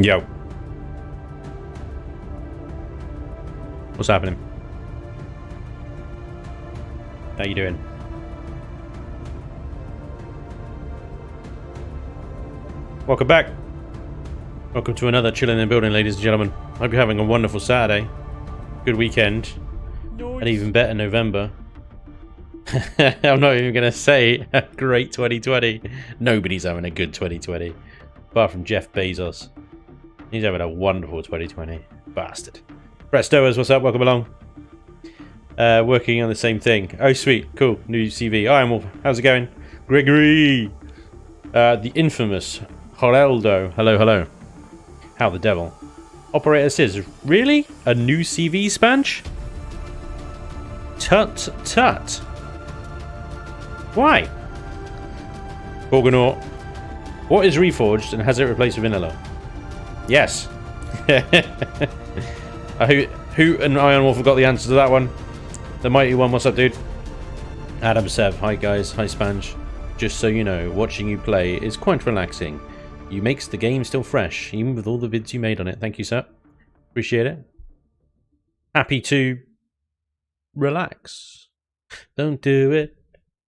Yo. What's happening? How you doing? Welcome back. Welcome to another Chillin' in the Building, ladies and gentlemen. Hope you're having a wonderful Saturday. Good weekend. Nice. And even better November. I'm not even going to say a great 2020. Nobody's having a good 2020. Apart from Jeff Bezos. He's having a wonderful 2020. Bastard. Brett Stowers, what's up? Welcome along. Working on the same thing. Oh, sweet. Cool. New CV. Hi, Wolf. How's it going? Gregory. The infamous Geraldo. Hello, hello. How the devil. Operator says, really? A new CV, Spanj? Tut, tut. Why? Gorgonaut. What is Reforged and has it replaced Vanilla? Yes. Who and Iron Wolf have got the answer to that one? The mighty one, what's up, dude? Adam Sev, hi guys, hi Spanj. Just so you know, watching you play is quite relaxing. You makes the game still fresh, even with all the vids you made on it. Thank you, sir. Appreciate it. Happy to relax. Don't do it.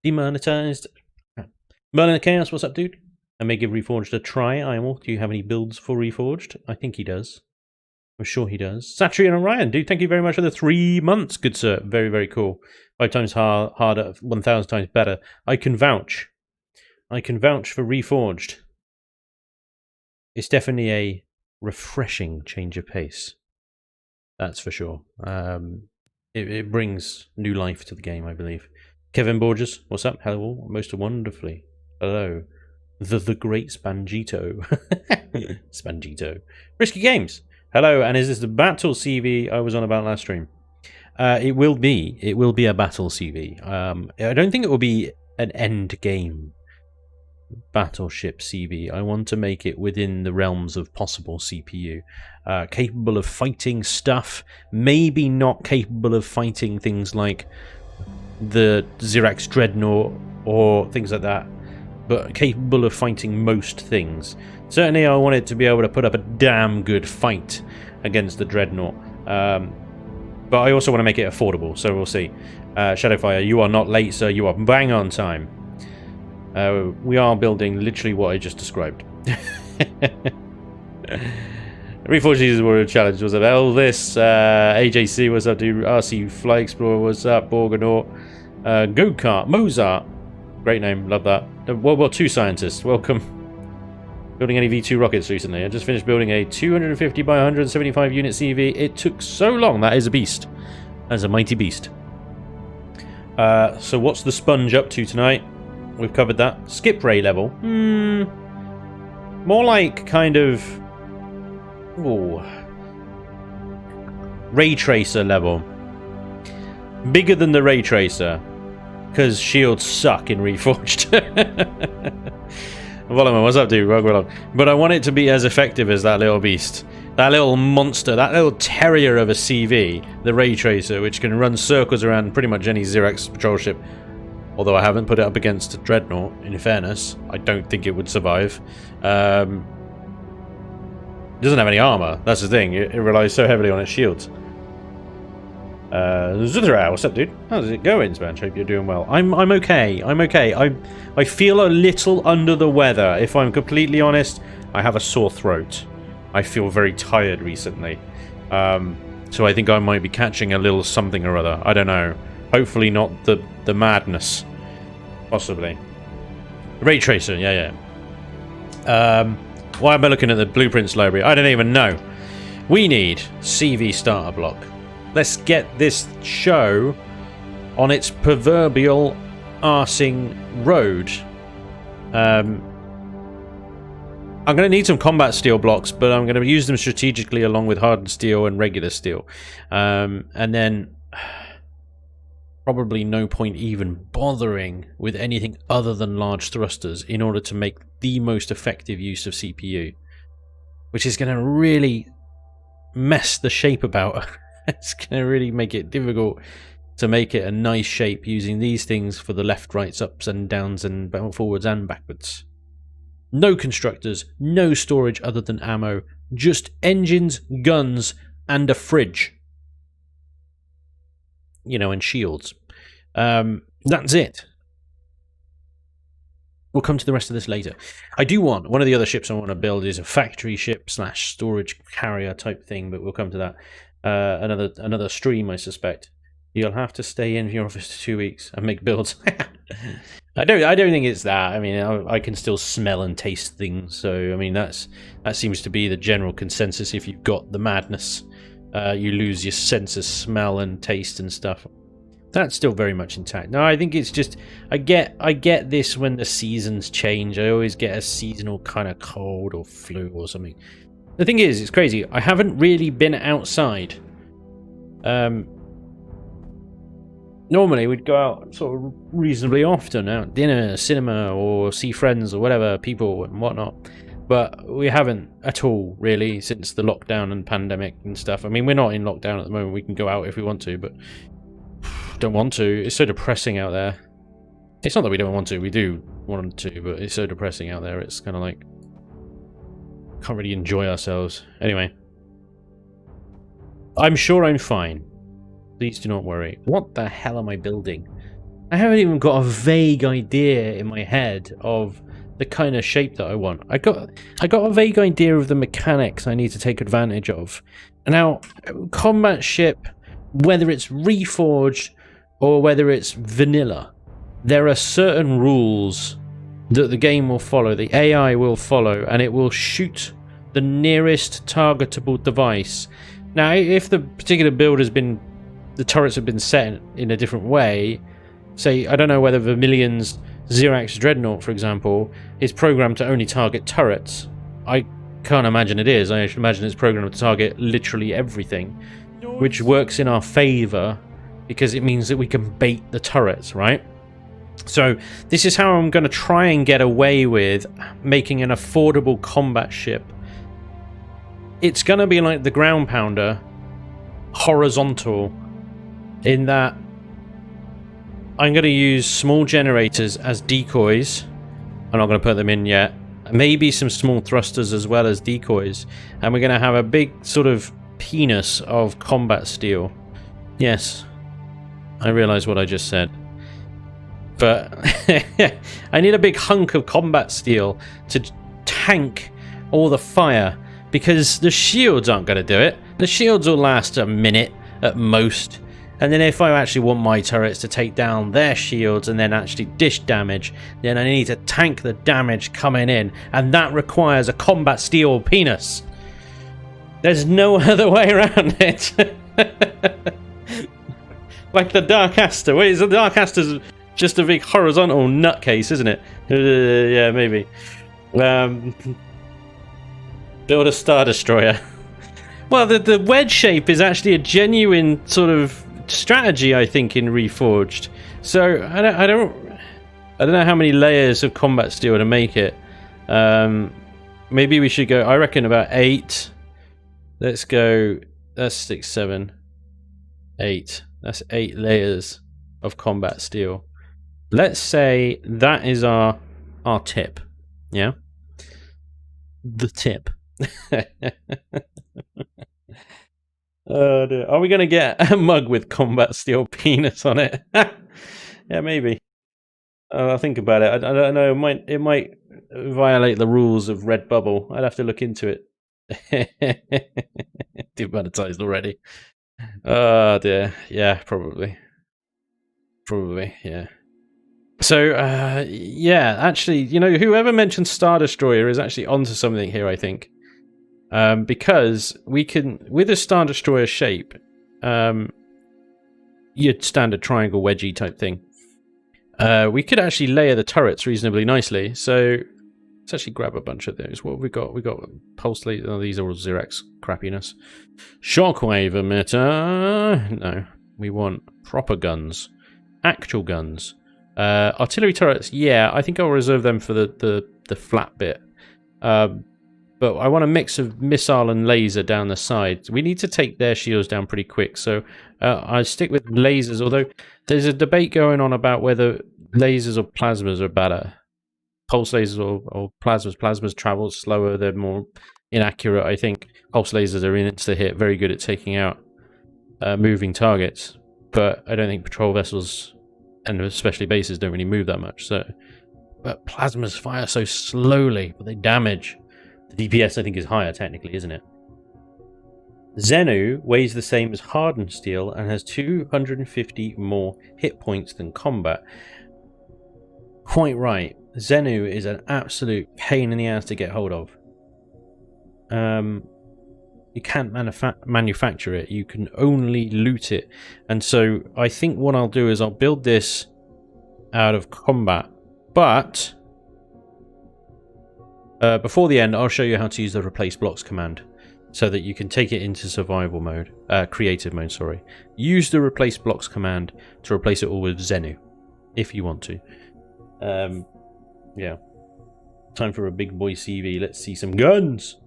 Demonetized. Merlin Chaos, what's up, dude? I may give Reforged a try. Iron Wolf, do you have any builds for Reforged? I think he does. I'm sure he does. Satrian Orion, dude, thank you very much for the 3 months, good sir. Very, very cool. 5 times harder, 1,000 times better. I can vouch. I can vouch for Reforged. It's definitely a refreshing change of pace. That's for sure. It brings new life to the game, I believe. Kevin Borges, what's up? Hello, most wonderfully. Hello. The great Spanjito. Spanjito. Risky Games. Hello, and is this the battle CV I was on about last stream? It will be. It will be a battle CV. I don't think it will be an end game battleship CV. I want to make it within the realms of possible CPU. Capable of fighting stuff. Maybe not capable of fighting things like the Xerax Dreadnought or things like that. But capable of fighting most things. Certainly I want it to be able to put up a damn good fight against the Dreadnought. But I also want to make it affordable, so we'll see. Shadowfire, you are not late, sir. You are bang on time. We are building literally what I just described. Reforged World Challenge was up. Elvis, AJC was up. RC Fly Explorer was up. Borgonaut, Go-Kart, Mozart. Great name, love that. World War II scientist, welcome. Building any V2 rockets recently. I just finished building a 250 by 175 unit CV. It took so long. That is a beast. That's a mighty beast. So what's the Sponge up to tonight? We've covered that. Skip ray level. More like kind of... Ooh. Ray tracer level. Bigger than the ray tracer. Because shields suck in Reforged. Voloman, what's up, dude? Welcome along. But I want it to be as effective as that little beast. That little monster, that little terrier of a CV, the Ray Tracer, which can run circles around pretty much any Xerax patrol ship. Although I haven't put it up against a Dreadnought, in fairness. I don't think it would survive. It doesn't have any armor, that's the thing. It relies so heavily on its shields. Zuthra, what's up, dude? How's it going, Spanj? Hope you're doing well. I'm okay. I'm okay. I feel a little under the weather. If I'm completely honest, I have a sore throat. I feel very tired recently. So I think I might be catching a little something or other. I don't know. Hopefully not the madness. Possibly. Ray Tracer, yeah. Why am I looking at the blueprints library? I don't even know. We need CV starter block. Let's get this show on its proverbial arsing road. I'm going to need some combat steel blocks, but I'm going to use them strategically along with hardened steel and regular steel. And then probably no point even bothering with anything other than large thrusters in order to make the most effective use of CPU. Which is going to really mess the shape about. It's going to really make it difficult to make it a nice shape using these things for the left, rights, ups and downs and forwards and backwards. No constructors, no storage other than ammo, Just engines, guns, and a fridge. You know, and shields. That's it. We'll come to the rest of this later. I do want, one of the other ships I want to build is a factory ship / storage carrier type thing, but we'll come to that another stream, I suspect. You'll have to stay in your office for 2 weeks and make builds. I don't think it's that. I mean, I can still smell and taste things, so I mean that seems to be the general consensus. If you've got the madness, you lose your sense of smell and taste and stuff. That's still very much intact. No, I think it's just I get this when the seasons change. I always get a seasonal kind of cold or flu or something. The thing is, it's crazy. I haven't really been outside. Normally we'd go out sort of reasonably often, out dinner, cinema, or see friends or whatever, people and whatnot. But we haven't at all really since the lockdown and pandemic and stuff. I mean, we're not in lockdown at the moment. We can go out if we want to, but don't want to. It's so depressing out there. It's not that we don't want to. We do want to, but it's so depressing out there. It's kind of like can't really enjoy ourselves. Anyway, I'm sure I'm fine. Please do not worry. What the hell am I building? I haven't even got a vague idea in my head of the kind of shape that I want. I got a vague idea of the mechanics I need to take advantage of. Now, combat ship, whether it's Reforged or whether it's vanilla, there are certain rules that the game will follow, the AI will follow, and it will shoot the nearest targetable device. Now, if the particular build has been, the turrets have been set in a different way, say, I don't know whether Vermilion's Xerax Dreadnought, for example, is programmed to only target turrets. I can't imagine it is. I should imagine it's programmed to target literally everything, which works in our favor because it means that we can bait the turrets, right? So this is how I'm going to try and get away with making an affordable combat ship. It's going to be like the Ground Pounder, horizontal, in that I'm going to use small generators as decoys. I'm not going to put them in yet. Maybe some small thrusters as well as decoys. And we're going to have a big sort of penis of combat steel. Yes, I realise what I just said. But I need a big hunk of combat steel to tank all the fire, because the shields aren't going to do it. The shields will last a minute at most. And then if I actually want my turrets to take down their shields and then actually dish damage, then I need to tank the damage coming in. And that requires a combat steel penis. There's no other way around it. Like the Dark Aster. Wait, the Dark Aster's just a big horizontal nutcase, isn't it? Yeah, maybe. Build a Star Destroyer. Well, the wedge shape is actually a genuine sort of strategy, I think, in Reforged. So I don't know how many layers of combat steel to make it. Maybe we should go, I reckon, about 8. Let's go. That's 6, 7, 8. That's 8 layers of combat steel. Let's say that is our tip. Yeah, the tip. Oh dear. Are we going to get a mug with combat steel penis on it? Yeah, maybe. I'll think about it. I don't know. It might violate the rules of Redbubble. I'd have to look into it. Demonetized already. Oh dear. Yeah, probably. Yeah. So, yeah, actually, you know, whoever mentioned Star Destroyer is actually onto something here, I think. Because we can, with a Star Destroyer shape, your standard triangle wedgie type thing, we could actually layer the turrets reasonably nicely. So let's actually grab a bunch of those. What have we got? We got pulse laser. Oh, these are all Xerax crappiness. Shockwave emitter. No, we want proper guns, actual guns. Artillery turrets. Yeah, I think I'll reserve them for the flat bit. But I want a mix of missile and laser down the side. We need to take their shields down pretty quick. So I stick with lasers, although there's a debate going on about whether lasers or plasmas are better. Pulse lasers or plasmas. Plasmas travel slower. They're more inaccurate. I think pulse lasers are in insta-hit, very good at taking out moving targets, but I don't think patrol vessels, and especially bases, don't really move that much. So, but plasmas fire so slowly, but they damage. The DPS, I think, is higher technically, isn't it? Zenu weighs the same as hardened steel and has 250 more hit points than combat. Quite right. Zenu is an absolute pain in the ass to get hold of. You can't manufacture it. You can only loot it. And so I think what I'll do is I'll build this out of combat. But before the end, I'll show you how to use the replace blocks command so that you can take it into survival mode, creative mode, sorry. Use the replace blocks command to replace it all with Zenu, if you want to. Yeah. Time for a big boy CV. Let's see some guns.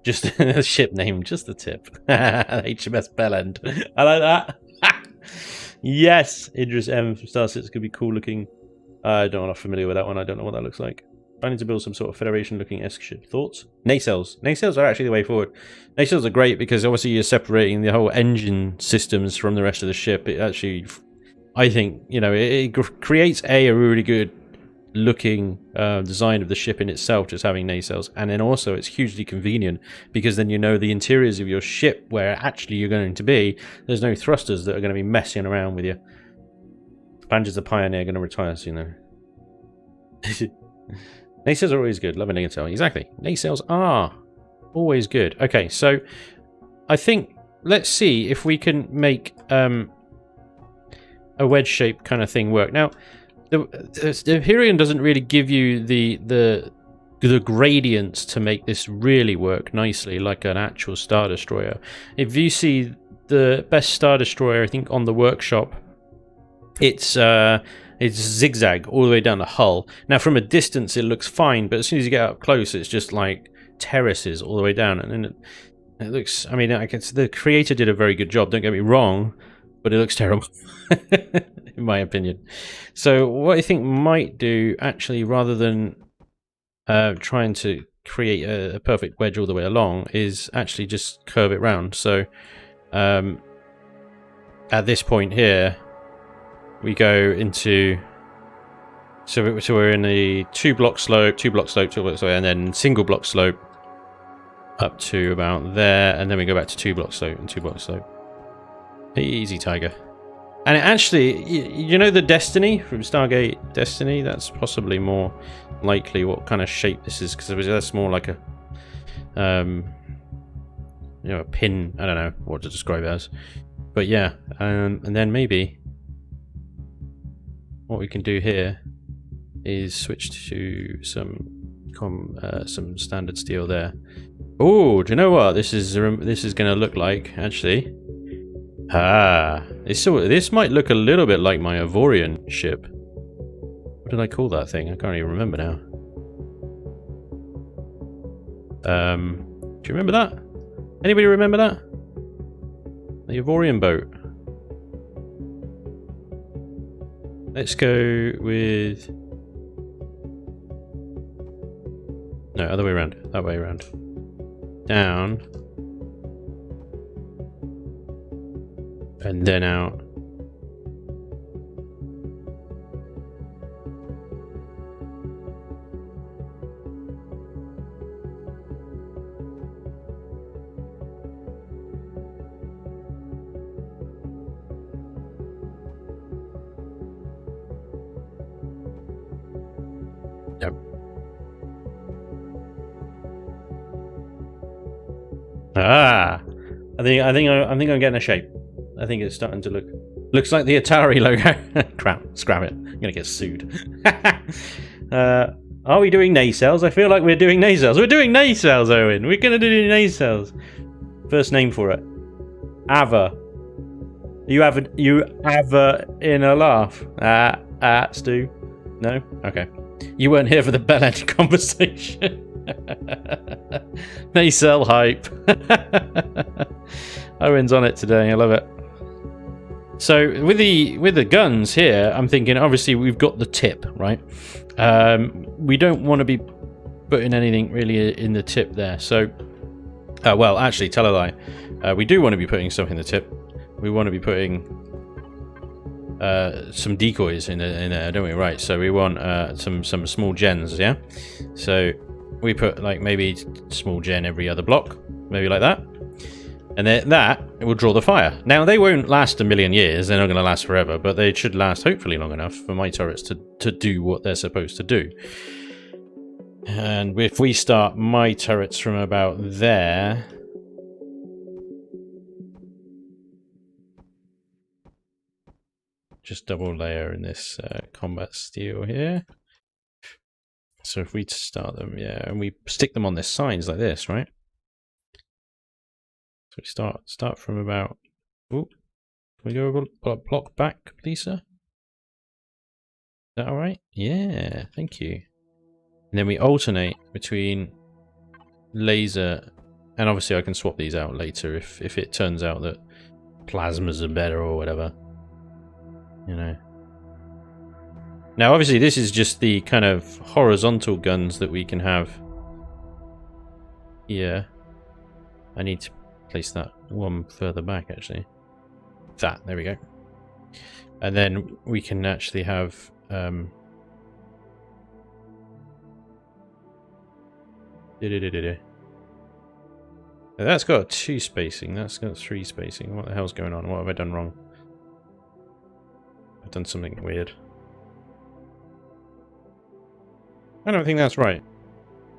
Just a ship name, just the tip. HMS Bellend. I like that. Yes, Idris M from Star Citizen could be cool looking. I'm not familiar with that one. I don't know what that looks like. I need to build some sort of Federation looking esque ship. Thoughts? Nacelles. Nacelles are actually the way forward. Nacelles are great because obviously you're separating the whole engine systems from the rest of the ship. It actually, I think, you know, it creates a really good looking design of the ship in itself, just having nacelles, and then also it's hugely convenient because then you know the interiors of your ship where actually you're going to be. There's no thrusters that are going to be messing around with you. Spanj is the pioneer, going to retire soon though. Nacelles are always good. Love a nacelle. Exactly. Nacelles are always good. Okay, so I think let's see if we can make a wedge shape kind of thing work. Now, the Hyperion doesn't really give you the gradients to make this really work nicely like an actual Star Destroyer. If you see the best Star Destroyer, I think on the workshop, it's zigzag all the way down the hull. Now from a distance it looks fine, but as soon as you get up close it's just like terraces all the way down, and then it looks, I mean, I guess the creator did a very good job, don't get me wrong, but it looks terrible in my opinion. So what I think might do, actually, rather than trying to create a perfect wedge all the way along, is actually just curve it round. So at this point here we go into, so we're in the 2 block slope, 2 block slope, 2 block slope, and then single block slope up to about there, and then we go back to 2 block slope and 2 block slope. Easy, Tiger. And it actually, you know the Destiny from Stargate Destiny? That's possibly more likely what kind of shape this is, because that's more like a, you know, a pin. I don't know what to describe it as, but yeah. And then maybe what we can do here is switch to some standard steel there. Oh, do you know what this is going to look like actually? This might look a little bit like my Ivorian ship. What did I call that thing? I can't even remember now. Do you remember that? Anybody remember that? The Ivorian boat. Let's go with... No, other way around. That way around. Down. And then out. Yep. I think I'm getting a shape. I think it's starting to looks like the Atari logo. Crap, scrap it. I'm gonna get sued. Are we doing nacelles? I feel like we're doing nacelles. We're doing nacelles, Owen. We're gonna do nacelles. First name for it. Ava. You Ava in a laugh. Stu. No? Okay. You weren't here for the Bellend conversation. Nacelle hype. Owen's on it today. I love it. So with the guns here, I'm thinking obviously we've got the tip, right? We don't want to be putting anything really in the tip there. So, well, actually, tell a lie. We do want to be putting stuff in the tip. We want to be putting some decoys in there, don't we? Right. So we want some small gens, yeah. So we put like maybe small gen every other block, maybe like that. And then that will draw the fire. Now, they won't last a million years. They're not going to last forever, but they should last hopefully long enough for my turrets to do what they're supposed to do. And if we start my turrets from about there... Just double layer in this combat steel here. So if we start them, yeah, and we stick them on their signs like this, right? So we start from about. Oh, can we go a block back, please, sir? Is that all right? Yeah, thank you. And then we alternate between laser, and obviously I can swap these out later if it turns out that plasmas are better or whatever. You know. Now, obviously, this is just the kind of horizontal guns that we can have here. I need to place that one further back, actually. There we go. And then we can actually have... That's got 2 spacing, that's got 3 spacing. What the hell's going on? What have I done wrong? I've done something weird. I don't think that's right.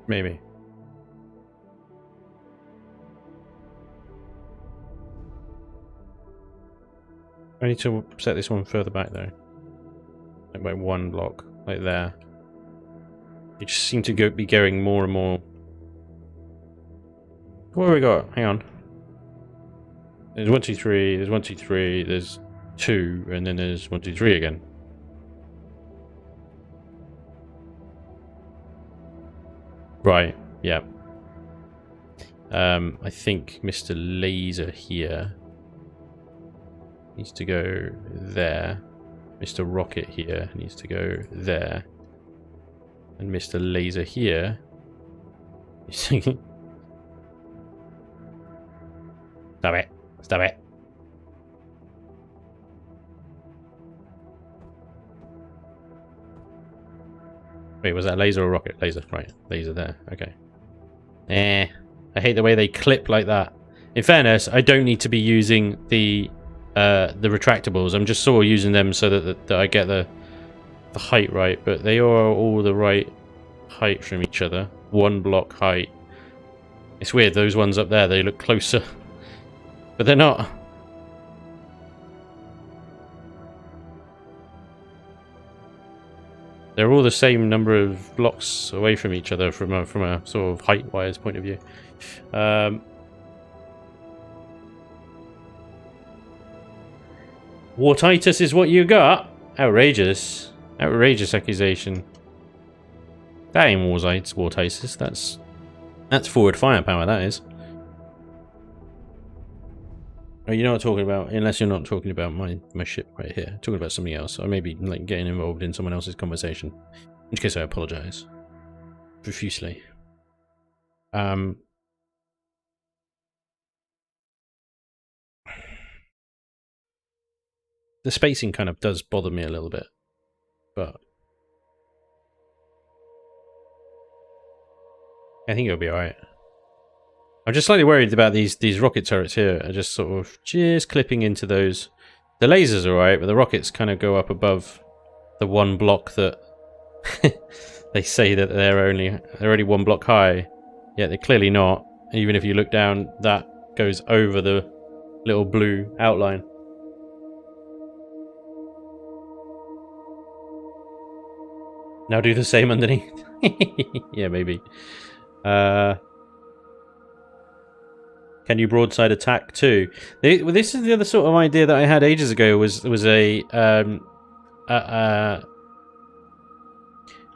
Maybe. I need to set this one further back though. Like by 1 block, like there. You just seem to be going more and more. What have we got? Hang on. There's 1, 2, 3, there's 1, 2, 3, there's 2, and then there's 1, 2, 3 again. Right, yeah. I think Mr. Laser here needs to go there. Mr. Rocket here needs to go there. And Mr. Laser here is thinking. Stop it. Stop it. Wait, was that laser or rocket? Laser, right. Laser there. Okay. I hate the way they clip like that. In fairness, I don't need to be using the retractables. I'm just sort of using them so that I get the height right. But they are all the right height from each other. 1 block height. It's weird. Those ones up there, they look closer. But they're not. They're all the same number of blocks away from each other from a sort of height-wise point of view. Wartitus is what you got? Outrageous. Outrageous accusation. That ain't Wartitus. That's forward firepower, that is. Oh, you're not talking about, unless you're not talking about my ship right here. Talking about something else. Or maybe like getting involved in someone else's conversation. In which case I apologise. Profusely. The spacing kind of does bother me a little bit. But I think it'll be alright. I'm just slightly worried about these rocket turrets here. Are just sort of clipping into those. The lasers are alright, but the rockets kind of go up above the 1 block that they say that they're only 1 block high. Yet they're clearly not. Even if you look down, that goes over the little blue outline. Now do the same underneath. Yeah, maybe. Can you broadside attack too? This is the other sort of idea that I had ages ago. Was a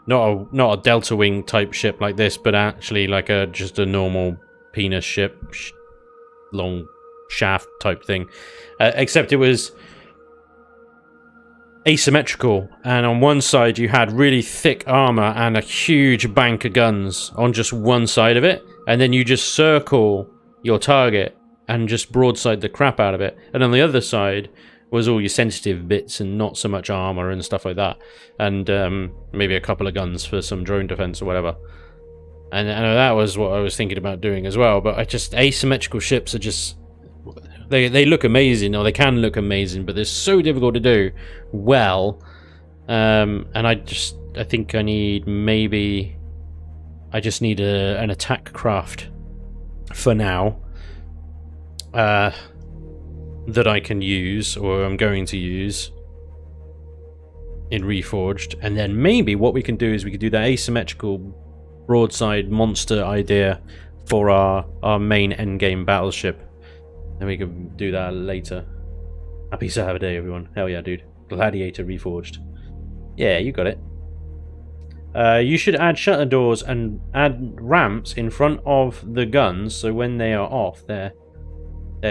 not a delta wing type ship like this, but actually like just a normal penis ship, long shaft type thing. Except it was asymmetrical, and on one side you had really thick armor and a huge bank of guns on just one side of it, and then you just circle your target and just broadside the crap out of it, and on the other side was all your sensitive bits and not so much armor and stuff like that, and maybe a couple of guns for some drone defense or whatever. And that was what I was thinking about doing as well, but asymmetrical ships are just, they look amazing, or they can look amazing, but they're so difficult to do well. And I think I need, maybe I just need an attack craft for now, that I can use, or I'm going to use in Reforged. And then maybe what we can do is we could do that asymmetrical broadside monster idea for our main endgame battleship. And we can do that later. Happy Saturday, everyone. Hell yeah, dude. Gladiator Reforged. Yeah, you got it. You should add shutter doors and add ramps in front of the guns, so when they are off, they're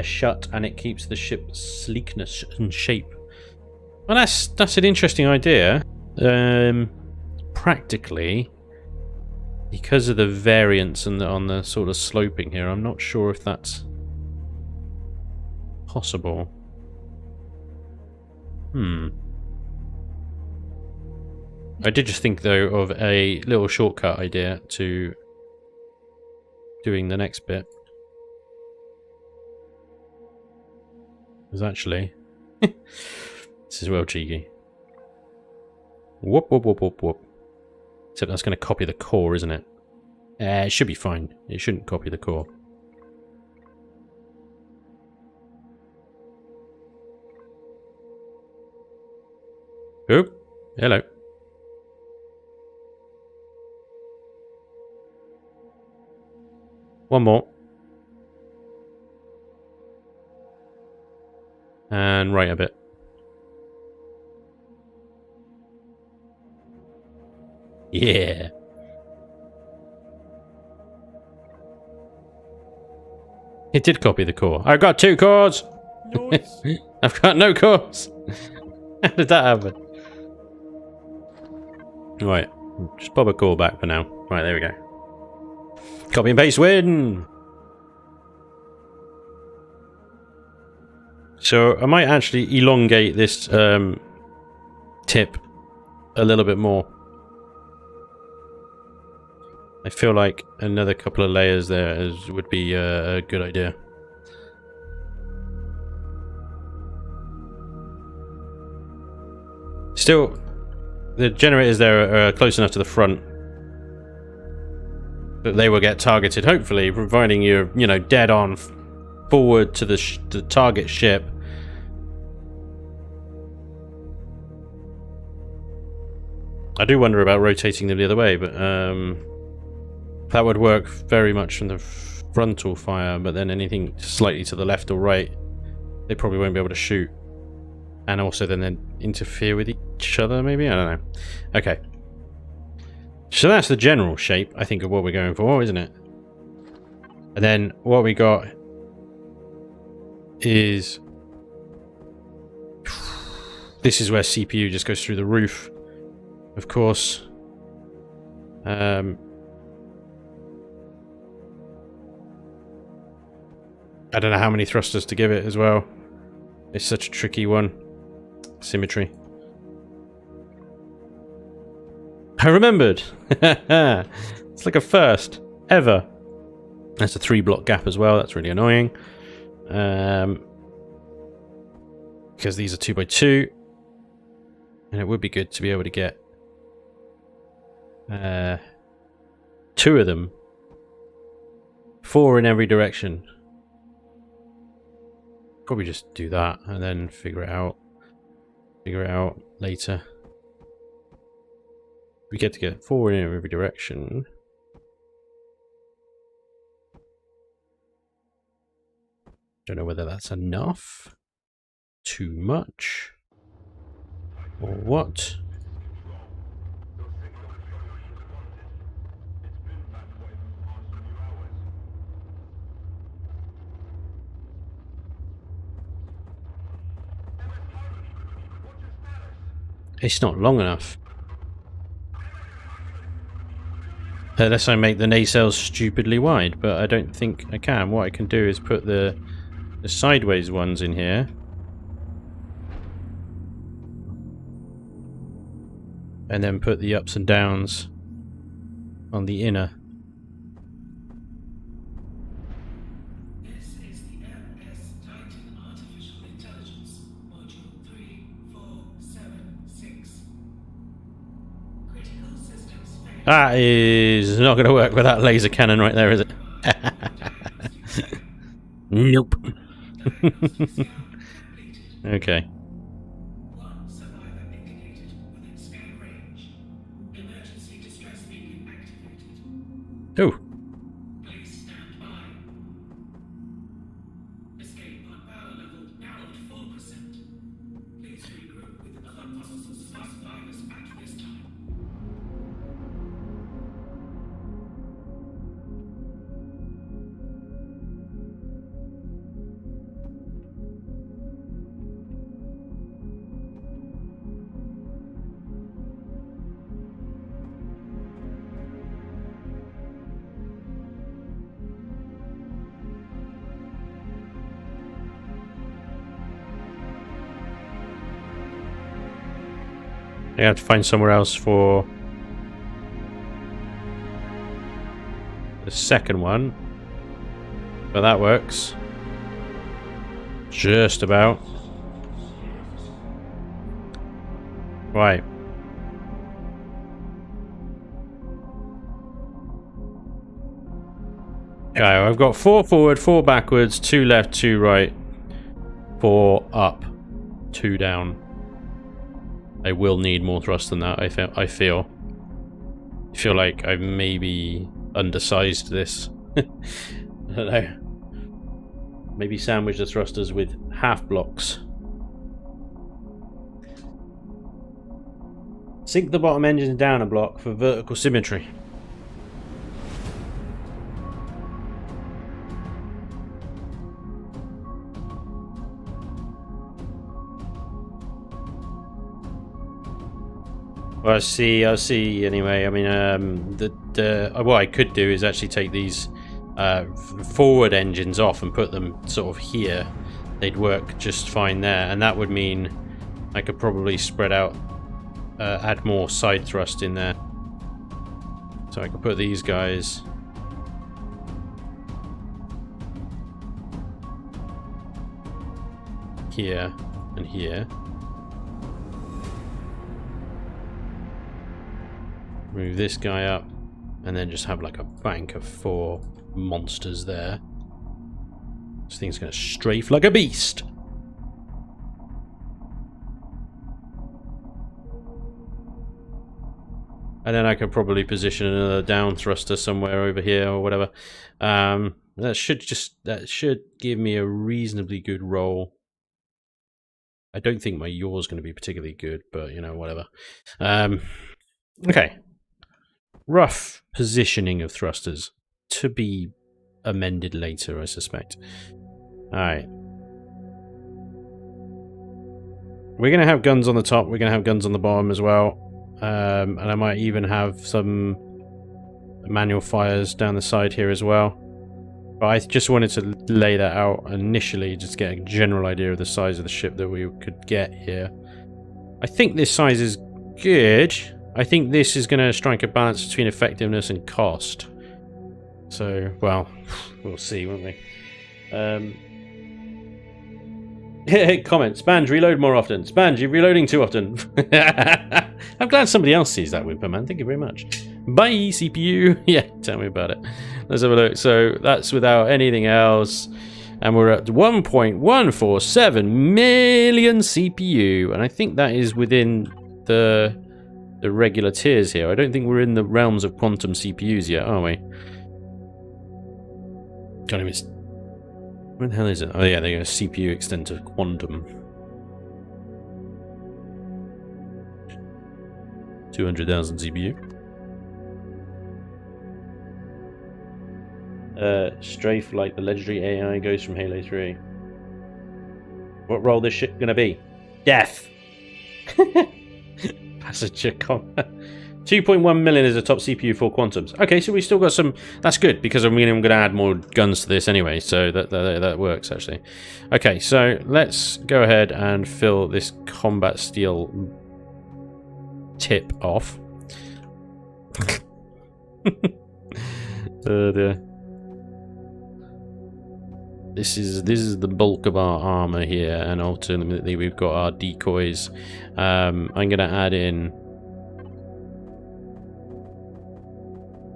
shut, and it keeps the ship's sleekness and shape. Well, that's an interesting idea. Practically, because of the variance and on the sort of sloping here, I'm not sure if that's possible. I did just think, though, of a little shortcut idea to doing the next bit. Because actually, this is real cheeky. Whoop, whoop, whoop, whoop, whoop. Except that's going to copy the core, isn't it? It should be fine. It shouldn't copy the core. Oop. Hello. One more. And right a bit. Yeah. It did copy the core. I've got 2 cores! Nice. I've got no cores! How did that happen? Right. Just pop a core back for now. Right, there we go. Copy and paste win! So I might actually elongate this tip a little bit more. I feel like another couple of layers there would be a good idea. Still, the generators there are close enough to the front that they will get targeted, hopefully, providing you're, you know, dead on forward to the target ship. I do wonder about rotating them the other way, but that would work very much from the frontal fire, but then anything slightly to the left or right, they probably won't be able to shoot. And also then interfere with each other, maybe? I don't know. Okay. So that's the general shape, I think, of what we're going for, isn't it? And then what we got is... This is where CPU just goes through the roof, of course. I don't know how many thrusters to give it as well. It's such a tricky one. Symmetry. I remembered! It's like a first ever. That's a 3-block gap as well. That's really annoying. Because these are 2x2. And it would be good to be able to get 2 of them. 4 in every direction. Probably just do that and then figure it out. Figure it out later. We get to get 4 in every direction. Don't know whether that's enough. Too much. Or what? It's not long enough. Unless I make the nacelles stupidly wide, but I don't think I can. What I can do is put the sideways ones in here. And then put the ups and downs on the inner. This is the MS Titan Artificial Intelligence, Module 3476. Critical systems failure. That is not going to work with that laser cannon right there, is it? Nope. Okay. One survivor indicated within scan range. Emergency distress beacon activated. Oh. Please stand by. Escape on power level narrowed 4%. Please regroup with other possible survivors at this time. I have to find somewhere else for the second one. But that works. Just about. Right. Okay, I've got 4 forward, 4 backwards, 2 left, 2 right, 4 up, 2 down. I will need more thrust than that, I feel. I feel like I've maybe undersized this. I don't know. Maybe sandwich the thrusters with half blocks. Sink the bottom engine down a block for vertical symmetry. Well, I'll see anyway. I mean, what I could do is actually take these forward engines off and put them sort of here. They'd work just fine there, and that would mean I could probably spread out, add more side thrust in there. So I could put these guys here and here. Move this guy up, and then just have like a bank of 4 monsters there. This thing's gonna strafe like a beast. And then I could probably position another down thruster somewhere over here or whatever. That should give me a reasonably good roll. I don't think my yaw's going to be particularly good, but you know, whatever. Okay. Rough positioning of thrusters to be amended later, I suspect. Alright. We're going to have guns on the top, we're going to have guns on the bottom as well. And I might even have some manual fires down the side here as well. But I just wanted to lay that out initially, just get a general idea of the size of the ship that we could get here. I think this size is good. I think this is going to strike a balance between effectiveness and cost. So, well, we'll see, won't we? Comment, Spanj, reload more often. Spanj, you're reloading too often. I'm glad somebody else sees that whimper, man. Thank you very much. Bye, CPU. Yeah, tell me about it. Let's have a look. So that's without anything else. And we're at 1.147 million CPU. And I think that is within the regular tiers here. I don't think we're in the realms of quantum CPUs yet, are we? Can't even... Where the hell is it? Oh yeah, they go CPU extend to quantum. 200,000 CPU. Strafe like the legendary AI goes from Halo 3. What role this shit gonna be? Death! Passenger combat. 2.1 million is the top CPU for Quantums. Okay, so we still got some. That's good because I'm going to add more guns to this anyway, so that works actually. Okay, so let's go ahead and fill this combat steel tip off. This is the bulk of our armor here, and ultimately we've got our decoys. I'm going to add in.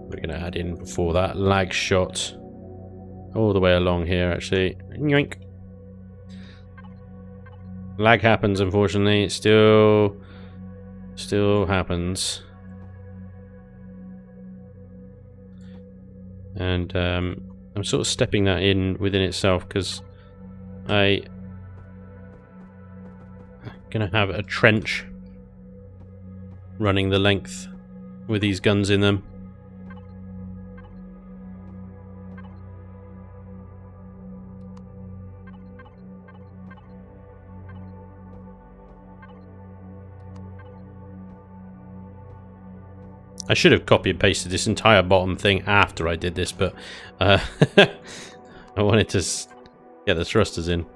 We're going to add in before that lag shot all the way along here. Actually, yoink. Lag happens, unfortunately. It still happens. And I'm sort of stepping that in within itself because I'm gonna have a trench running the length with these guns in them. I should have copy and pasted this entire bottom thing after I did this, but I wanted to get the thrusters in.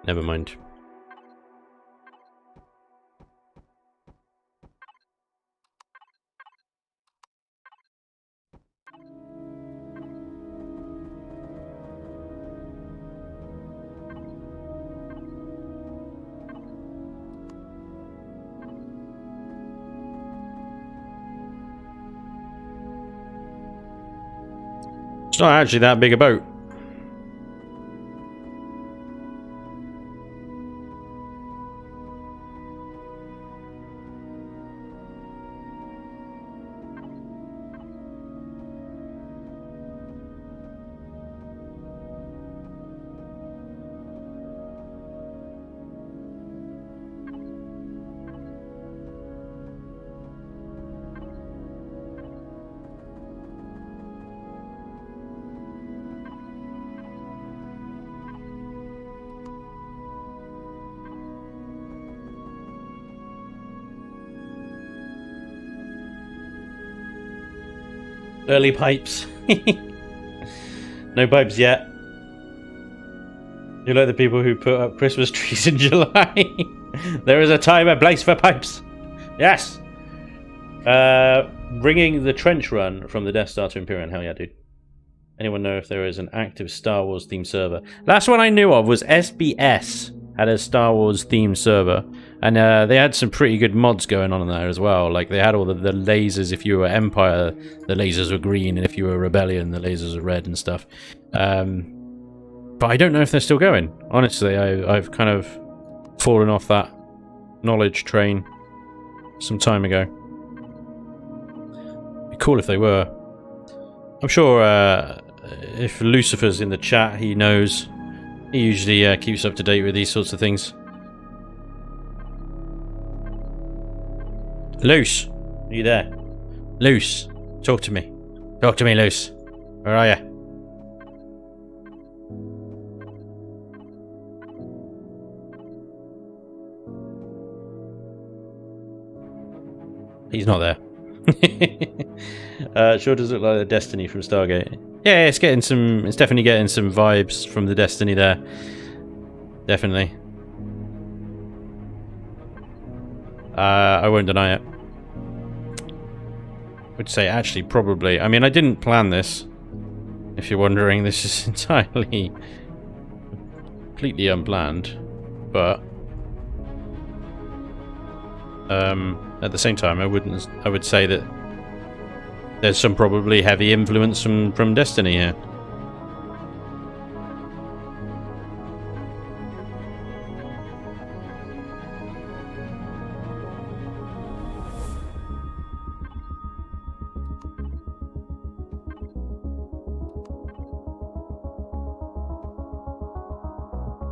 Never mind. It's not actually that big a boat. Early pipes. No pipes yet. You're like the people who put up Christmas trees in July. There is a time and place for pipes. Yes. Bringing the trench run from the Death Star to Imperium. Hell yeah, dude. Anyone know if there is an active Star Wars themed server? Last one I knew of was SBS had a Star Wars themed server, and they had some pretty good mods going on in there as well. Like they had all the lasers. If you were Empire, the lasers were green, and if you were Rebellion, the lasers were red and stuff. But I don't know if they're still going. Honestly, I've kind of fallen off that knowledge train some time ago. It'd be cool if they were. I'm sure if Lucifer's in the chat, he knows. He usually keeps up to date with these sorts of things. Luce, are you there? Luce, talk to me. Talk to me, Luce. Where are you? He's not there. Sure does look like the Destiny from Stargate. Yeah, it's getting some. It's definitely getting some vibes from the Destiny there. Definitely. I won't deny it. Would say actually probably. I mean, I didn't plan this. If you're wondering, this is entirely, completely unplanned. But at the same time, I would say that there's some probably heavy influence from Destiny here.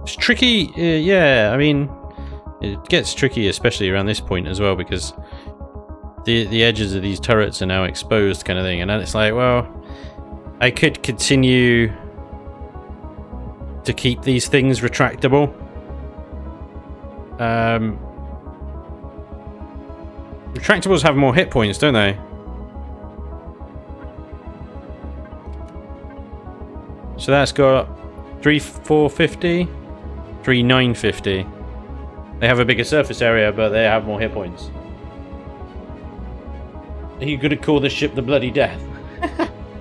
It's tricky, yeah, I mean, it gets tricky especially around this point as well, because the edges of these turrets are now exposed kind of thing, and then it's like, well, I could continue to keep these things retractable, Retractables have more hit points, don't they? So that's got 3,450, 3,950. They have a bigger surface area, but they have more hit points. Are you gonna call this ship the Bloody Death?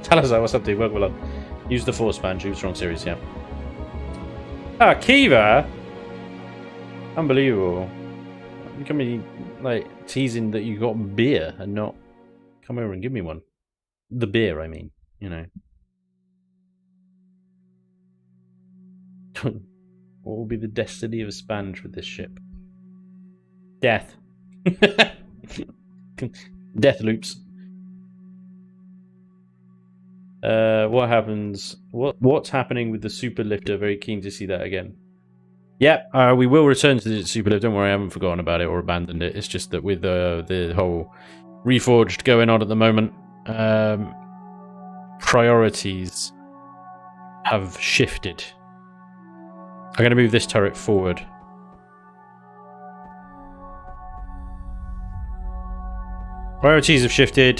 Tell us what's up, dude. Welcome along. Use the Force Spanj. Use Strong Series, yeah. Ah, Kiva! Unbelievable. You can be like teasing that you got beer and not come over and give me one. The beer, I mean, you know. What will be the destiny of a Spanj with this ship? Death. Death loops. What happens? What's happening with the super lifter? Very keen to see that again. Yep, we will return to the super lifter. Don't worry, I haven't forgotten about it or abandoned it. It's just that with the whole Reforged going on at the moment, priorities have shifted. I'm going to move this turret forward. Priorities have shifted.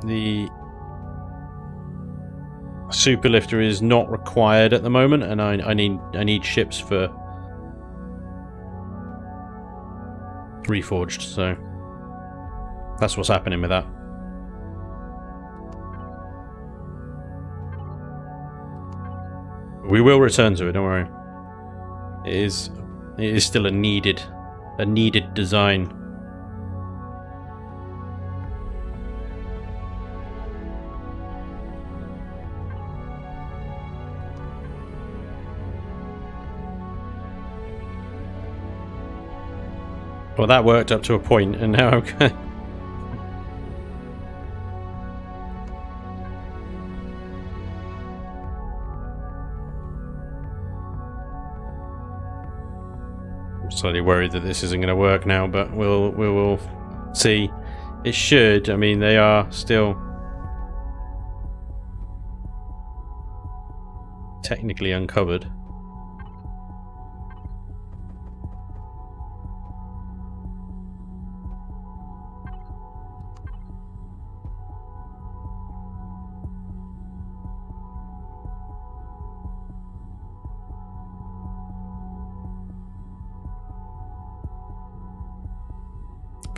The super lifter is not required at the moment, and I need ships for Reforged, so that's what's happening with that. We will return to it, don't worry. It is still a needed design. Well, that worked up to a point, and now I'm slightly worried that this isn't going to work now, but we will see. It should. I mean, they are still technically uncovered.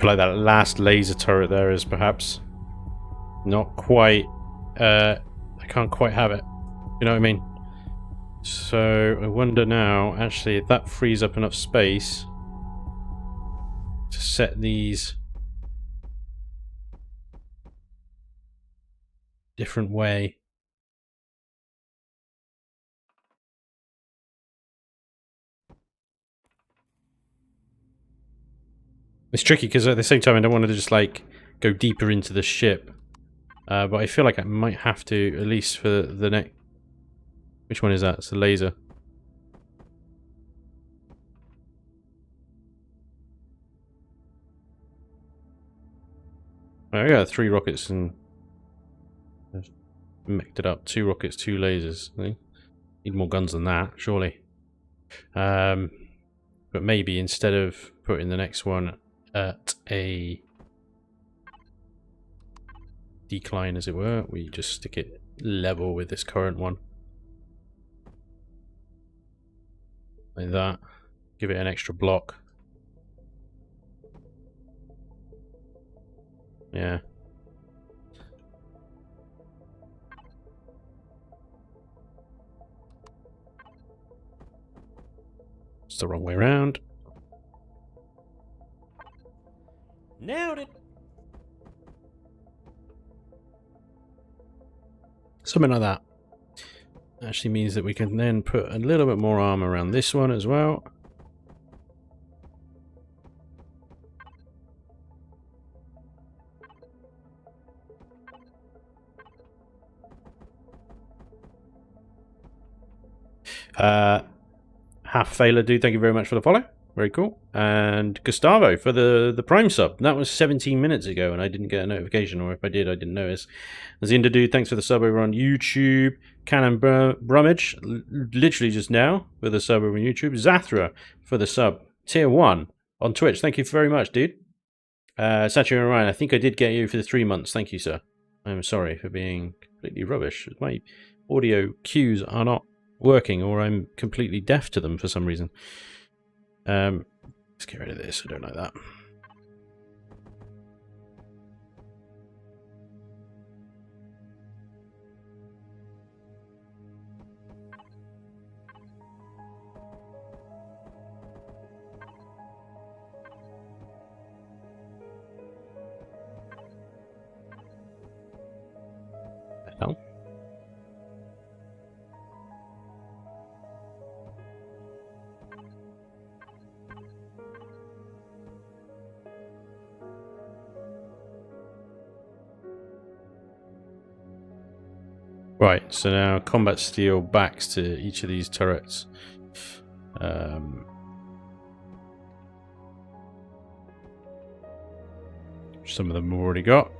Like that last laser turret there is perhaps not quite I can't quite have it, you know what I mean? So I wonder now actually if that frees up enough space to set these different way. It's tricky because at the same time I don't want to just like go deeper into the ship, but I feel like I might have to, at least for the next. Which one is that? It's the laser. I got 3 rockets and I've mixed it up. 2 rockets, 2 lasers. I think. Need more guns than that, surely. But maybe instead of putting the next one at a decline, as it were, we just stick it level with this current one. Like that. Give it an extra block. Yeah. It's the wrong way around. Nailed it. Something like that. Actually means that we can then put a little bit more armor around this one as well. Half Failure dude, thank you very much for the follow. Very cool. And Gustavo for the Prime sub. That was 17 minutes ago and I didn't get a notification, or if I did, I didn't notice. Zinda dude, thanks for the sub over on YouTube. Cannon Brummage, literally just now, for the sub over on YouTube. Zathra for the sub Tier 1 on Twitch. Thank you very much, dude. Saturday Ryan, I think I did get you for the 3 months. Thank you, sir. I'm sorry for being completely rubbish. My audio cues are not working, or I'm completely deaf to them for some reason. Let's get rid of this. I don't like that. Hell. Right, so now combat steel backs to each of these turrets. Some of them we've already got.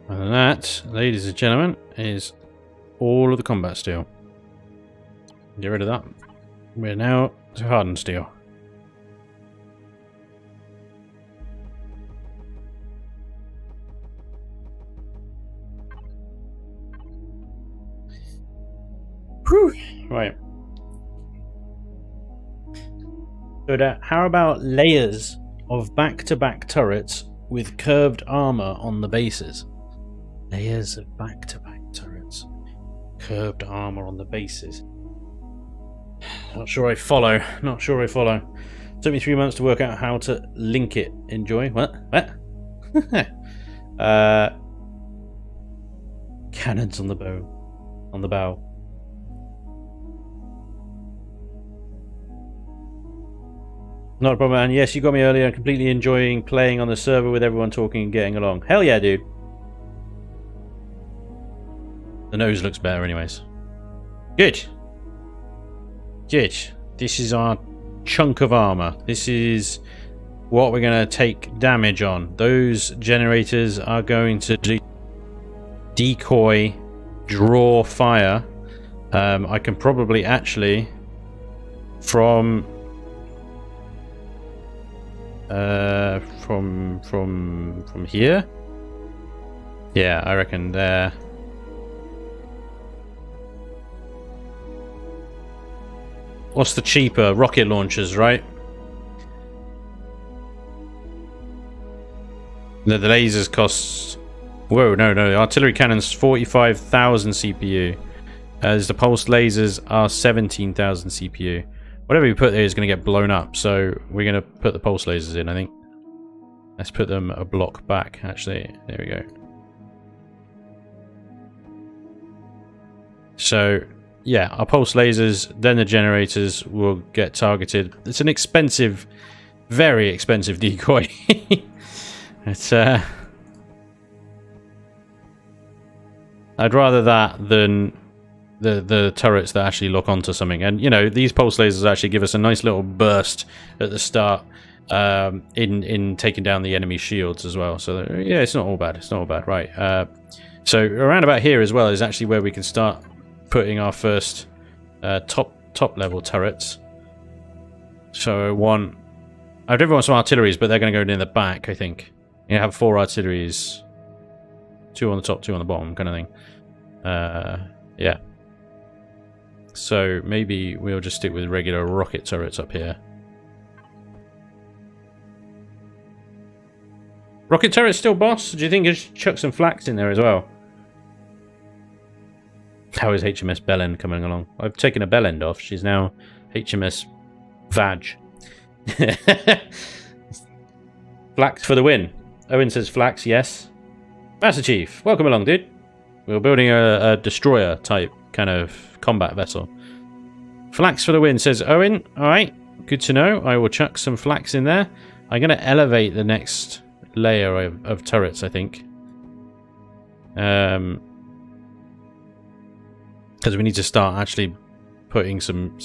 And that, ladies and gentlemen, is all of the combat steel. Get rid of that. We're now to hardened steel. Whew. Right. So how about layers of back-to-back turrets with curved armor on the bases? Layers of back-to-back turrets. Curved armor on the bases. Not sure I follow. Not sure I follow. Took me 3 months to work out how to link it. Enjoy. What? Cannons on the bow. On the bow. Not a problem, and yes, you got me earlier. I'm completely enjoying playing on the server with everyone talking and getting along. Hell yeah, dude. The nose looks better anyways. Good. Good. This is our chunk of armor. This is what we're going to take damage on. Those generators are going to decoy, draw fire. I can probably actually from here. Yeah, I reckon there. What's the cheaper? Rocket launchers, right? No, the lasers cost... Whoa, no. Artillery cannons, 45,000 CPU. As the pulsed lasers are 17,000 CPU. Whatever we put there is going to get blown up, so we're going to put the pulse lasers in, I think. Let's put them a block back, actually. There we go. So... yeah, our pulse lasers, then the generators will get targeted. It's an expensive, very expensive decoy. It's I'd rather that than the turrets that actually lock onto something. And you know, these pulse lasers actually give us a nice little burst at the start in taking down the enemy shields as well. So yeah, it's not all bad. It's not all bad, right? So around about here as well is actually where we can start putting our first top level turrets. So I'd everyone some artilleries, but they're going to go in the back, I think. You have 4 artilleries, 2 on the top, 2 on the bottom, kind of thing. Yeah. So maybe we'll just stick with regular rocket turrets up here. Rocket turrets still boss? Do you think just chuck some flax in there as well? How is HMS Bellend coming along? I've taken a Bellend off. She's now HMS Vag. Flax for the win. Owen says flax, yes. Master Chief, welcome along, dude. We're building a destroyer type kind of combat vessel. Flax for the win, says Owen. Alright, good to know. I will chuck some flax in there. I'm going to elevate the next layer of turrets, I think. Because we need to start actually putting some...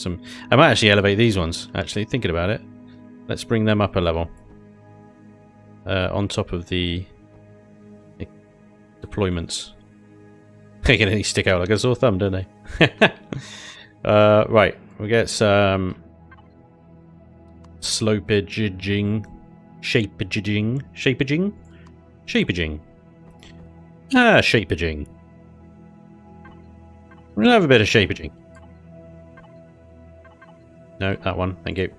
I might actually elevate these ones, actually, thinking about it. Let's bring them up a level. On top of the deployments. They can only stick out like a sore thumb, don't they? Right, we'll get some slopaging, shapaging. Shapaging. We'll have a bit of shapaging. No, that one, thank you.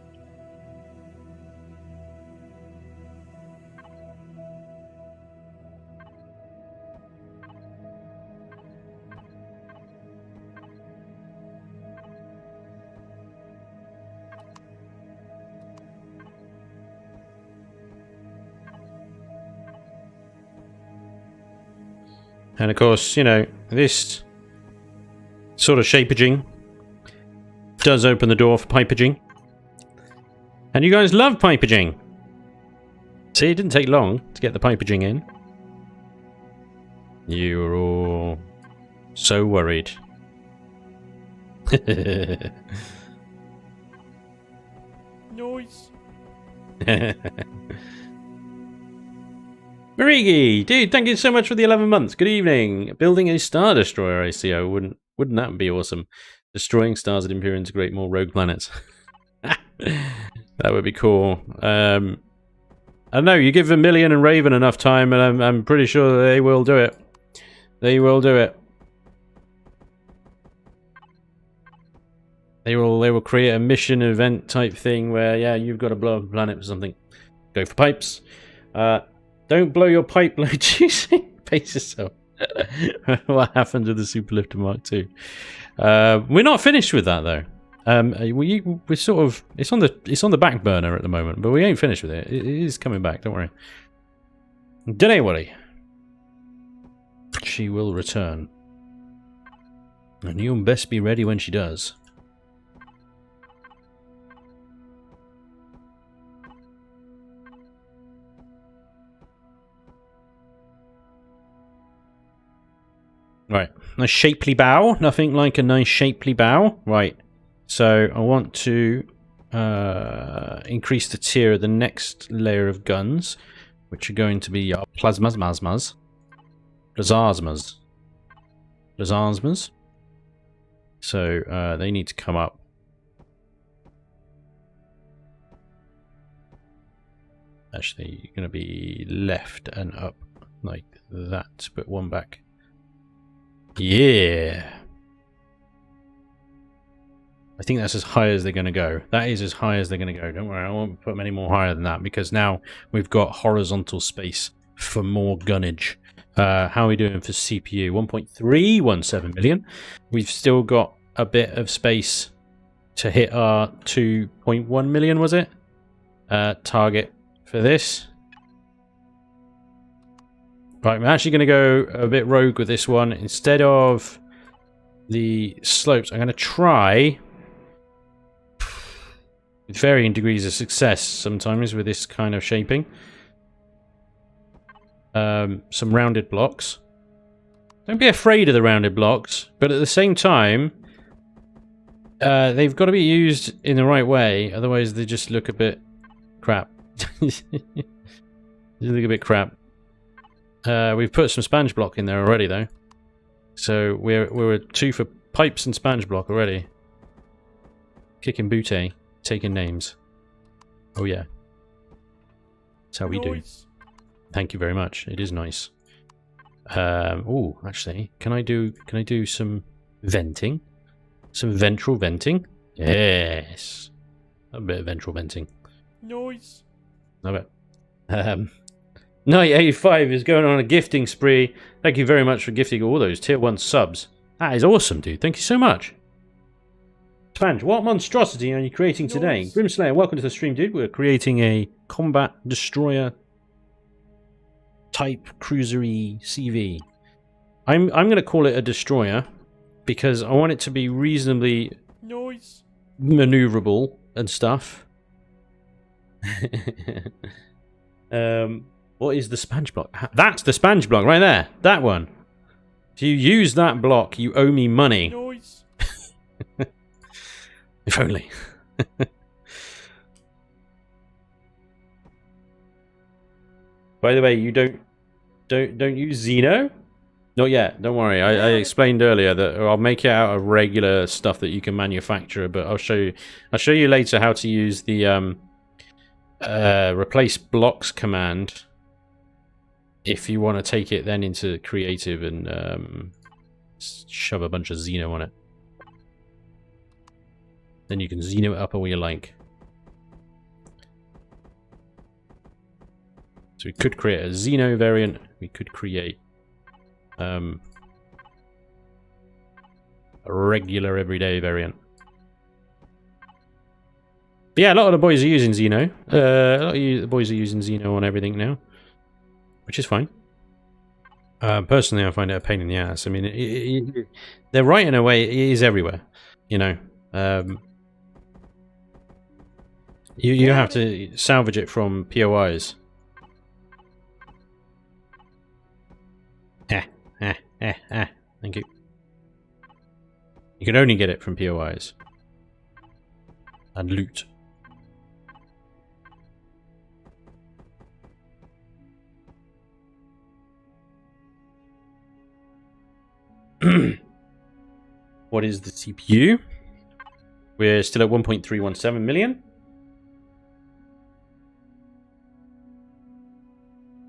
And of course, you know, this sort of shapaging does open the door for pipaging. And you guys love pipaging. See, it didn't take long to get the pipaging in. You were all so worried. Noise. Marigi, dude, thank you so much for the 11 months. Good evening. Building a Star Destroyer, I see. Wouldn't that be awesome? Destroying stars at Imperium to create more rogue planets. That would be cool. I don't know, you give Vermilion and Raven enough time and I'm pretty sure they will do it. They will do it. They will create a mission event type thing where, yeah, you've got to blow up a planet for something. Go for pipes. Don't blow your pipe load using pace yourself. What happened to the Superlifter Mark II? We're not finished with that though. We're sort of it's on the back burner at the moment, but we ain't finished with it. It is coming back. Don't worry. Don't worry. She will return, and you'll best be ready when she does. Right, a shapely bow. Nothing like a nice shapely bow. Right, so I want to increase the tier of the next layer of guns, which are going to be plasmas. So they need to come up. Actually, you're going to be left and up like that, but one back. Yeah. I think that's as high as they're going to go. That is as high as they're going to go. Don't worry, I won't put them any more higher than that because now we've got horizontal space for more gunnage. How are we doing for CPU? 1.317 million. We've still got a bit of space to hit our 2.1 million, was it? Target for this. Right, I'm actually going to go a bit rogue with this one. Instead of the slopes, I'm going to try, with varying degrees of success sometimes with this kind of shaping, some rounded blocks. Don't be afraid of the rounded blocks, but at the same time, they've got to be used in the right way, otherwise they just look a bit crap. They look a bit crap. We've put some sponge block in there already, though. So we're 2 for pipes and sponge block already. Kicking booty, taking names. Oh yeah, that's how we do. Thank you very much. It is nice. Oh, actually, can I do some venting? Some ventral venting? Yes, a bit of ventral venting. Noise. Love it. Night 85 is going on a gifting spree. Thank you very much for gifting all those tier 1 subs. That is awesome, dude. Thank you so much. Spanj, what monstrosity are you creating today? Nice. Grimslayer, welcome to the stream, dude. We're creating a combat destroyer type cruisery CV. I'm going to call it a destroyer because I want it to be reasonably Noise. maneuverable and stuff. What is the sponge block? That's the sponge block right there. That one. If you use that block, you owe me money. Noise. If only. By the way, you don't use Xeno? Not yet. Don't worry. I explained earlier that I'll make it out of regular stuff that you can manufacture, but I'll show you. I'll show you later how to use the replace blocks command if you want to take it then into creative and shove a bunch of Xeno on it. Then you can Xeno it up all you like. So we could create a Xeno variant. We could create a regular everyday variant. But yeah, a lot of the boys are using Xeno. A lot of the boys are using Xeno on everything now, which is fine. Personally, I find it a pain in the ass. I mean, they're right in a way. It is everywhere, you know. You have to salvage it from POIs. Thank you. You can only get it from POIs. And loot. What is the CPU? We're still at 1.317 million.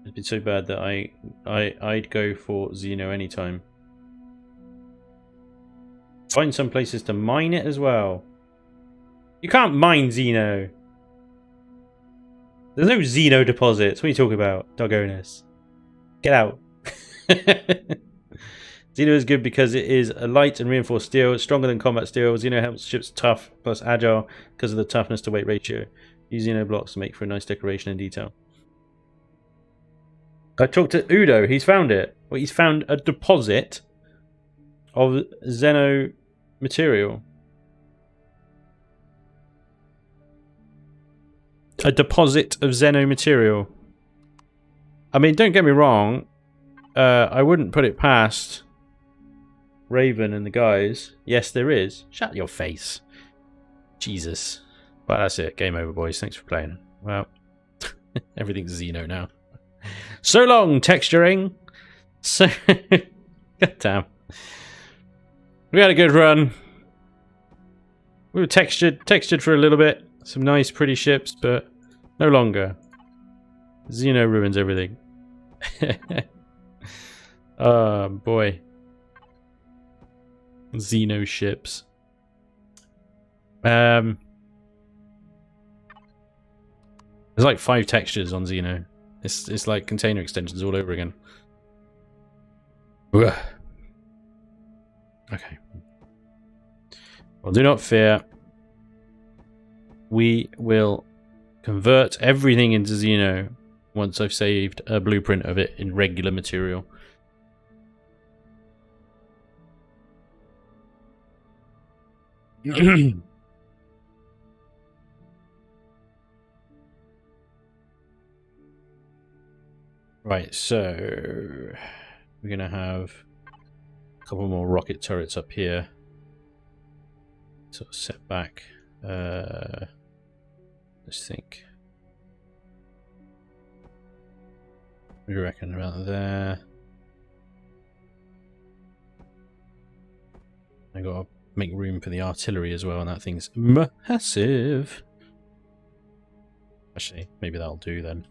It's been so bad that I'd go for Xeno anytime. Find some places to mine it as well. You can't mine Xeno. There's no Xeno deposits. What are you talking about, doggoness? Get out. Xeno is good because it is a light and reinforced steel. It's stronger than combat steel. Xeno helps ships tough plus agile because of the toughness to weight ratio. Use Xeno blocks to make for a nice decoration and detail. I talked to Udo. He's found it. Well, he's found a deposit of Xeno material. A deposit of Xeno material. I mean, don't get me wrong. I wouldn't put it past Raven and the guys. Yes, there is. Shut your face. Jesus. Well, that's it. Game over, boys. Thanks for playing. Well, everything's Xeno now. So long, texturing. So, God damn. We had a good run. We were textured for a little bit. Some nice, pretty ships, but no longer. Xeno ruins everything. Oh, boy. Xeno ships. There's like 5 textures on Xeno. It's like container extensions all over again. Ugh. Okay. Well, do not fear. We will convert everything into Xeno once I've saved a blueprint of it in regular material. Right, so we're going to have a couple more rocket turrets up here. Sort of set back. Let's think. What do you reckon about there? I got to make room for the artillery as well, and that thing's massive. Actually, maybe that'll do then.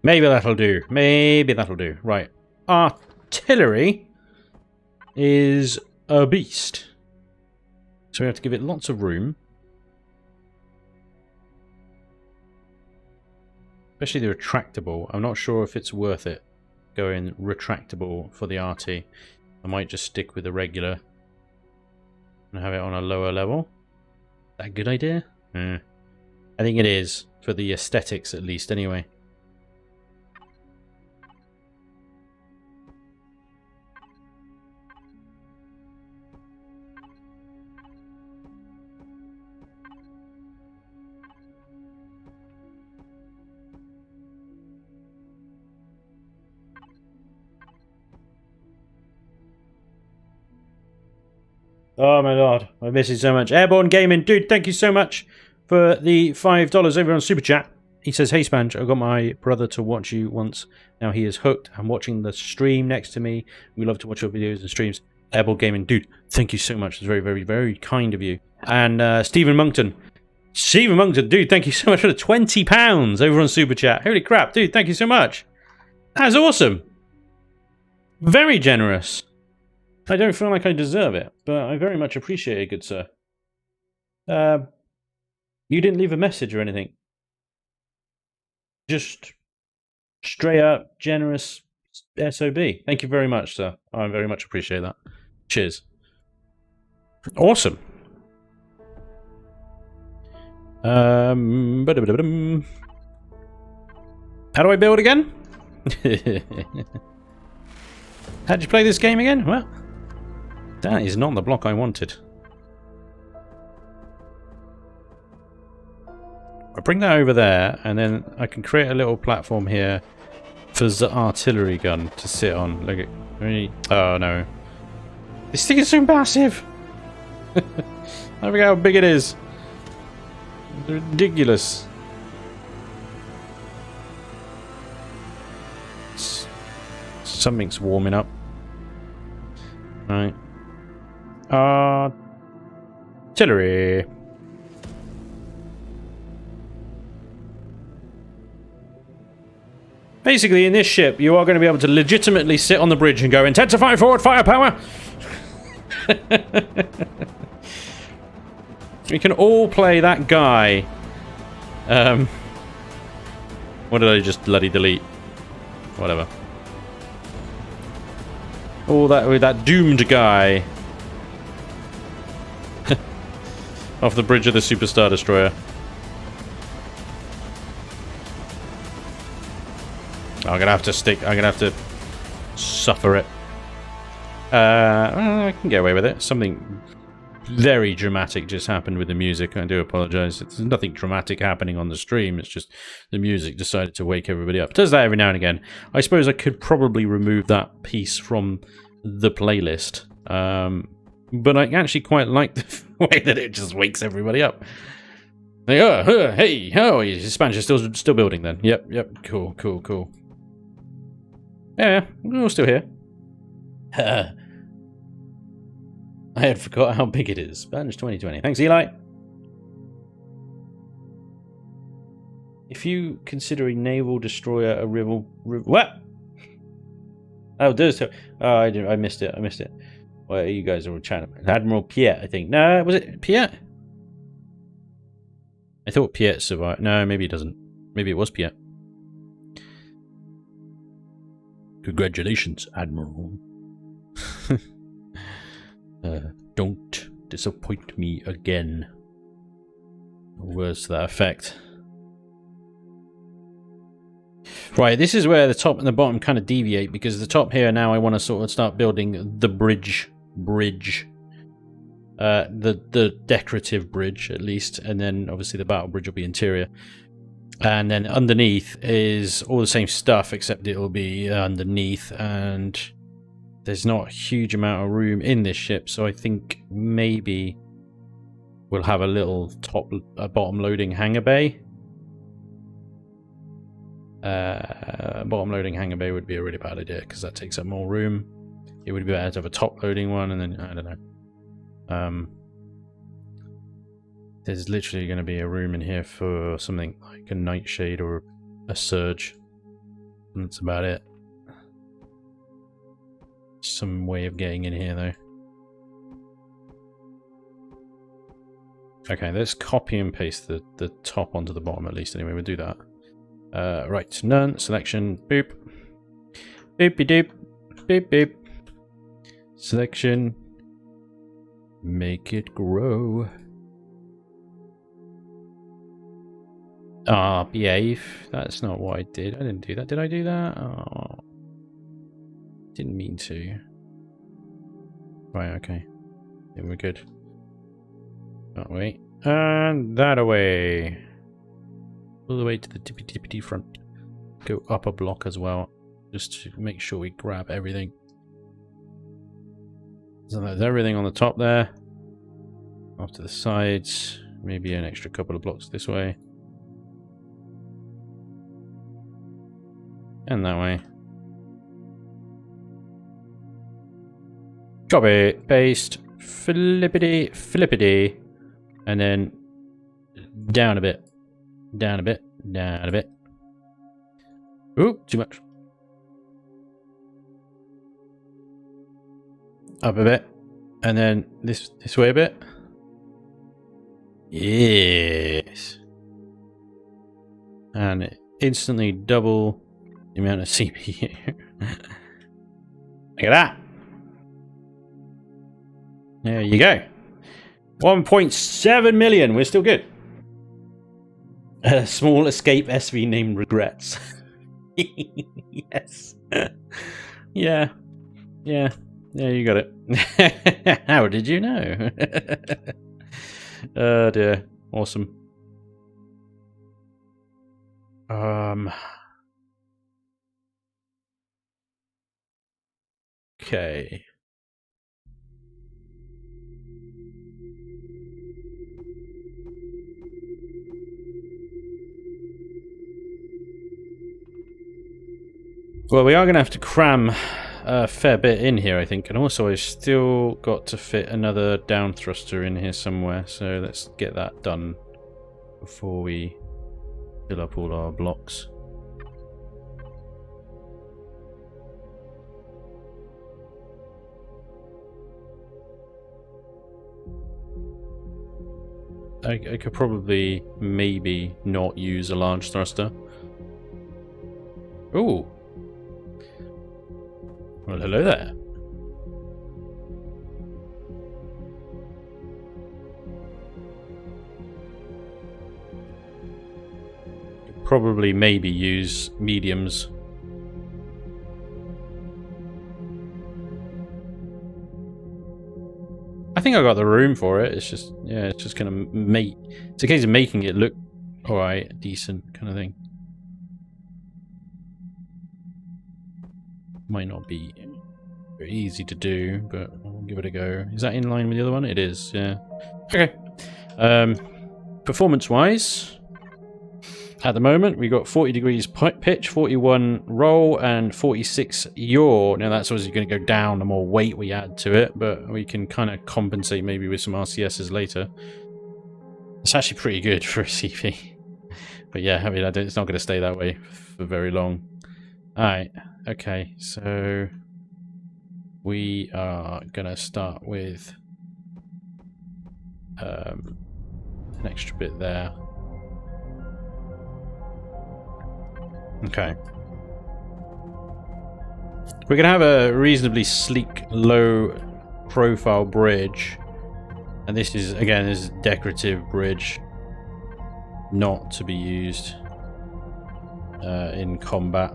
Maybe that'll do. Maybe that'll do. Right. Artillery is a beast. So we have to give it lots of room. Especially the retractable. I'm not sure if it's worth it going retractable for the RT. I might just stick with the regular and have it on a lower level. Is that a good idea? I think it is, for the aesthetics at least anyway. Oh my lord, I miss it so much. Airborne Gaming, dude, thank you so much for the $5 over on Super Chat. He says, "Hey Spanj, I got my brother to watch you once. Now he is hooked. I'm watching the stream next to me. We love to watch your videos and streams. Airball Gaming, dude. Thank you so much. It's very, very, very kind of you." And Stephen Monkton, dude, thank you so much for the £20 over on Super Chat. Holy crap, dude, thank you so much. That's awesome. Very generous. I don't feel like I deserve it, but I very much appreciate it, good sir. You didn't leave a message or anything. Just straight up generous SOB. Thank you very much, sir. I very much appreciate that. Cheers. Awesome. How do I build again? How'd you play this game again? Well, that is not the block I wanted. I'll bring that over there, and then I can create a little platform here for the artillery gun to sit on. Look at me. Oh no. This thing is so massive! I forget how big it is. It's ridiculous. Something's warming up. Right. Artillery. Basically, in this ship, you are going to be able to legitimately sit on the bridge and go, "Intensify forward firepower!" We can all play that guy. What did I just bloody delete? Whatever. All that with that doomed guy. Off the bridge of the Superstar Destroyer. I'm gonna have to suffer it. I can get away with it. Something very dramatic just happened with the music. I do apologize. There's nothing dramatic happening on the stream. It's just the music decided to wake everybody up. It does that every now and again. I suppose I could probably remove that piece from the playlist. But I actually quite like the way that it just wakes everybody up. Like, oh, hey, oh, Spanish is still building then. Yep, cool. Yeah, we're still here. I had forgot how big it is. Spanj 2020. Thanks, Eli. If you consider a naval destroyer a rival... What? Oh, does so? Oh, I missed it. Well, you guys are all chatting. Admiral Piet, I think. No, was it Piet? I thought Piet survived. No, maybe he doesn't. Maybe it was Piet. Congratulations, Admiral. Don't disappoint me again. Words to that effect. Right, this is where the top and the bottom kind of deviate, because the top here now I want to sort of start building the bridge. The decorative bridge, at least, and then obviously the battle bridge will be interior. And then underneath is all the same stuff, except it'll be underneath, and there's not a huge amount of room in this ship, so I think maybe we'll have a little bottom loading hangar bay. Bottom loading hangar bay would be a really bad idea, because that takes up more room. It would be better to have a top loading one, and then, I don't know. There's literally going to be a room in here for something like a nightshade or a surge. And that's about it. Some way of getting in here, though. Okay, let's copy and paste the top onto the bottom, at least. Anyway, we'll do that. Right, none, selection, boop. Boopy doop, boop boop. Selection. Make it grow. Ah, behave. That's not what I did. I didn't do that. Did I do that? Oh. Didn't mean to. Right, okay. Then we're good. That way. And that away. All the way to the tippy front. Go up a block as well. Just to make sure we grab everything. So there's everything on the top there. Off to the sides. Maybe an extra couple of blocks this way. And that way. Copy, paste, flippity, flippity. And then down a bit. Down a bit. Down a bit. Ooh, too much. Up a bit. And then this way a bit. Yes. And instantly double the amount of CPU. Look at that. There you go. 1.7 million. We're still good. A small escape SV named Regrets. Yes. Yeah. Yeah. Yeah, you got it. How did you know? Oh dear. Awesome. Okay. Well, we are going to have to cram a fair bit in here, I think. And also, I've still got to fit another down thruster in here somewhere. So let's get that done before we fill up all our blocks. I could probably, maybe, not use a large thruster. Ooh. Well, hello there. Could probably, maybe use mediums. I think I got the room for it. It's just, yeah, it's just gonna make. It's a case of making it look alright, decent kind of thing. Might not be very easy to do, but I'll give it a go. Is that in line with the other one? It is, yeah. Okay. Performance-wise, at the moment, we got 40 degrees pitch, 41 roll, and 46 yaw. Now, that's obviously going to go down the more weight we add to it, but we can kind of compensate maybe with some RCSs later. It's actually pretty good for a CV. But yeah, I mean, it's not going to stay that way for very long. Alright, okay, so we are going to start with an extra bit there. Okay. We're going to have a reasonably sleek, low-profile bridge. And this is, again, this is a decorative bridge. Not to be used in combat.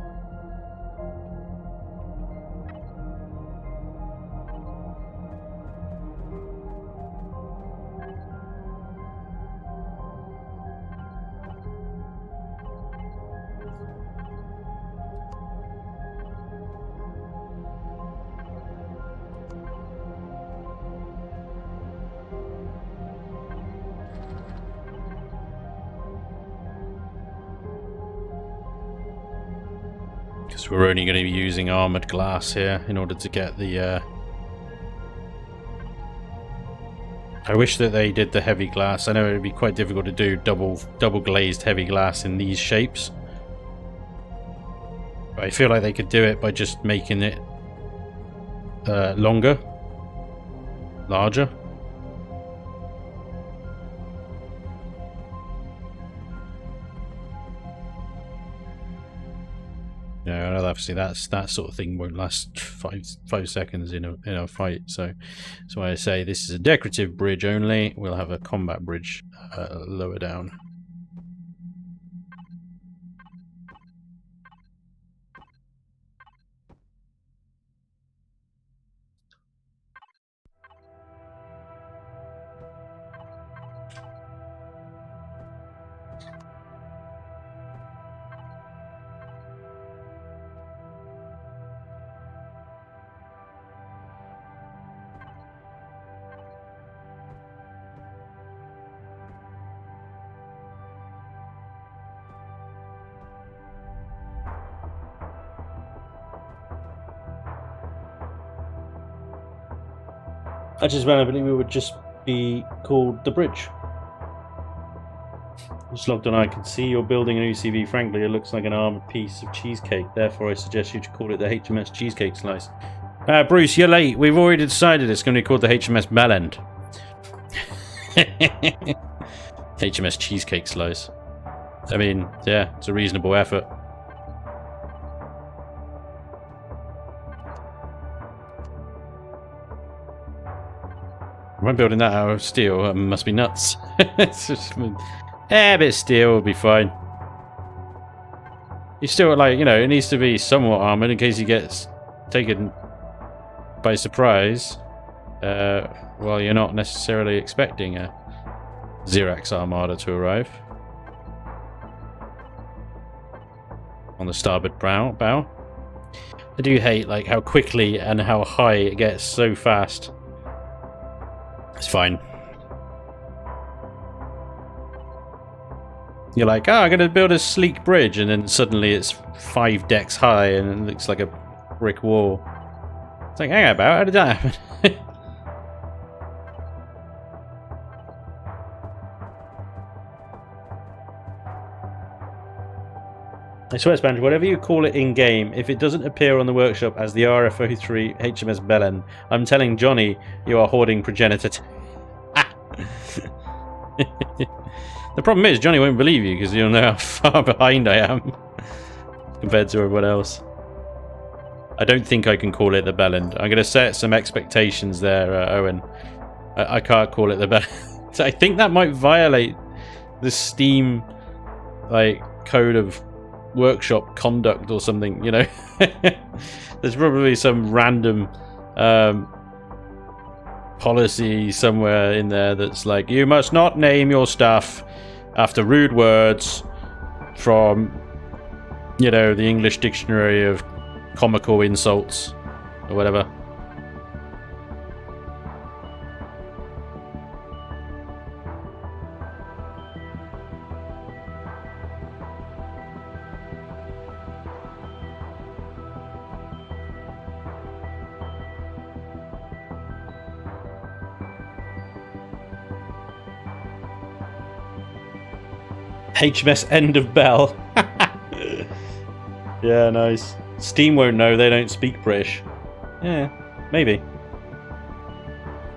Because we're only going to be using armoured glass here in order to get the... I wish that they did the heavy glass. I know it would be quite difficult to do double glazed heavy glass in these shapes. But I feel like they could do it by just making it longer, larger. Yeah, obviously that sort of thing won't last five seconds in a fight. So that's why I say this is a decorative bridge only. We'll have a combat bridge lower down. I just ran, I believe it would just be called the bridge. Just logged on, I can see you're building an UCV. Frankly, it looks like an armoured piece of cheesecake. Therefore, I suggest you to call it the HMS Cheesecake Slice. Bruce, you're late. We've already decided it's going to be called the HMS Bellend. HMS Cheesecake Slice. I mean, yeah, it's a reasonable effort. Am I building that out of steel? That must be nuts. It's just, a bit of steel will be fine. You still, like, you know, it needs to be somewhat armoured in case he gets taken by surprise. Well, you're not necessarily expecting a Xerax Armada to arrive. On the starboard bow. I do hate, like, how quickly and how high it gets so fast. It's fine. You're like, oh, I'm going to build a sleek bridge, and then suddenly it's 5 decks high and it looks like a brick wall. It's like, hang about, how did that happen? I swear, Spanj, whatever you call it in-game, if it doesn't appear on the workshop as the RFO3 HMS Bellend, I'm telling Johnny you are hoarding progenitor. The problem is, Johnny won't believe you because you'll know how far behind I am compared to everyone else. I don't think I can call it the Bellend. I'm going to set some expectations there, Owen. I can't call it the Bellend. So I think that might violate the Steam, like, code of workshop conduct or something, you know. There's probably some random policy somewhere in there that's like, you must not name your stuff after rude words from, you know, the English dictionary of comical insults or whatever. HMS End of Bell. Yeah, nice. Steam won't know, they don't speak British. Yeah, maybe.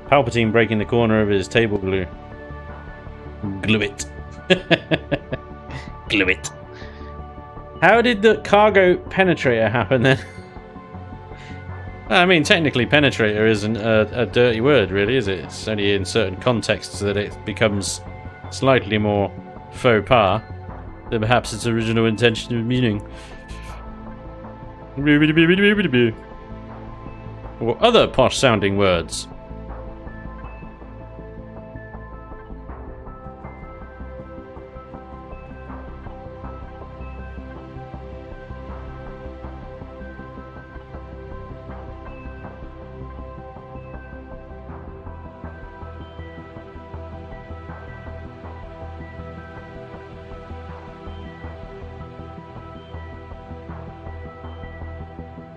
Palpatine breaking the corner of his table glue. Glue it. Glue it. How did the cargo penetrator happen then? I mean, technically penetrator isn't a dirty word, really, is it? It's only in certain contexts that it becomes slightly more faux pas than perhaps its original intention of meaning. Or other posh sounding words.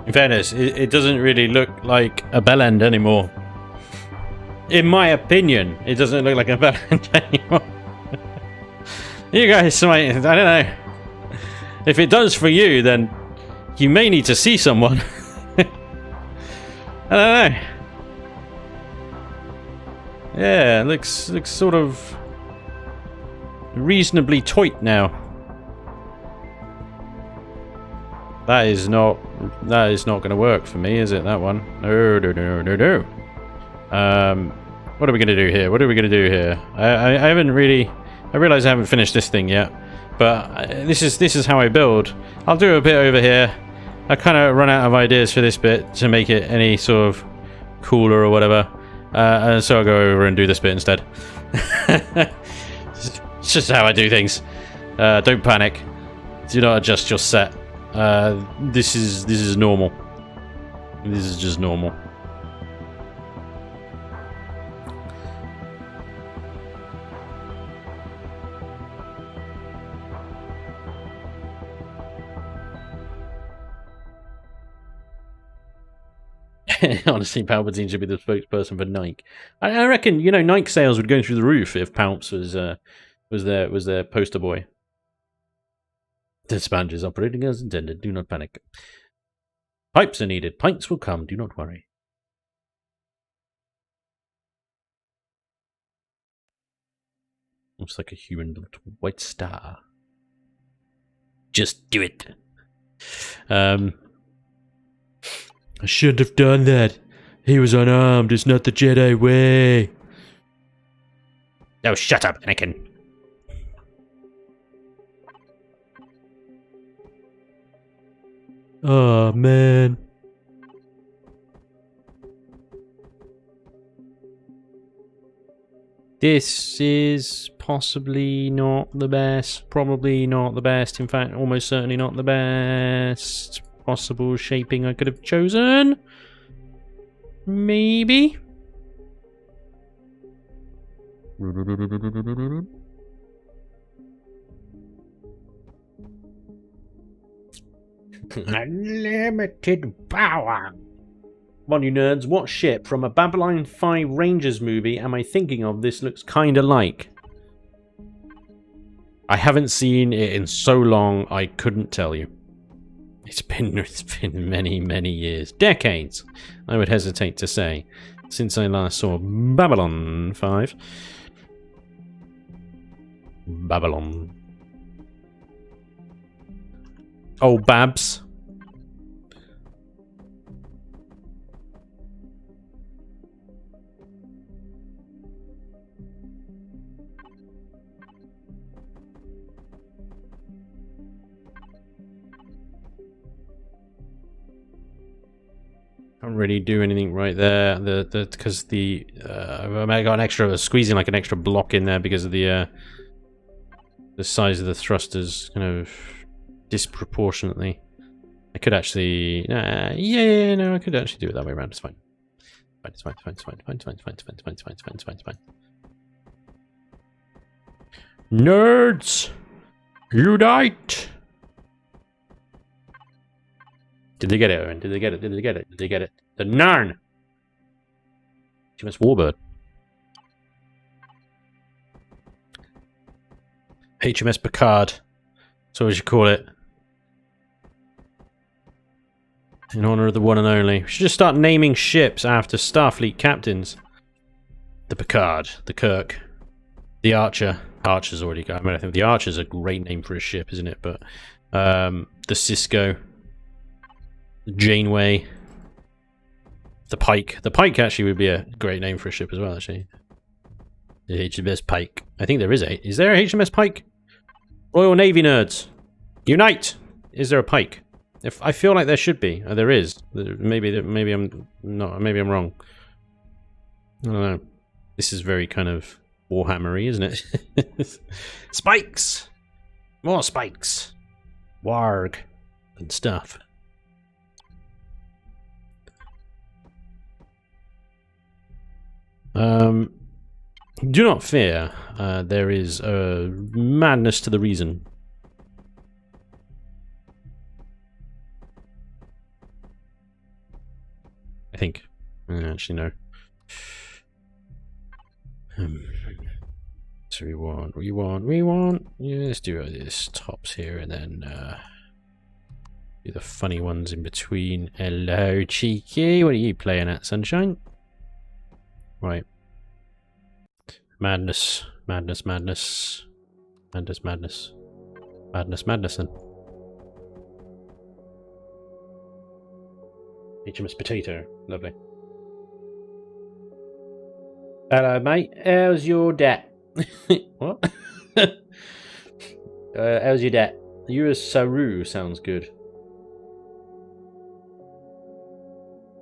In fairness, it doesn't really look like a Bellend anymore. In my opinion, it doesn't look like a Bellend anymore. You guys might, I don't know. If it does for you, then you may need to see someone. I don't know. Yeah, it looks sort of reasonably tight now. That is not going to work for me, is it? That one? No. What are we going to do here? I haven't really. I realise I haven't finished this thing yet, but this is how I build. I'll do a bit over here. I kind of run out of ideas for this bit to make it any sort of cooler or whatever, and so I'll go over and do this bit instead. It's just how I do things. Don't panic. Do not adjust your set. This is normal. This is just normal. Honestly, Palpatine should be the spokesperson for Nike. I reckon, you know, Nike sales would go through the roof if Palps was their poster boy. The Spanj is operating as intended. Do not panic. Pipes are needed. Pints will come. Do not worry. Looks like a human little white star. Just do it. I shouldn't have done that. He was unarmed. It's not the Jedi way. Oh, shut up, Anakin. Oh, man. This is possibly not the best. Probably not the best. In fact, almost certainly not the best possible shaping I could have chosen. Maybe. Unlimited power. Come on, you nerds. What ship from a Babylon 5 Rangers movie am I thinking of? This looks kinda like. I haven't seen it in so long, I couldn't tell you. It's been many, many years. Decades, I would hesitate to say, since I last saw Babylon 5. Babylon. Oh, Babs. Can't really do anything right there. Because I got an extra squeezing like an extra block in there because of the size of the thrusters, kind of disproportionately. I could actually, no, I could actually do it that way around. It's fine. It's fine. Nerds, unite! Did they get it, Owen? Did they get it? Did they get it? Did they get it? The Narn! HMS Warbird. HMS Picard. So as you call it. In honor of the one and only. We should just start naming ships after Starfleet captains. The Picard. The Kirk. The Archer. Archer's already got. I mean, I think the Archer's a great name for a ship, isn't it? But the Cisco. Janeway, the Pike. The Pike actually would be a great name for a ship as well, actually. The HMS Pike. I think there is a... Is there a HMS Pike? Royal Navy nerds, unite! Is there a Pike? If I feel like there should be. Oh, there is. Maybe I'm not. Maybe I'm wrong. I don't know. This is very kind of Warhammery, isn't it? Spikes! More spikes! Warg. And stuff. Do not fear. There is madness to the reason. I think. Actually, no. So we want. Yeah, let's do this tops here and then do the funny ones in between. Hello, cheeky. What are you playing at, sunshine? Right. Madness. Madness then. HMS Potato. Lovely. Hello, mate. How's your debt? What? How's your debt? You as Saru sounds good.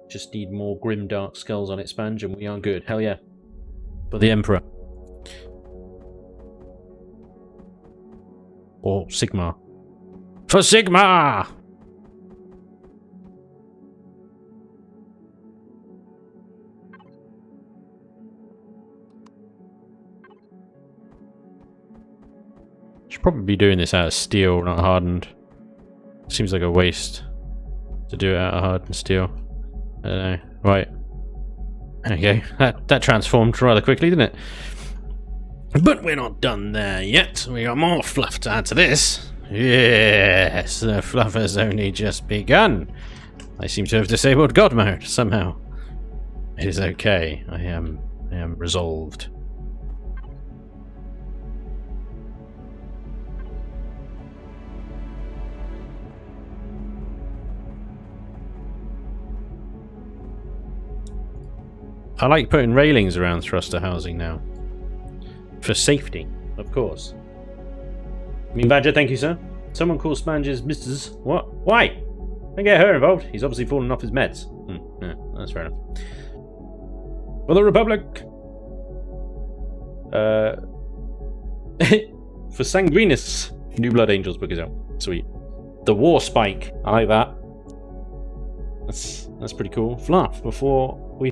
Just need more grim dark skulls on it, Spanj, and we are good. Hell yeah. For the Emperor. Or Sigma. For Sigma! Should probably be doing this out of steel, not hardened. Seems like a waste to do it out of hardened steel. I don't know. Right. Okay, that transformed rather quickly, didn't it? But we're not done there yet. We got more fluff to add to this. Yes, the fluff has only just begun. I seem to have disabled God mode somehow. It is okay. I am resolved. I like putting railings around thruster housing now. For safety, of course. Mean Badger, thank you, sir. Someone calls Spanj's Mrs. What? Why? Don't get her involved. He's obviously fallen off his meds. Yeah, that's fair enough. For the Republic! For Sanguinus! New Blood Angels book is out. Sweet. The War Spike. I like that. That's pretty cool. Fluff, before we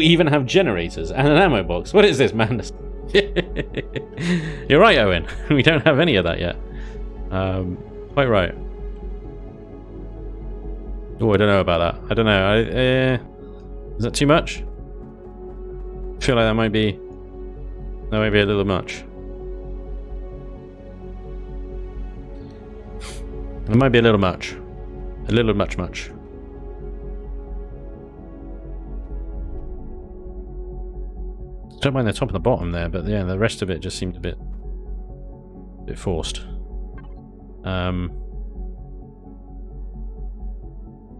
even have generators and an ammo box. What is this madness? You're right, Owen. We don't have any of that yet. Quite right. Oh, I don't know about that. I don't know. Is that too much? I feel like that might be a little much. It might be a little much. A little much. Don't mind the top and the bottom there, but yeah, the rest of it just seemed a bit forced.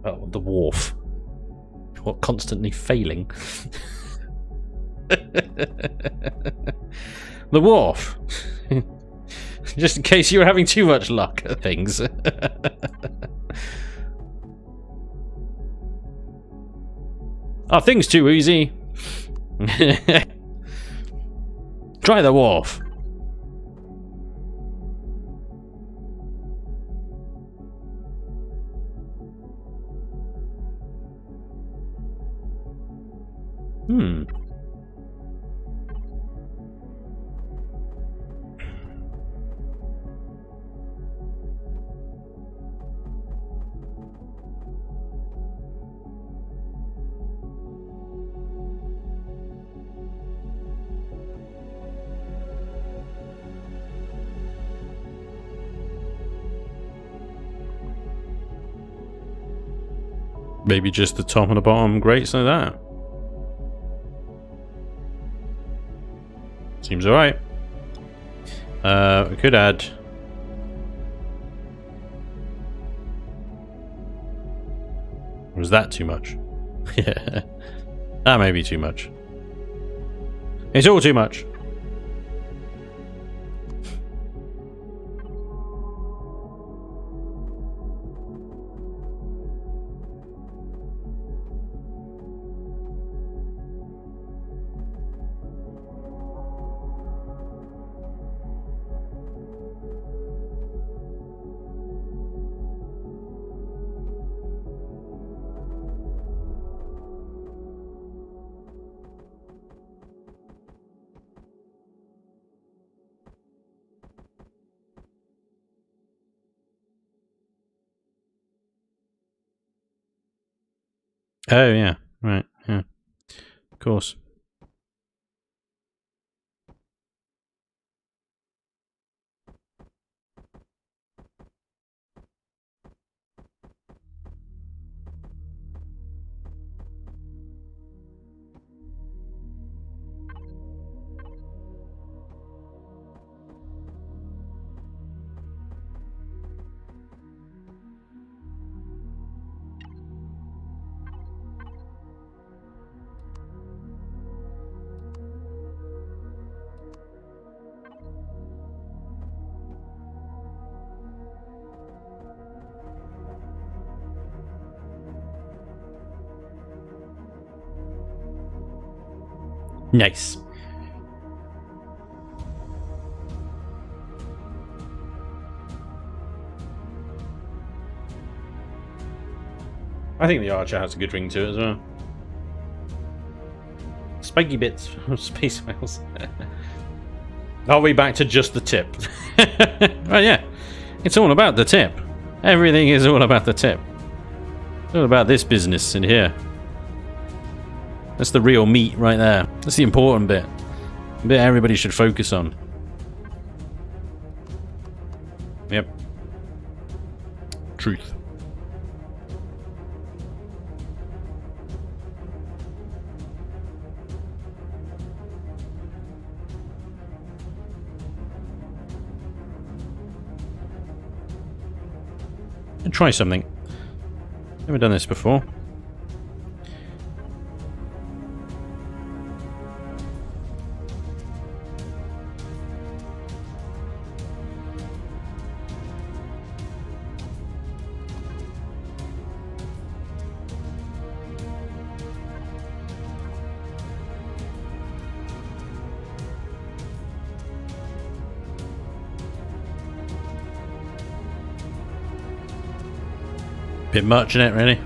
Oh, the wharf. What, constantly failing? The wharf. Just in case you were having too much luck at things. Are things too easy? Try the wharf. Maybe just the top and the bottom grates like that. Seems alright. We could add... Was that too much? Yeah. That may be too much. It's all too much. Oh, yeah. Right. Yeah. Of course. Nice. I think the Archer has a good ring to it as well. Spiky bits of space whales. Are we back to just the tip? Oh yeah, it's all about the tip. Everything is all about the tip. It's all about this business in here. That's the real meat right there. That's the important bit. The bit everybody should focus on. Yep. Truth. Try something. Never done this before. Bit much in it, really.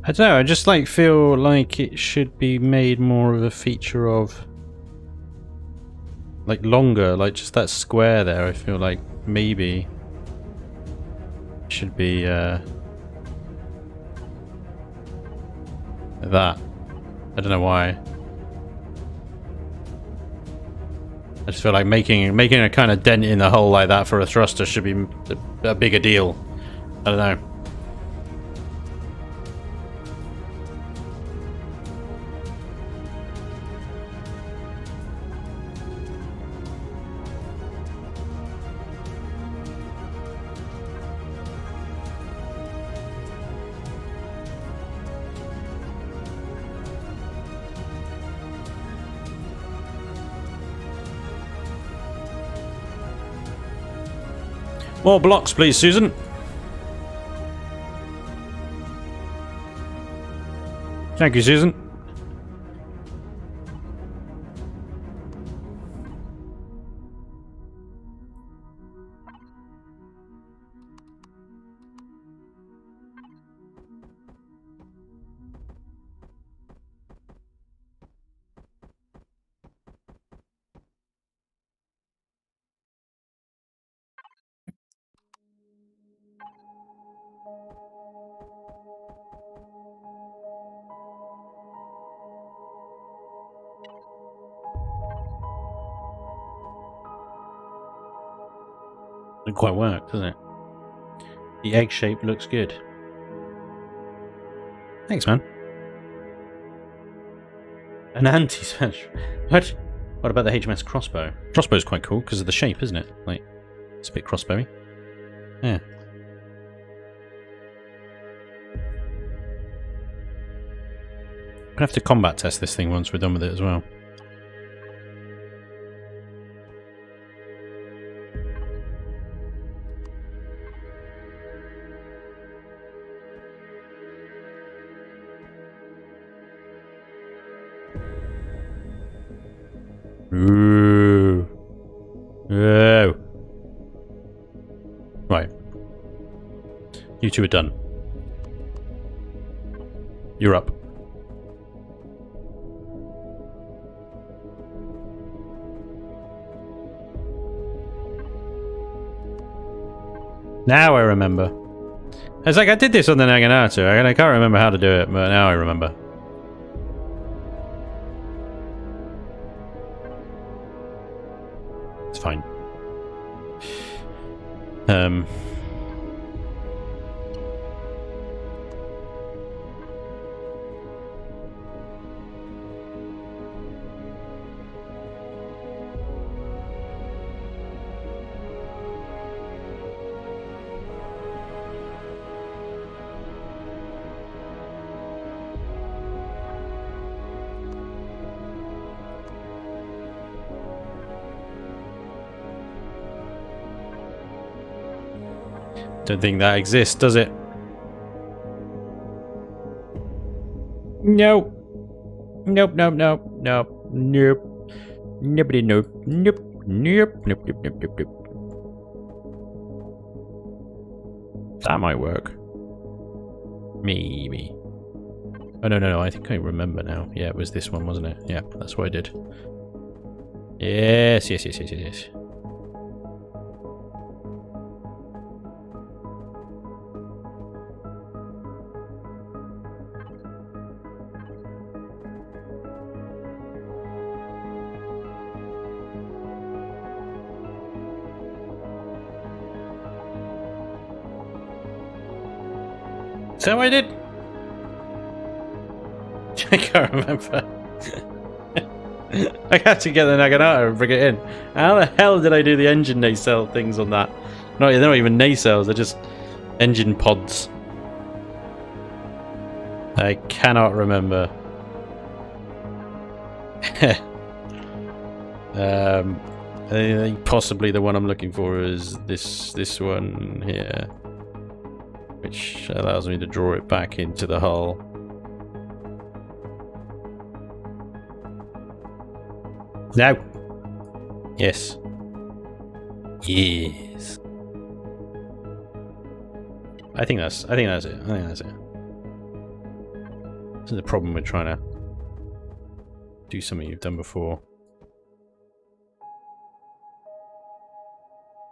I don't know, I just like feel like it should be made more of a feature of like longer, like just that square there. I feel like maybe should be that. I don't know why. I just feel like making a kind of dent in the hull like that for a thruster should be a bigger deal. I don't know. More blocks, please, Susan. Thank you, Susan. Doesn't quite work, does it? The egg shape looks good. Thanks, man. An anti-Spanj. What? What about the HMS crossbow? Crossbow's quite cool because of the shape, isn't it? Like, it's a bit crossbowy. Yeah. We'll have to combat test this thing once we're done with it as well. Ooh. Oh. Right. You two are done. You're up. Now I remember. It's like I did this on the Naginata, and I can't remember how to do it, but now I remember. It's fine. Don't think that exists, does it? Nope. Nope, nope, nope, nope, nope. Nobody, nope, nope, nope, nope, nope, nope, nope, nope. That might work. Maybe. Oh, no, I think I remember now. Yeah, it was this one, wasn't it? Yeah, that's what I did. Yes. Is that what I did? I can't remember. I had to get the Naginata and bring it in. How the hell did I do the engine nacelle things on that? No, they're not even nacelles, they're just engine pods. I cannot remember. I think possibly the one I'm looking for is this one here, which allows me to draw it back into the hull. No. Yes. Yes. I think that's it. This is the problem with trying to do something you've done before.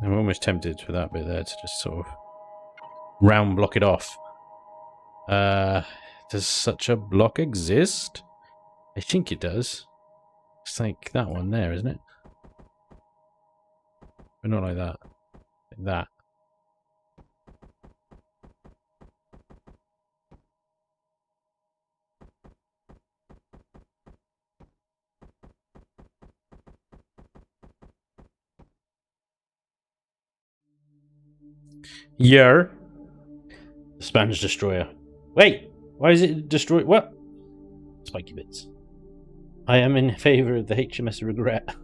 I'm almost tempted for that bit there to just sort of round block it off. Does such a block exist? I think it does. It's like that one there, isn't it? But not like that. Like that. Yer. The Spanj destroyer. Wait! Why is it destroyed? What? Spiky bits. I am in favour of the HMS Regret.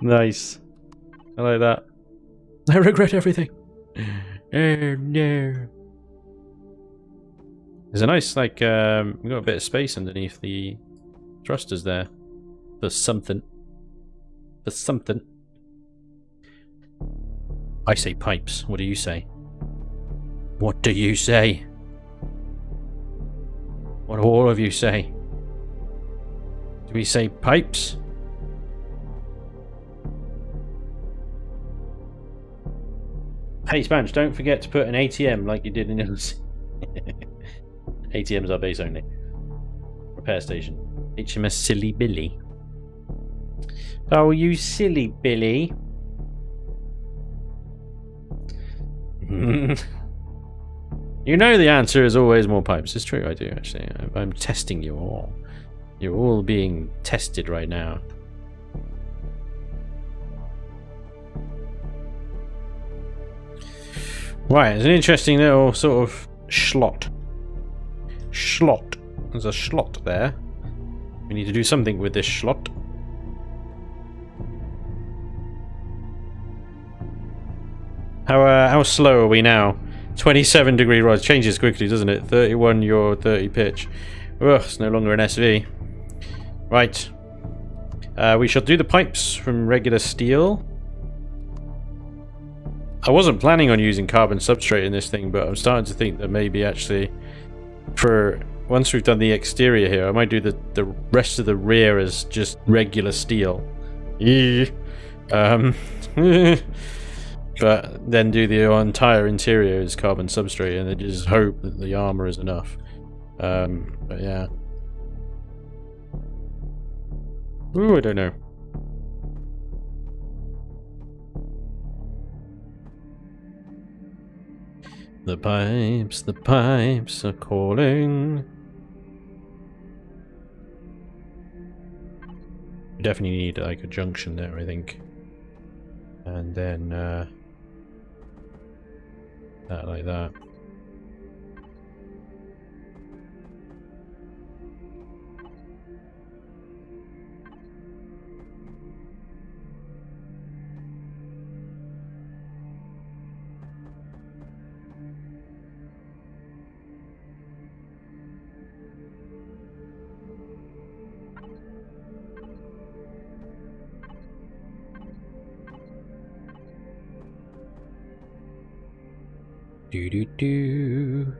Nice. I like that. I regret everything. Oh no. There's a nice, like, we've got a bit of space underneath the thrusters there. For something. For something. I say pipes. What do you say? What do you say? What do all of you say? Do we say pipes? Hey Spanj, don't forget to put an ATM like you did in yours. ATMs are base only. Repair station. HMS Silly Billy. Oh, you silly Billy. You know the answer is always more pipes. It's true, I do actually. I'm testing you all. You're all being tested right now. Right, it's an interesting little sort of slot. There's a slot there. We need to do something with this slot. How slow are we now? 27 degree rise. Changes quickly, doesn't it? 31 yaw, 30 pitch. Ugh, it's no longer an SV. Right. We shall do the pipes from regular steel. I wasn't planning on using carbon substrate in this thing, but I'm starting to think that maybe actually for once we've done the exterior here, I might do the rest of the rear as just regular steel. But then do the entire interior as carbon substrate and then just hope that the armor is enough. But yeah. Ooh, I don't know. The pipes are calling. We definitely need like a junction there, I think. And then that like that. Do do do.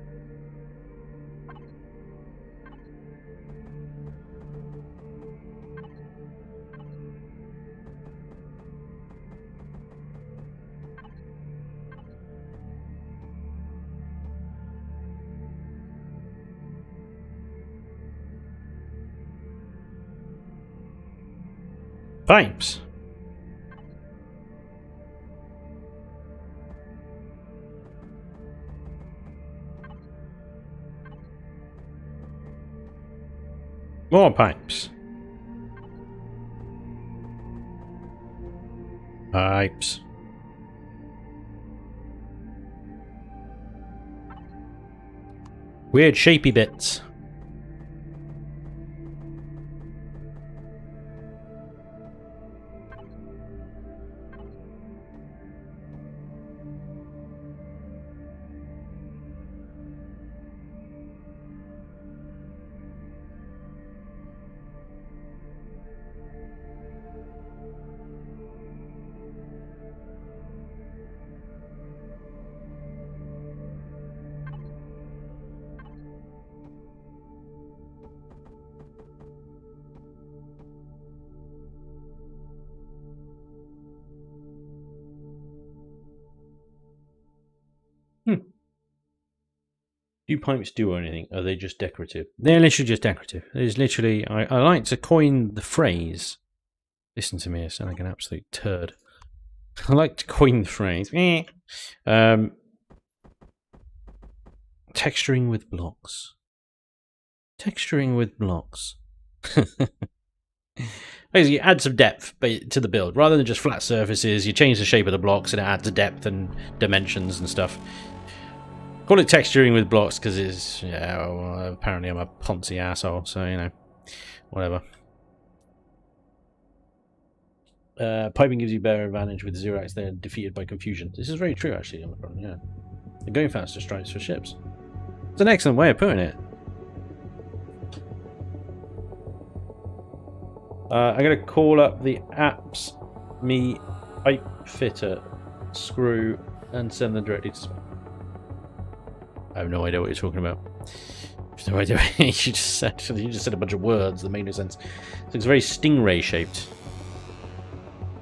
Pipes. More pipes. Pipes. Weird shapy bits. Do pipes do anything? Are they just decorative? They're literally just decorative. There's literally, I like to coin the phrase. Listen to me, I sound like an absolute turd. I like to coin the phrase. Texturing with blocks. Texturing with blocks. Basically, you add some depth to the build. Rather than just flat surfaces, you change the shape of the blocks and it adds depth and dimensions and stuff. Call it texturing with blocks because it's, yeah, well, apparently I'm a poncy asshole, so, you know, whatever. Piping gives you better advantage with Xerax. They're defeated by confusion. This is very true, actually. Yeah. They're going faster stripes for ships. It's an excellent way of putting it. I'm going to call up the apps, me, pipe fitter, screw, and send them directly to... I have no idea what you're talking about. There's no idea. You just said a bunch of words that made no sense. It looks very stingray shaped.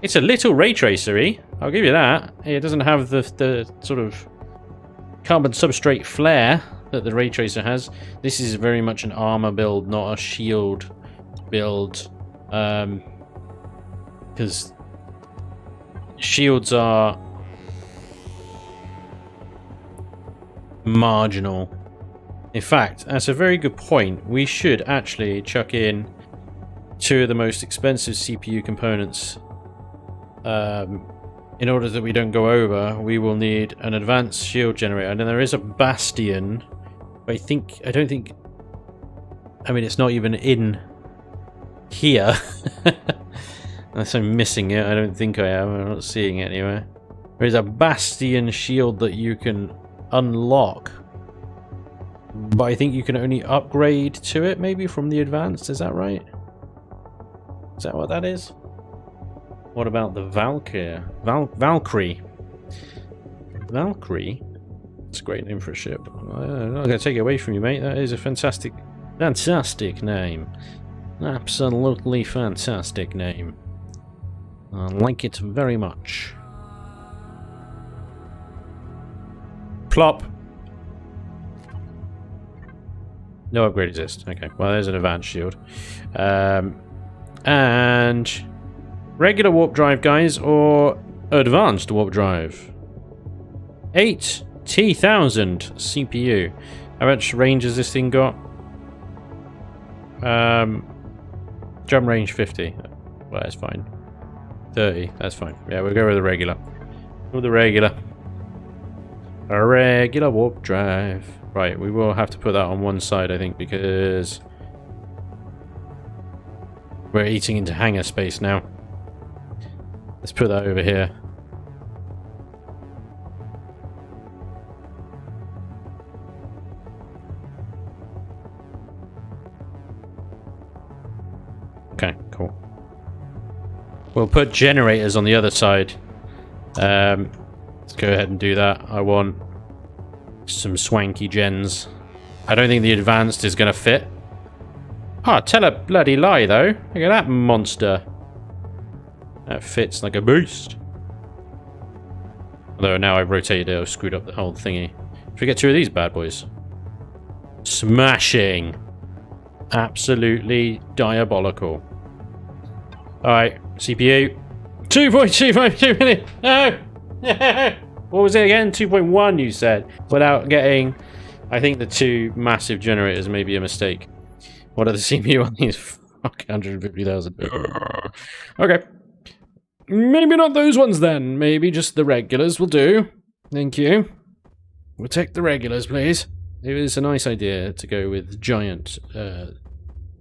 It's a little ray tracery. I'll give you that. It doesn't have the sort of carbon substrate flare that the ray tracer has. This is very much an armor build, not a shield build. Because shields are marginal. In fact, that's a very good point. We should actually chuck in two of the most expensive CPU components. In order that we don't go over, we will need an advanced shield generator. And then there is a bastion, but I don't think, I mean, it's not even in here. Unless I'm missing it. I don't think I am. I'm not seeing it anywhere. There is a bastion shield that you can unlock, but I think you can only upgrade to it maybe from the advanced. Is that right? Is that what that is? What about the Valkyrie? Valkyrie. It's a great name for a ship. I'm not going to take it away from you, mate. That is a fantastic name. Absolutely fantastic name. I like it very much. Plop. No upgrade exists. Okay, well, there's an advanced shield. And regular warp drive, guys, or advanced warp drive. 8 T1000 CPU. How much range has this thing got? Jump range 50. Well, that's fine. 30. That's fine. Yeah, we'll go with the regular. With the regular. A regular warp drive. Right, we will have to put that on one side, I think, because we're eating into hangar space now. Let's put that over here. Okay, cool. We'll put generators on the other side. Let's go ahead and do that. I want Some swanky gens. I don't think the advanced is going to fit. Oh, tell a bloody lie, though. Look at that monster. That fits like a beast. Although now I've rotated it, I've screwed up the whole thingy. Should we get 2 of these bad boys? Smashing. Absolutely diabolical. Alright, CPU. 2.252 million. No! What was it again? 2.1 you said. Without getting... I think the 2 massive generators may be a mistake. What are the CPU on these? Fuck, 150,000. Okay. Maybe not those ones then. Maybe just the regulars will do. Thank you. We'll take the regulars, please. It was a nice idea to go with giant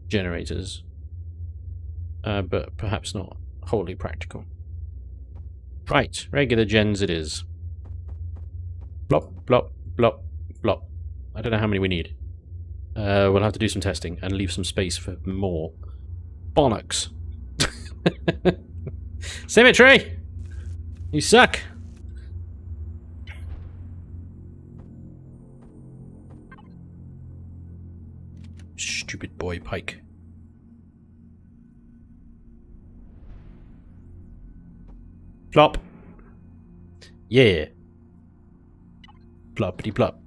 generators. But perhaps not wholly practical. Right, regular gens it is. Blop, blop, blop, blop. I don't know how many we need. We'll have to do some testing and leave some space for more. Bollocks. Symmetry! You suck! Stupid boy Pike. Plop. Yeah. Ploppity plop.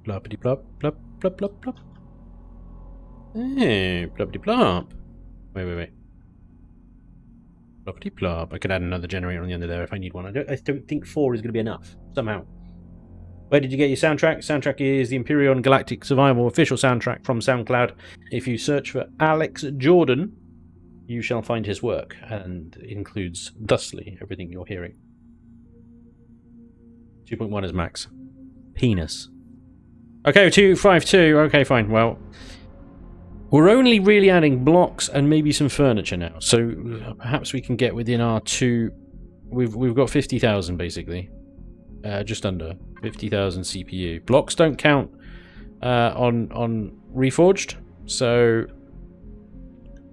Ploppity plop, plop, plop, plop, plop. Hey, ploppity plop. Wait. Ploppity plop. I could add another generator on the end of there if I need one. I don't think 4 is going to be enough, somehow. Where did you get your soundtrack? Soundtrack is the Imperial Galactic Survival official soundtrack from SoundCloud. If you search for Alex Jordan, you shall find his work, and it includes thusly everything you're hearing. 2.1 is max. Penis. Okay, 252. Okay, fine. Well, we're only really adding blocks and maybe some furniture now. So perhaps we can get within our 2. We've got 50,000 basically. Just under 50,000 CPU. Blocks don't count on Reforged. So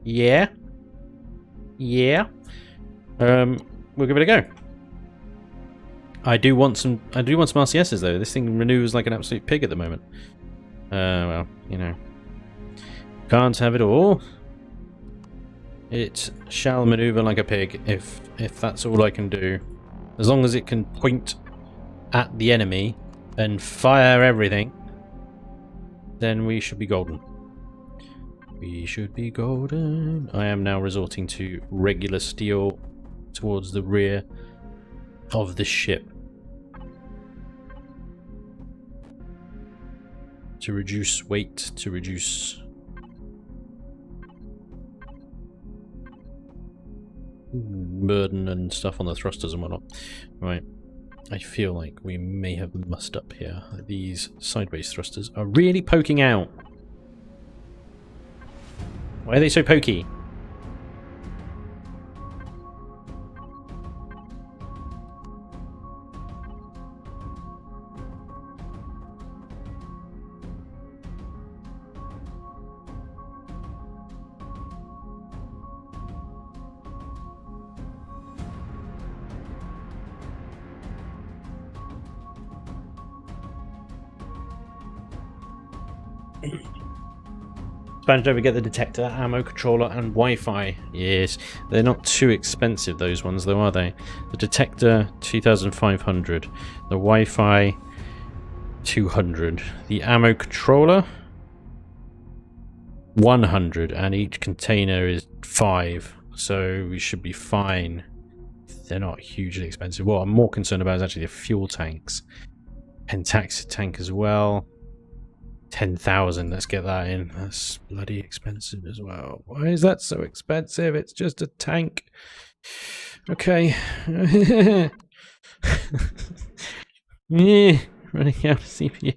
yeah. We'll give it a go. I do want some RCSs though. This thing renews like an absolute pig at the moment. Well, you know. Can't have it all. It shall maneuver like a pig if that's all I can do. As long as it can point at the enemy and fire everything, then we should be golden. We should be golden. I am now resorting to regular steel towards the rear of the ship to reduce weight, to reduce burden and stuff on the thrusters and whatnot. Right, I feel like we may have mussed up here. These sideways thrusters are really poking out. Why are they so pokey? Spanj, don't forget the detector, ammo controller, and Wi-Fi. Yes, they're not too expensive, those ones, though, are they? The detector, 2,500. The Wi-Fi, 200. The ammo controller, 100, and each container is 5. So we should be fine. They're not hugely expensive. What I'm more concerned about is actually the fuel tanks. Pentax tank as well. 10,000, let's get that in. That's bloody expensive as well. Why is that so expensive? It's just a tank. Okay. Running out of CPU.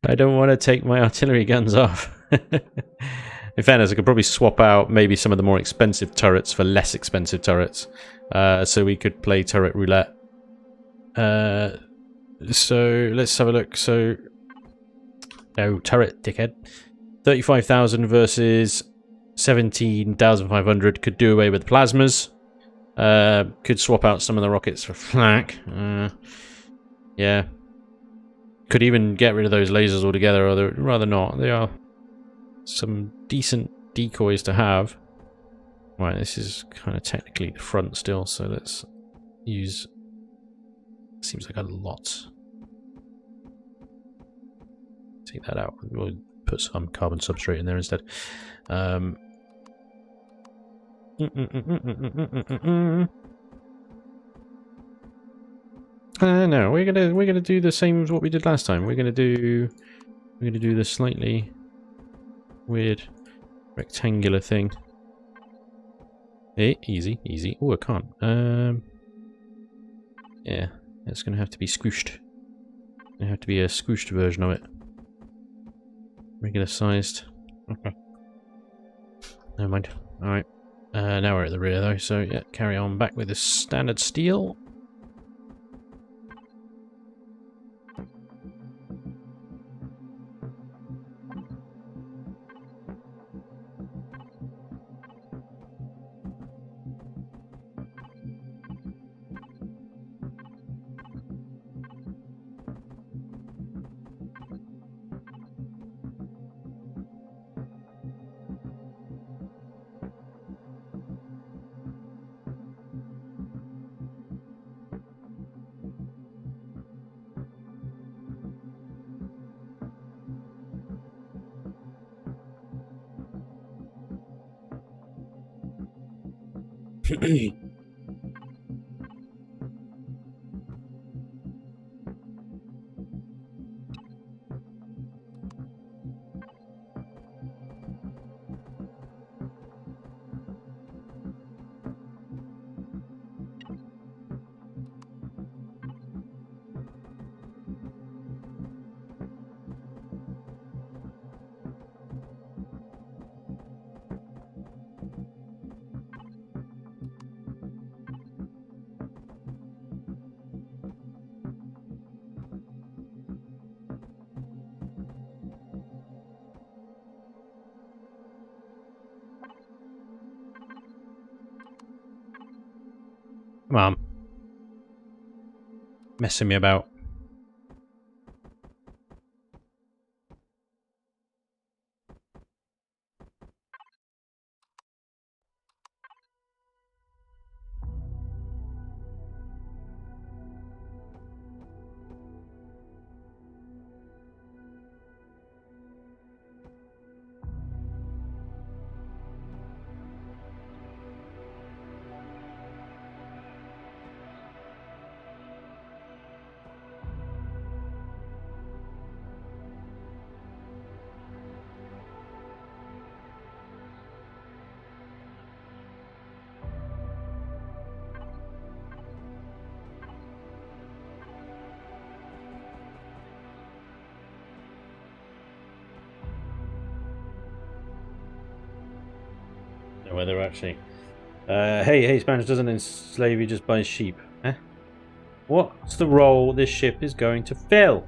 I don't want to take my artillery guns off. In fairness, I could probably swap out maybe some of the more expensive turrets for less expensive turrets. So we could play turret roulette. So let's have a look. So no, turret, dickhead. 35,000 versus 17,500. Could do away with plasmas. Could swap out some of the rockets for flak. Yeah. Could even get rid of those lasers altogether, or rather not. They are some decent decoys to have. Right, this is kind of technically the front still, so let's use... Seems like a lot. Take that out. We'll put some carbon substrate in there instead. No, we're gonna do the same as what we did last time. We're gonna do the slightly weird rectangular thing. Hey, easy, easy. Oh, I can't. Yeah, it's gonna have to be squished. Gonna have to be a squished version of it. Regular sized. Okay. Never mind. All right. Now we're at the rear though, so yeah, carry on back with the standard steel. Come on. Messing me about. No weather actually. Hey, Spanj doesn't enslave you, just buys sheep. Huh? What's the role this ship is going to fill?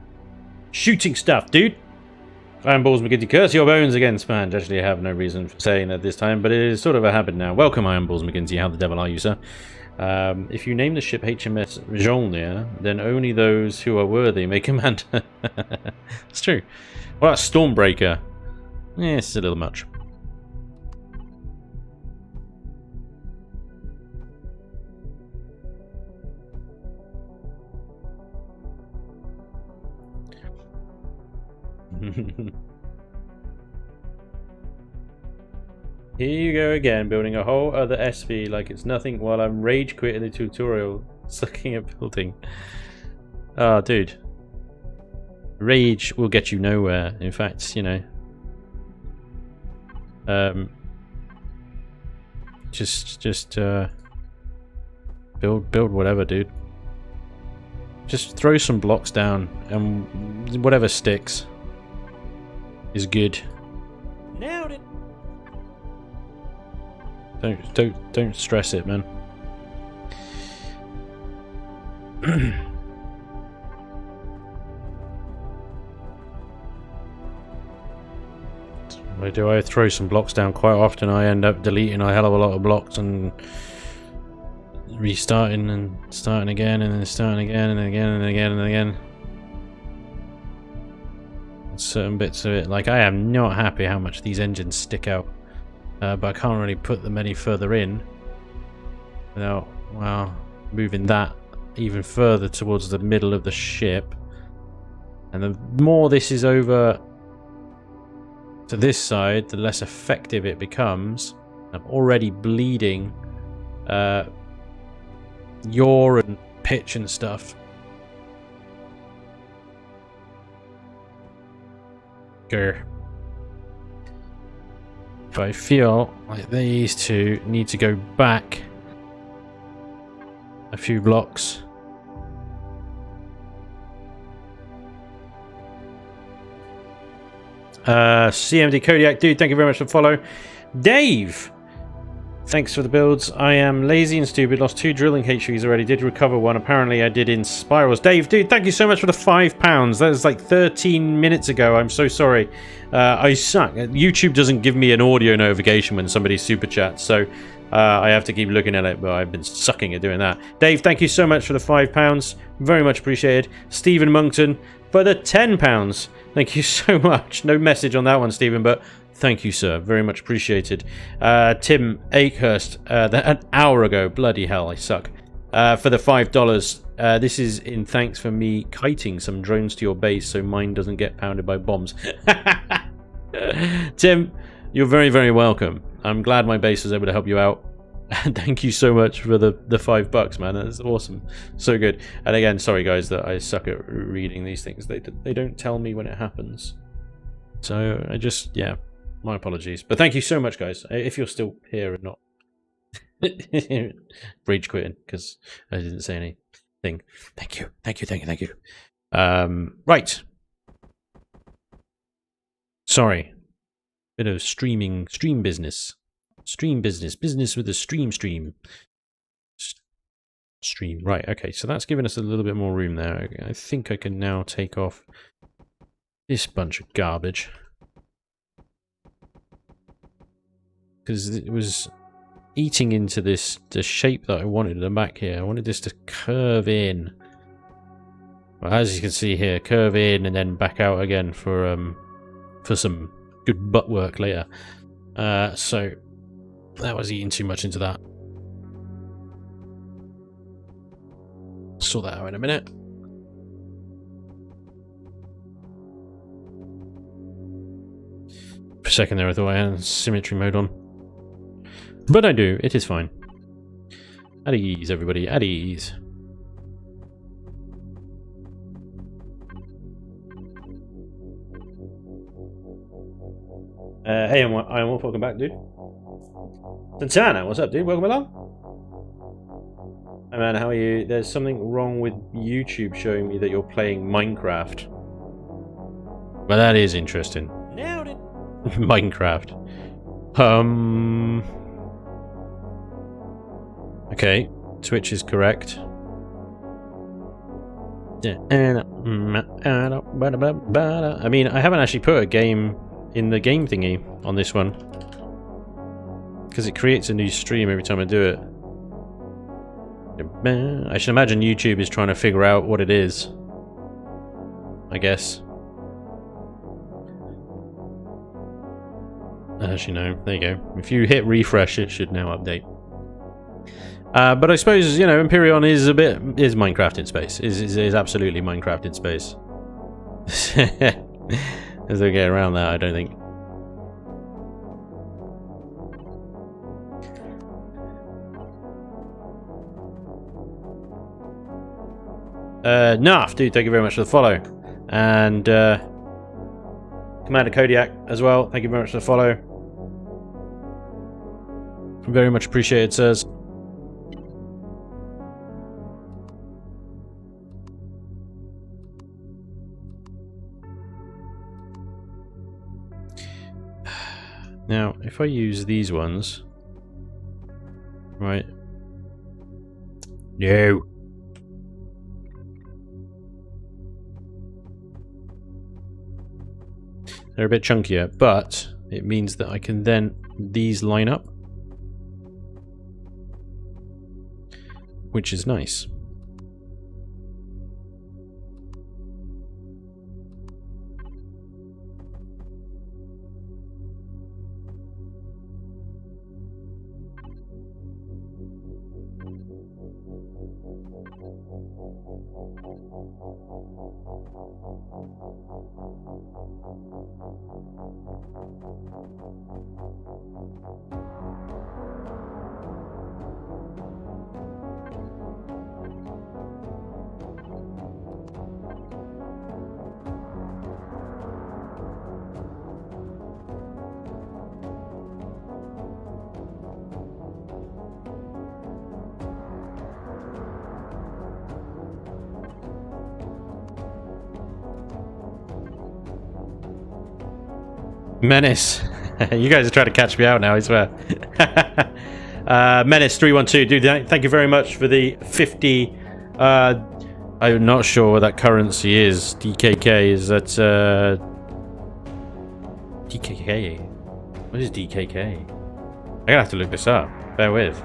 Shooting stuff, dude! Iron Balls McGinty, curse your bones again, Spanj. Actually, I have no reason for saying that this time, but it is sort of a habit now. Welcome, Iron Balls McGinty. How the devil are you, sir? If you name the ship HMS Mjolnir, then only those who are worthy may command. It's true. What about Stormbreaker? Yeah, it's a little much. Here you go again, building a whole other SV like it's nothing while I'm rage quitting the tutorial, sucking at building. Oh, dude. Rage will get you nowhere. In fact, you know. Just build whatever, dude. Just throw some blocks down and whatever sticks is good. Nailed it. Don't stress it, man. Why do I throw some blocks down? Quite often I end up deleting a hell of a lot of blocks and restarting and starting again and then starting again and again and again and again. certain bits of it. Like, I am not happy how much these engines stick out. But I can't really put them any further in without, well, moving that even further towards the middle of the ship. And the more this is over to this side, the less effective it becomes. I'm already bleeding yaw and pitch and stuff. Grr. But I feel like these two need to go back a few blocks. CMD Kodiak, dude, thank you very much for the follow. Dave, thanks for the builds. I am lazy and stupid. Lost 2 drilling HVs already. Did recover 1. Apparently I did in spirals. Dave, dude, thank you so much for the £5. That was like 13 minutes ago. I'm so sorry. I suck. YouTube doesn't give me an audio notification when somebody super chats, so I have to keep looking at it, but I've been sucking at doing that. Dave, thank you so much for the £5. Very much appreciated. Stephen Monkton for the £10. Thank you so much. No message on that one, Stephen, but thank you, sir. Very much appreciated. Tim Akehurst, an hour ago. Bloody hell, I suck. For the $5. This is in thanks for me kiting some drones to your base so mine doesn't get pounded by bombs. Tim, you're very, very welcome. I'm glad my base was able to help you out. And thank you so much for the $5, man. That's awesome. So good. And again, sorry guys that I suck at reading these things. They don't tell me when it happens. So I just, yeah, my apologies. But thank you so much, guys. If you're still here and not rage quitting because I didn't say anything. Thank you. Thank you. Thank you. Thank you. Right. Sorry. Bit of stream business. Stream business with a stream. Stream, right, okay, so that's given us a little bit more room there. Okay, I think I can now take off this bunch of garbage. Because it was eating into the shape that I wanted in the back here. I wanted this to curve in. Well, as you can see here, curve in and then back out again for some good butt work later. So that was eating too much into that. Sort that out in a minute. For a second there I thought I had symmetry mode on. But I do, it is fine. At ease, everybody, at ease. Hey, I'm Wolf, welcome back, dude. Santana, what's up, dude? Welcome along. Hey man, how are you? There's something wrong with YouTube showing me that you're playing Minecraft. Well, that is interesting. Nailed it. Minecraft. Okay, Twitch is correct. I mean, I haven't actually put a game in the game thingy on this one. Because it creates a new stream every time I do it. I should imagine YouTube is trying to figure out what it is. I guess. Actually, no. There you go. If you hit refresh, it should now update. But I suppose, you know, Empyrean is Minecraft in space. Is absolutely Minecraft in space. There's no getting around that, I don't think. Naf, dude, thank you very much for the follow. And Commander Kodiak as well, thank you very much for the follow. Very much appreciated, sirs. Now, if I use these ones, right? No. They're a bit chunkier, but it means that I can then these line up, which is nice. Menace. You guys are trying to catch me out now, I swear. Menace312, dude, thank you very much for the 50. I'm not sure what that currency is. DKK, is that DKK? What is DKK? I'm gonna have to look this up. Bear with.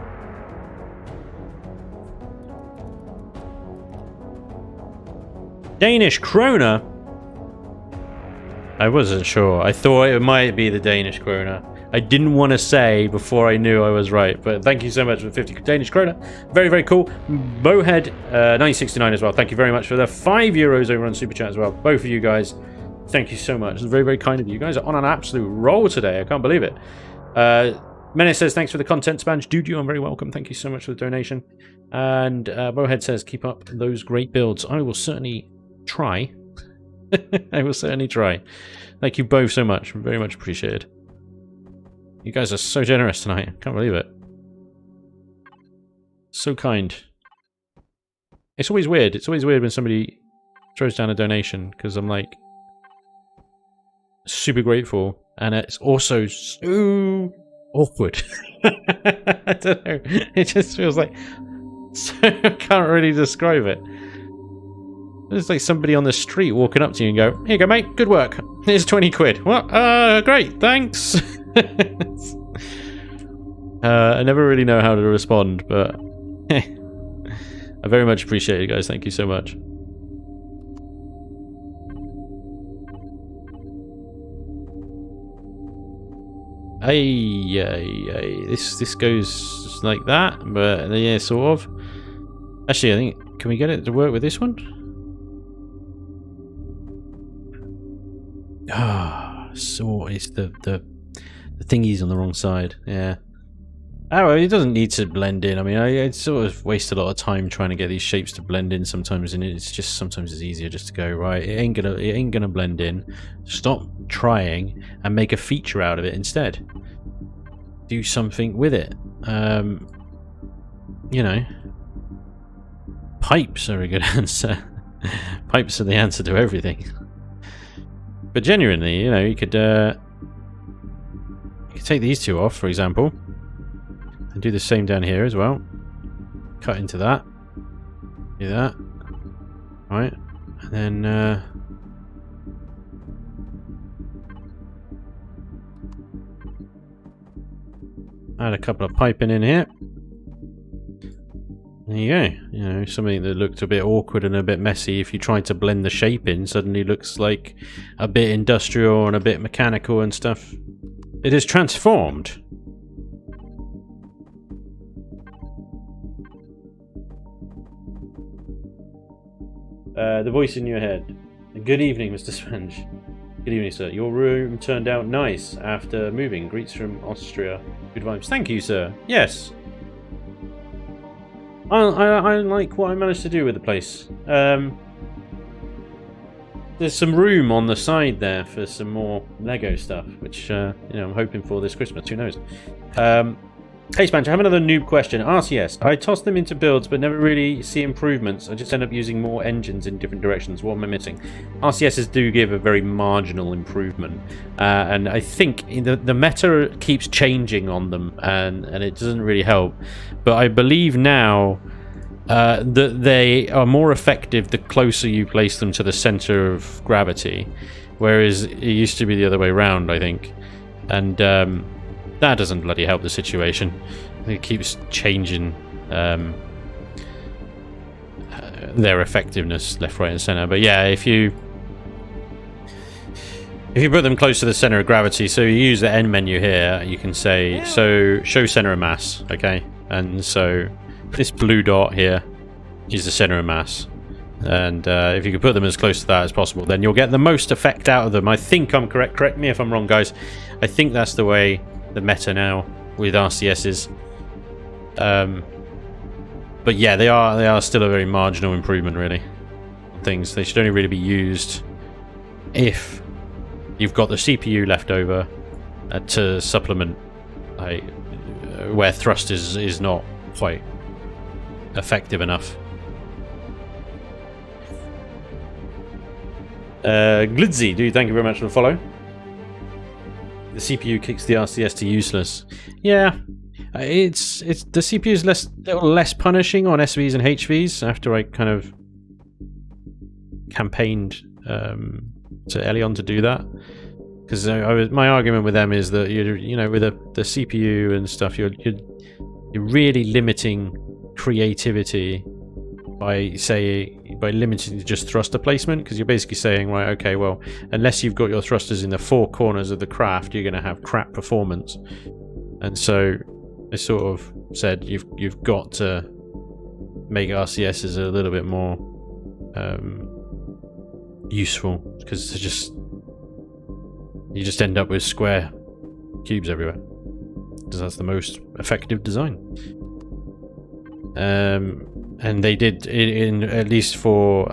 Danish kroner? I wasn't sure. I thought it might be the Danish kroner. I didn't want to say before I knew I was right, but thank you so much for 50 Danish kroner. Very, very cool. Bowhead 969 as well. Thank you very much for the €5 over on Super Chat as well. Both of you guys, thank you so much. It's very, very kind of you. You guys are on an absolute roll today. I can't believe it. Menace says, thanks for the content, Spanj. Dude, you are very welcome. Thank you so much for the donation. And Bowhead says, keep up those great builds. I will certainly try. I will certainly try. Thank you both so much. Very much appreciated. You guys are so generous tonight. I can't believe it. So kind. It's always weird. It's always weird when somebody throws down a donation, because I'm like super grateful, and it's also so awkward. I don't know. It just feels like so I can't really describe it. It's like somebody on the street walking up to you and go, here you go, mate, good work. Here's 20 quid. What? Great, thanks. I never really know how to respond, but I very much appreciate it, guys. Thank you so much. This goes like that, but yeah, sort of. Actually, I think, can we get it to work with this one? Ah, so it's the thingy's on the wrong side. Yeah. Oh, well, it doesn't need to blend in. I mean, I sort of waste a lot of time trying to get these shapes to blend in sometimes, and sometimes it's easier just to go, right, it ain't gonna blend in. Stop trying and make a feature out of it instead. Do something with it. You know, pipes are a good answer. Pipes are the answer to everything. But genuinely, you know, you could take these two off, for example, and do the same down here as well. Cut into that. Do that. Right. And then add a couple of piping in here. There you go. You know, something that looked a bit awkward and a bit messy, if you tried to blend the shape in, suddenly looks like a bit industrial and a bit mechanical and stuff. It is transformed. The voice in your head. Good evening, Mr. Spanj. Good evening, sir. Your room turned out nice after moving. Greets from Austria. Good vibes. Thank you, sir. Yes. I like what I managed to do with the place. There's some room on the side there for some more Lego stuff, which you know, I'm hoping for this Christmas. Who knows? Hey Spanj, I have another noob question. RCS. I toss them into builds, but never really see improvements. I just end up using more engines in different directions. What am I missing? RCSs do give a very marginal improvement, and I think the meta keeps changing on them, and it doesn't really help. But I believe now that they are more effective the closer you place them to the center of gravity, whereas it used to be the other way around, I think. And that doesn't bloody help the situation. It keeps changing their effectiveness left, right, and center. But yeah, if you put them close to the center of gravity, so you use the end menu here, you can say, so show center of mass, okay? And so this blue dot here is the center of mass. And if you can put them as close to that as possible, then you'll get the most effect out of them. I think I'm correct. Correct me if I'm wrong, guys. I think that's the way the meta now with RCSs. But yeah, they are still a very marginal improvement, really. Things they should only really be used if you've got the CPU left over to supplement where thrust is not quite effective enough. Glidzy, dude, thank you very much for the follow. The CPU kicks the RCS to useless. Yeah, it's the CPU is little less punishing on SVs and HVs after I kind of campaigned to Elion to do that, because my argument with them is that you know with the CPU and stuff you're really limiting creativity by limiting to just thruster placement, because you're basically saying, right, okay, well, unless you've got your thrusters in the four corners of the craft, you're going to have crap performance. And so I sort of said you've got to make RCSs a little bit more useful, because you just end up with square cubes everywhere, because that's the most effective design. And they did in at least for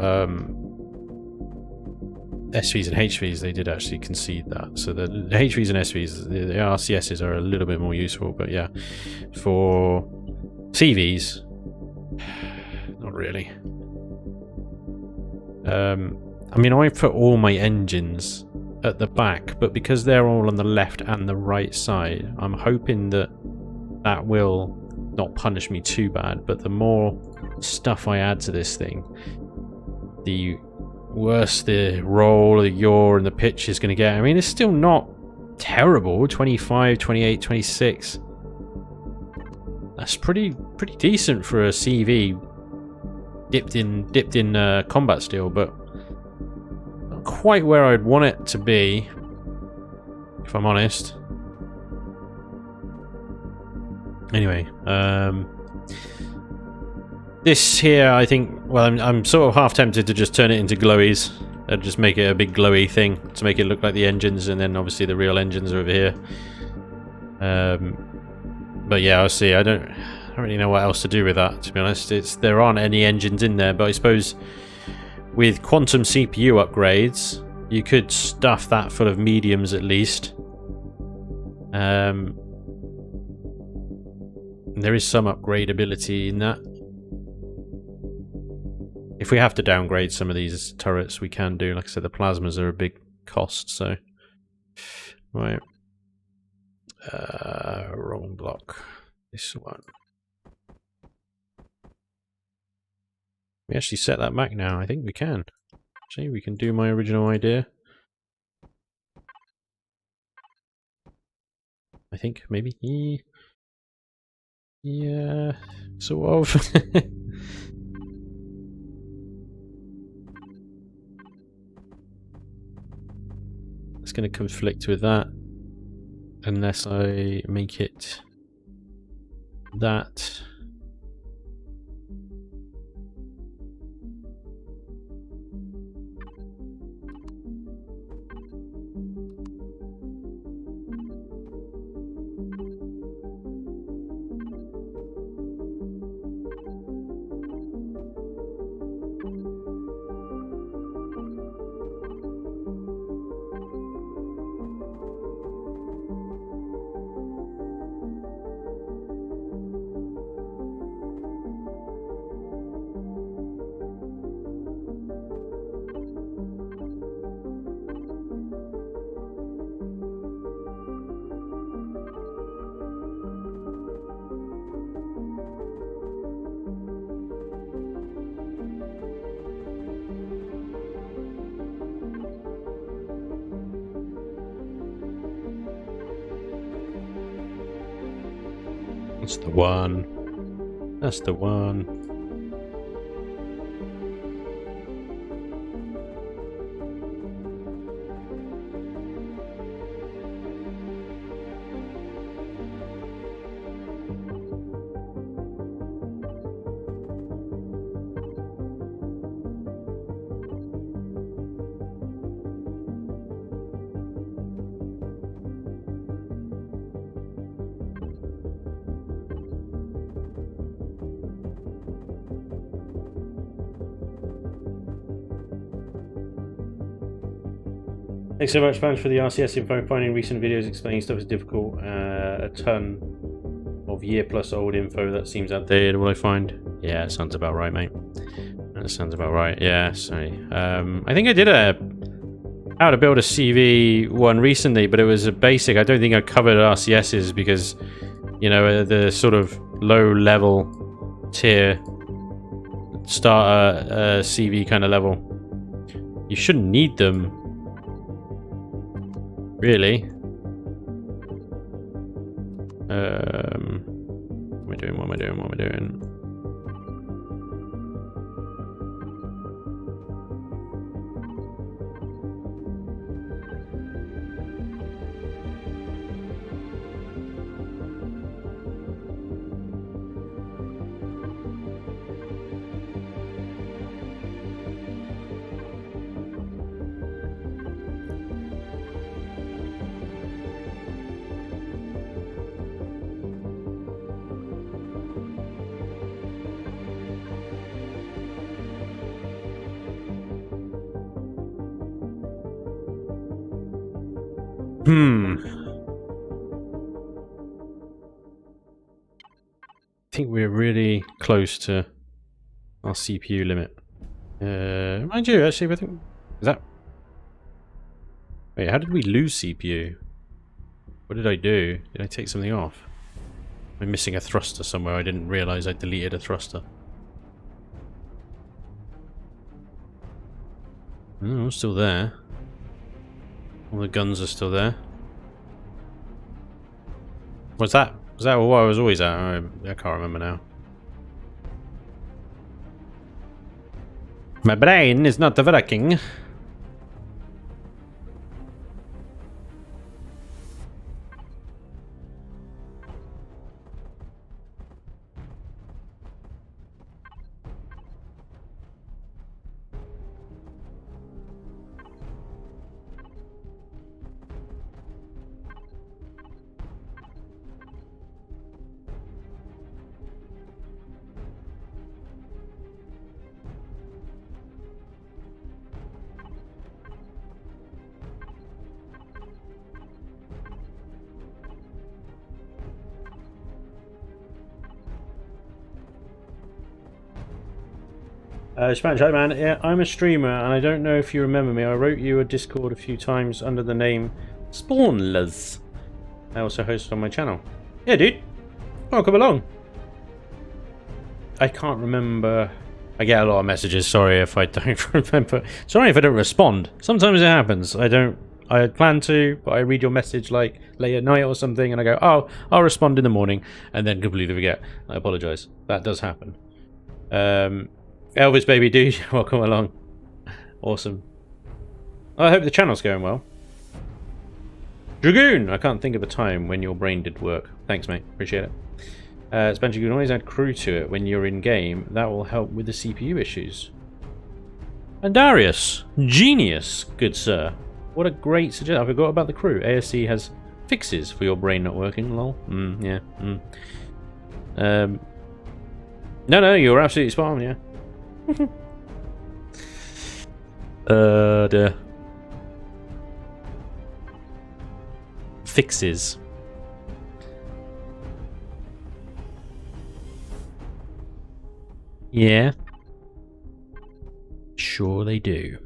SVs and HVs, they did actually concede that. So the HVs and SVs, the RCSs are a little bit more useful, but yeah, for CVs, not really. I mean, I put all my engines at the back, but because they're all on the left and the right side, I'm hoping that will not punish me too bad. But the more stuff I add to this thing, the worse the roll, the yaw, and the pitch is going to get. I mean, it's still not terrible. 25, 28, 26. That's pretty decent for a CV dipped in combat steel, but not quite where I'd want it to be, if I'm honest. Anyway, this here, I think, well, I'm sort of half tempted to just turn it into glowies and just make it a big glowy thing to make it look like the engines, and then obviously the real engines are over here. But yeah, I'll see. I don't really know what else to do with that, to be honest. There aren't any engines in there, but I suppose with quantum CPU upgrades, you could stuff that full of mediums at least. There is some upgradability in that. If we have to downgrade some of these turrets, we can do. Like I said, the plasmas are a big cost, so... Right. Wrong block. This one. We actually set that back now. I think we can. Actually, we can do my original idea. I think, maybe. Yeah, sort of. It's going to conflict with that unless I make it that. That's the one. That's the one. Thanks so much, Spanj, for the RCS info. Finding recent videos explaining stuff is difficult. A ton of year-plus-old info that seems outdated. What I find? Yeah, it sounds about right, mate. That sounds about right. Yeah, sorry. I think I did how to build a CV one recently, but it was a basic. I don't think I covered RCSs because, you know, the sort of low-level tier starter CV kind of level. You shouldn't need them. Really? What am I doing? What am I doing? What am I doing? I think we're really close to our CPU limit. Mind you, actually, I think... Is that... Wait, how did we lose CPU? What did I do? Did I take something off? I'm missing a thruster somewhere. I didn't realise I deleted a thruster. Oh, still there. All the guns are still there. What's that? Was that what I was always at? I can't remember now. My brain is not working. Spanj, hi man. Yeah, I'm a streamer, and I don't know if you remember me. I wrote you a Discord a few times under the name Spawnless. I also host on my channel. Yeah, dude. Welcome along. I can't remember. I get a lot of messages. Sorry if I don't remember. Sorry if I don't respond. Sometimes it happens. I plan to, but I read your message like late at night or something, and I go, oh, I'll respond in the morning, and then completely forget. I apologise. That does happen. Elvis baby dude, welcome along. Awesome. I hope the channel's going well. Dragoon! I can't think of a time when your brain did work. Thanks, mate. Appreciate it. Spanj, you can always add crew to it when you're in game. That will help with the CPU issues. And Darius! Genius, good sir. What a great suggestion. I forgot about the crew. ASC has fixes for your brain not working, lol. Yeah. No, you're absolutely spot on, yeah. Dear. Fixes. Yeah. Sure they do.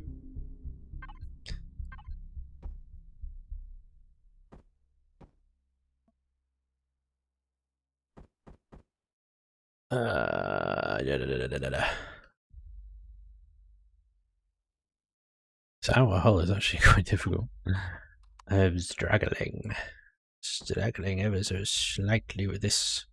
This hour hull is actually quite difficult. I'm struggling ever so slightly with this.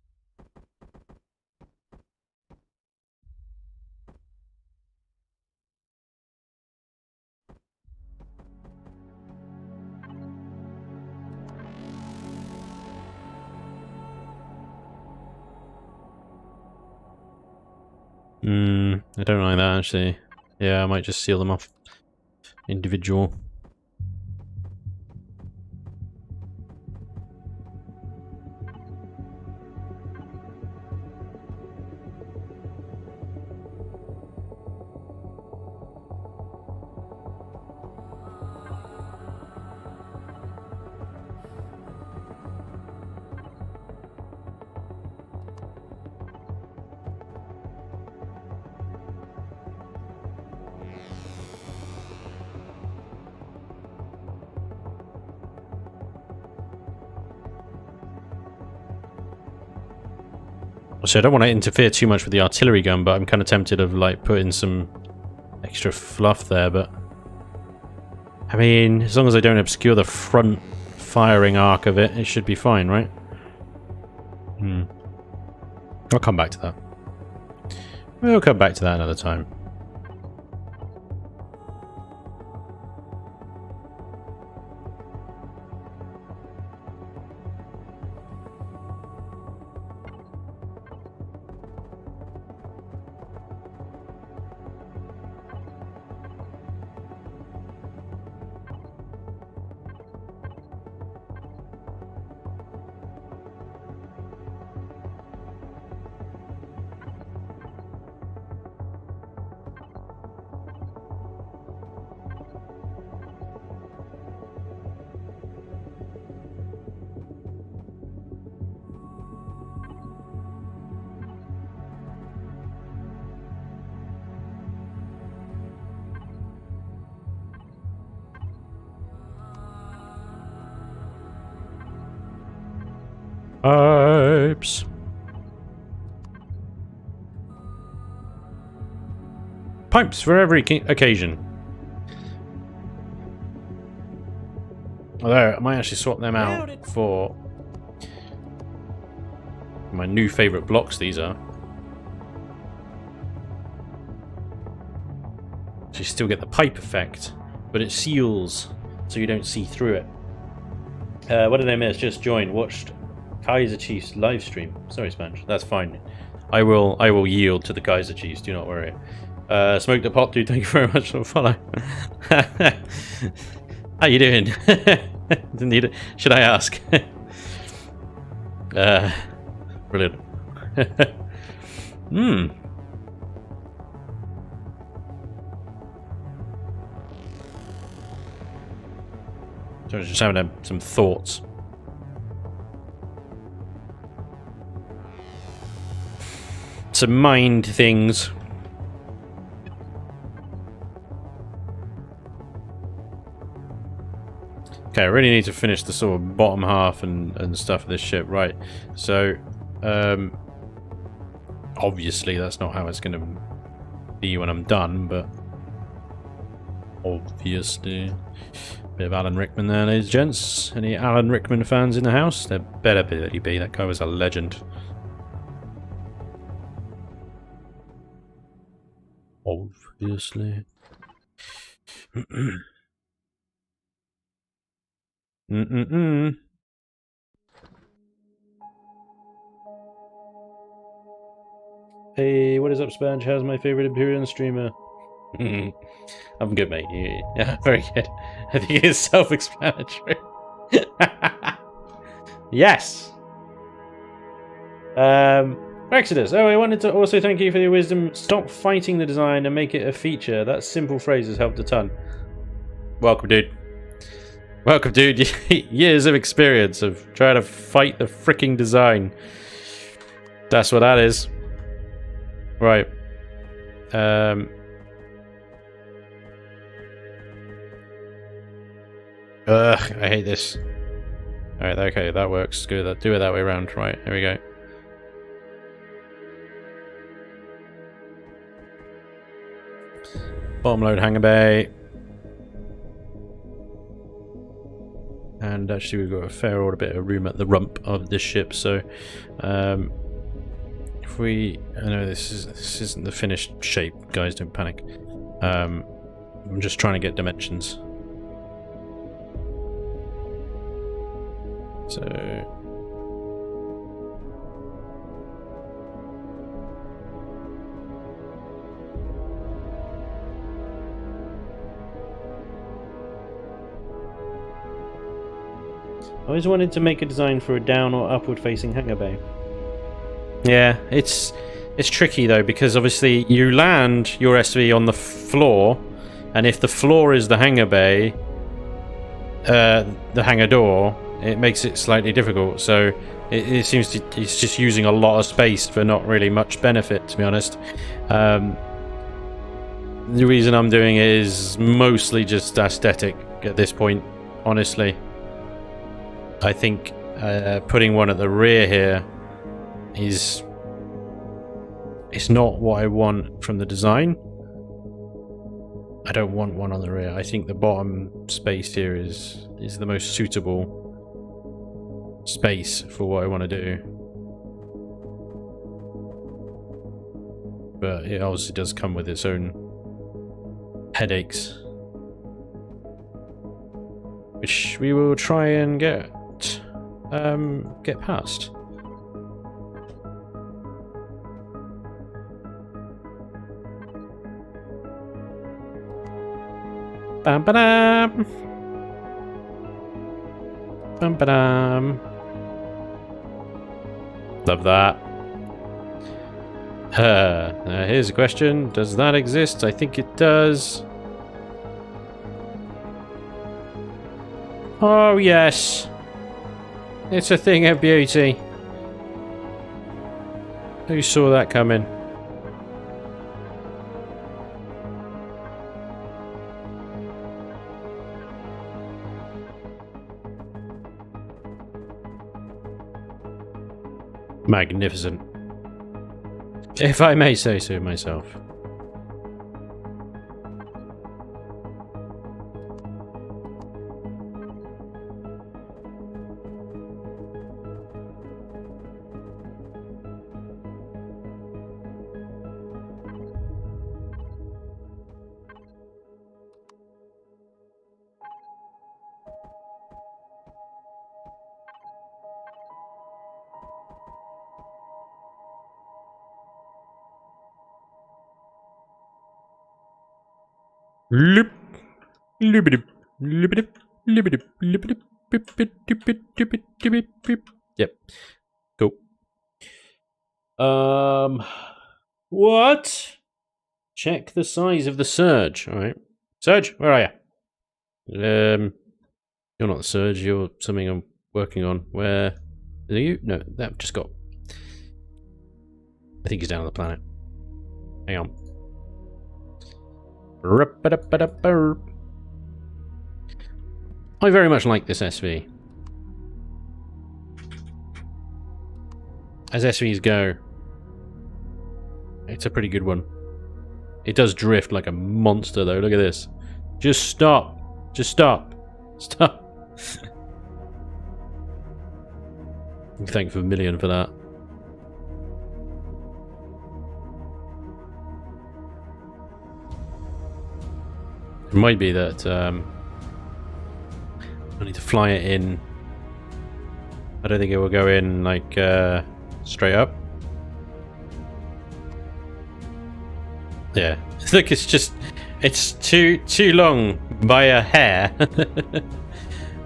I don't like that actually. Yeah, I might just seal them off individual. So I don't want to interfere too much with the artillery gun, but I'm kind of tempted of like putting some extra fluff there, but I mean, as long as I don't obscure the front firing arc of it, it should be fine, right? I'll come back to that. We'll come back to that another time. Pipes. Pipes for every occasion. Although I might actually swap them out for my new favourite blocks. These are. So you still get the pipe effect, but it seals so you don't see through it. What did I miss? Just joined. Watched Kaiser Chiefs live stream. Sorry, Spanj. That's fine. I will yield to the Kaiser Chiefs. Do not worry. Smoke the pot, dude. Thank you very much for the follow. How you doing? Didn't need it. Should I ask? Brilliant. So I was just having some thoughts. To mind things. Okay, I really need to finish the sort of bottom half and stuff of this ship, right? So, obviously that's not how it's going to be when I'm done, but obviously. Bit of Alan Rickman there, ladies and gents. Any Alan Rickman fans in the house? There better be. That guy was a legend. Obviously. Hey, what is up, Spanj? How's my favorite Imperial streamer? I'm good, mate. Yeah, very good. I think it's self-explanatory. Yes! Exodus. Oh, I wanted to also thank you for your wisdom. Stop fighting the design and make it a feature. That simple phrase has helped a ton. Welcome, dude. Welcome, dude. Years of experience of trying to fight the freaking design. That's what that is. Right. Ugh, I hate this. Alright, okay, that works. Good. Do it that way around. Right, here we go. Bottom load hangar bay. And actually we've got a fair old bit of room at the rump of this ship, so if we... I know this isn't the finished shape, guys, don't panic. I'm just trying to get dimensions. So... I always wanted to make a design for a down or upward facing hangar bay. Yeah, it's tricky though, because obviously you land your SV on the floor, and if the floor is the hangar bay, the hangar door, it makes it slightly difficult. So it seems to, it's just using a lot of space for not really much benefit, to be honest. The reason I'm doing it is mostly just aesthetic at this point, honestly. I think putting one at the rear here is It's not what I want from the design. I don't want one on the rear. I think the bottom space here is the most suitable space for what I want to do. But it obviously does come with its own headaches, which we will try and get past. Bam ba-dam. Bam ba-dam. Love that. Here's a question. Does that exist? I think it does. Oh, yes. It's a thing of beauty. Who saw that coming? Magnificent. If I may say so myself. Loop. Loop-a-doop. Loop-a-doop. Loop-a-doop. Loop-a-doop. Beep-beep-doop-beep-doop-beep-beep. Yep. Cool. What? Check the size of the surge. Alright. Surge, where are you? You're not the surge, you're something I'm working on. Where are you? No, that just got... I think he's down on the planet. Hang on. I very much like this SV. As SVs go, it's a pretty good one. It does drift like a monster though, look at this. Just stop. Just stop. Stop. Thank Vermilion for that. It might be that I need to fly it in. I don't think it will go in like straight up. Yeah, look, it's too long by a hair.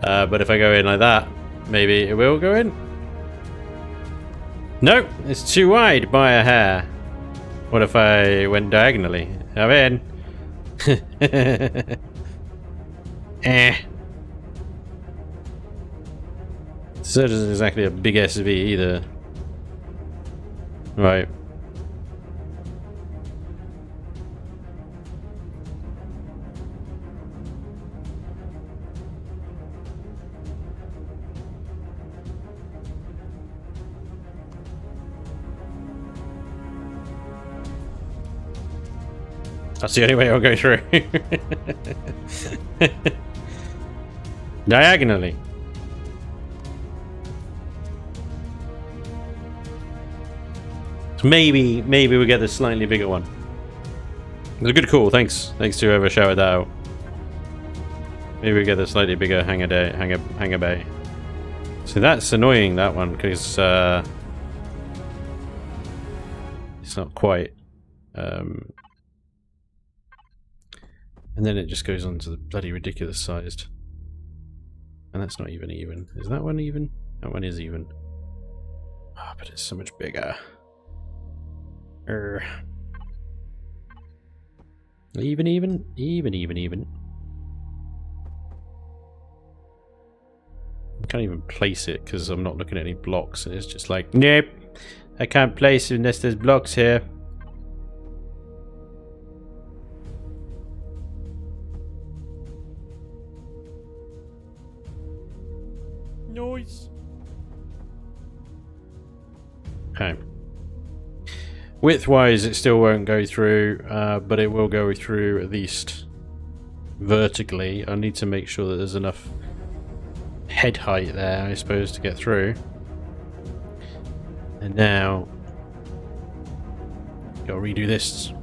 But if I go in like that, maybe it will go in. No, it's too wide by a hair. What if I went diagonally? I'm in. Surge isn't exactly a big SV either. Right. That's the only way I'll go through. Diagonally. So maybe we get the slightly bigger one. It was a good call. Thanks to whoever shouted that out. Maybe we get the slightly bigger hangar bay. So that's annoying, that one, because it's not quite. And then it just goes on to the bloody ridiculous sized. And that's not even. Is that one even? That one is even. Ah, but it's so much bigger. Even. I can't even place it because I'm not looking at any blocks, and it's just like, nope, I can't place it unless there's blocks here. Noise. Okay. Width-wise, it still won't go through, but it will go through at least vertically. I need to make sure that there's enough head height there, I suppose, to get through. And now, gotta redo this.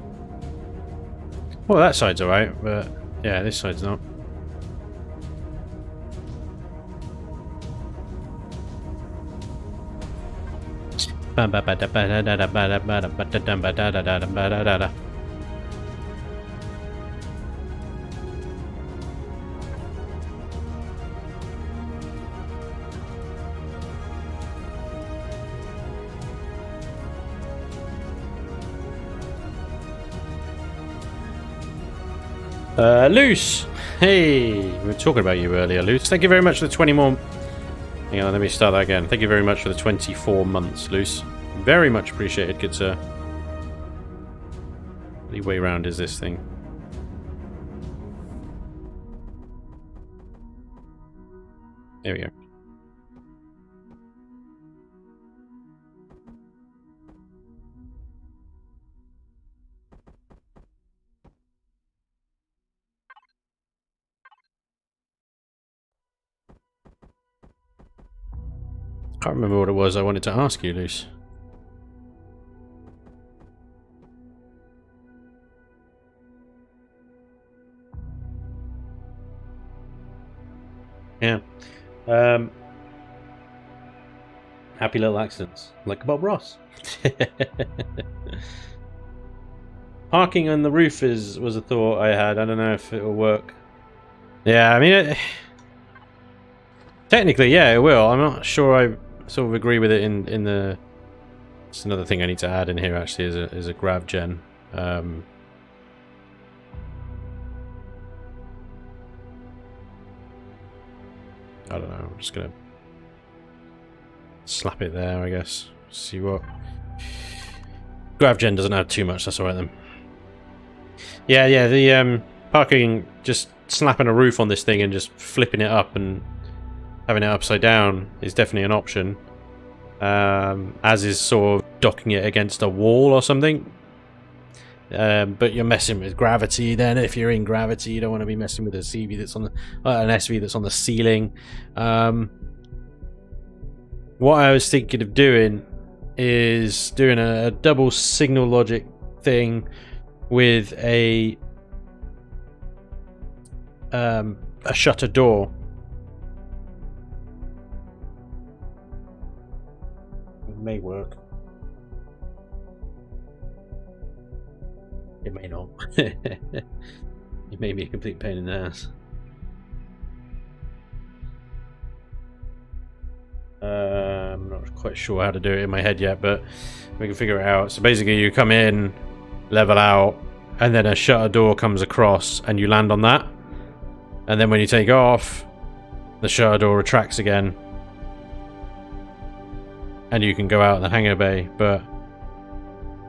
Well, that side's alright, but yeah, this side's not. Luce! Hey! We were talking about you earlier, Luce. Thank you very much for the 20 more... Hang on, let me start that again. Thank you very much for the 24 months, Luce. Very much appreciated, good sir. What way round is this thing? There we go. Can't remember what it was I wanted to ask you, Luce. Yeah. Happy little accidents, like Bob Ross. Parking on the roof was a thought I had. I don't know if it'll work. Yeah, I mean, technically, yeah, it will. I'm not sure I sort of agree with it in the... It's another thing I need to add in here, actually, is a grav gen. I don't know, I'm just gonna slap it there, I guess. See what... Grav gen doesn't add too much, that's alright then. Yeah, the parking, just slapping a roof on this thing and just flipping it up and having it upside down is definitely an option. As is sort of docking it against a wall or something. But you're messing with gravity then. If you're in gravity, you don't want to be messing with a CV that's on the, an SV that's on the ceiling. What I was thinking of doing is doing a double signal logic thing with a shutter door. It may work. It may not. It may be a complete pain in the ass. I'm not quite sure how to do it in my head yet, but we can figure it out. So basically you come in, level out, and then a shutter door comes across and you land on that. And then when you take off, the shutter door retracts again. And you can go out the hangar bay. But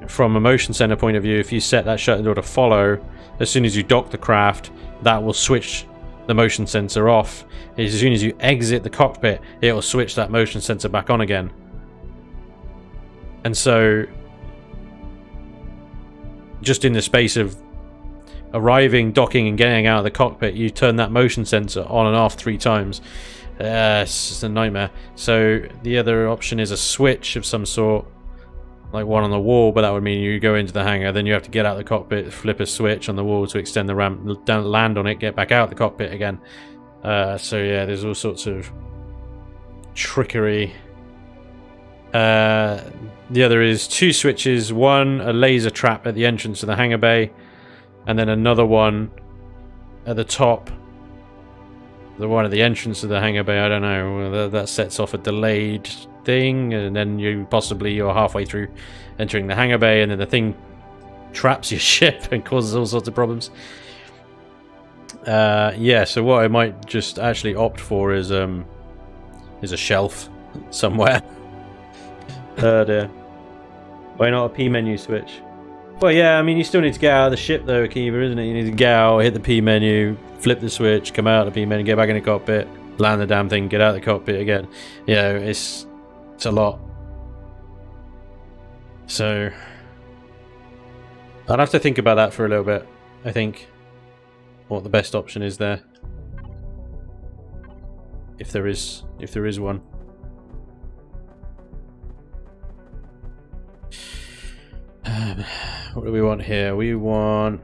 from a motion center point of view, if you set that shutter door to follow, as soon as you dock the craft, that will switch the motion sensor off. As soon as you exit the cockpit, it will switch that motion sensor back on again. And so, just in the space of arriving, docking, and getting out of the cockpit, you turn that motion sensor on and off 3 times. It's just a nightmare. So the other option is a switch of some sort, like one on the wall, but that would mean you go into the hangar, then you have to get out of the cockpit, flip a switch on the wall to extend the ramp, down, land on it, get back out of the cockpit again. So yeah, there's all sorts of trickery. The other is 2 switches, one a laser trap at the entrance to the hangar bay, and then another one at the top. The one at the entrance of the hangar bay, I don't know, that sets off a delayed thing, and then you're halfway through entering the hangar bay, and then the thing traps your ship and causes all sorts of problems. Yeah, so what I might just actually opt for is a shelf somewhere. Oh dear. Why not a P menu switch? Well, yeah, I mean, you still need to get out of the ship though, Akiva, isn't it? You need to get out, hit the P menu, flip the switch, come out of the P menu, get back in the cockpit, land the damn thing, get out of the cockpit again. You know, it's a lot. So, I'll have to think about that for a little bit, I think. What the best option is there. If there is one. What do we want here? We want...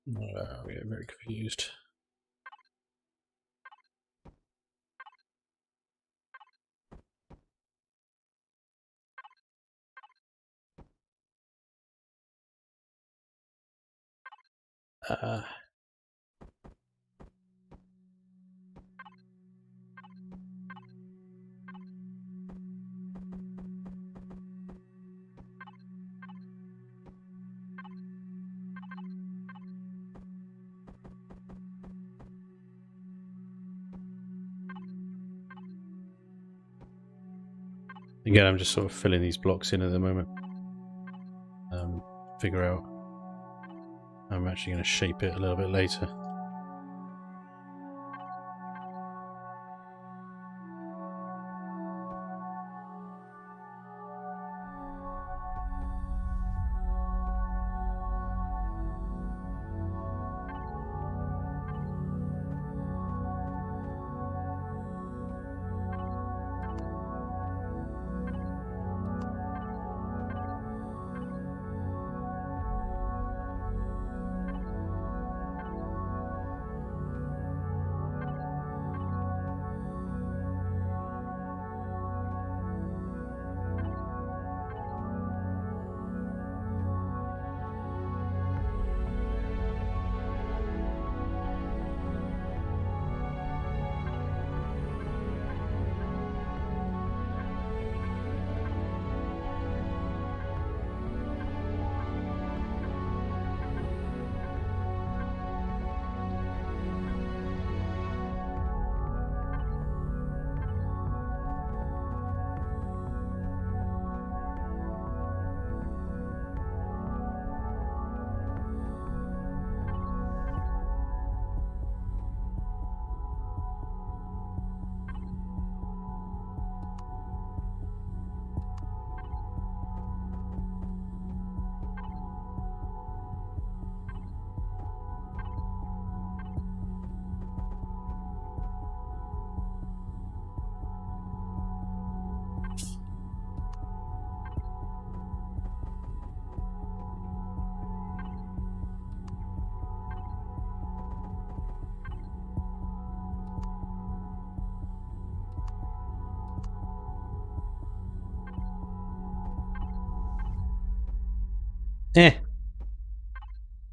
I'm getting very confused. Again, I'm just sort of filling these blocks in at the moment. Figure out how I'm actually going to shape it a little bit later.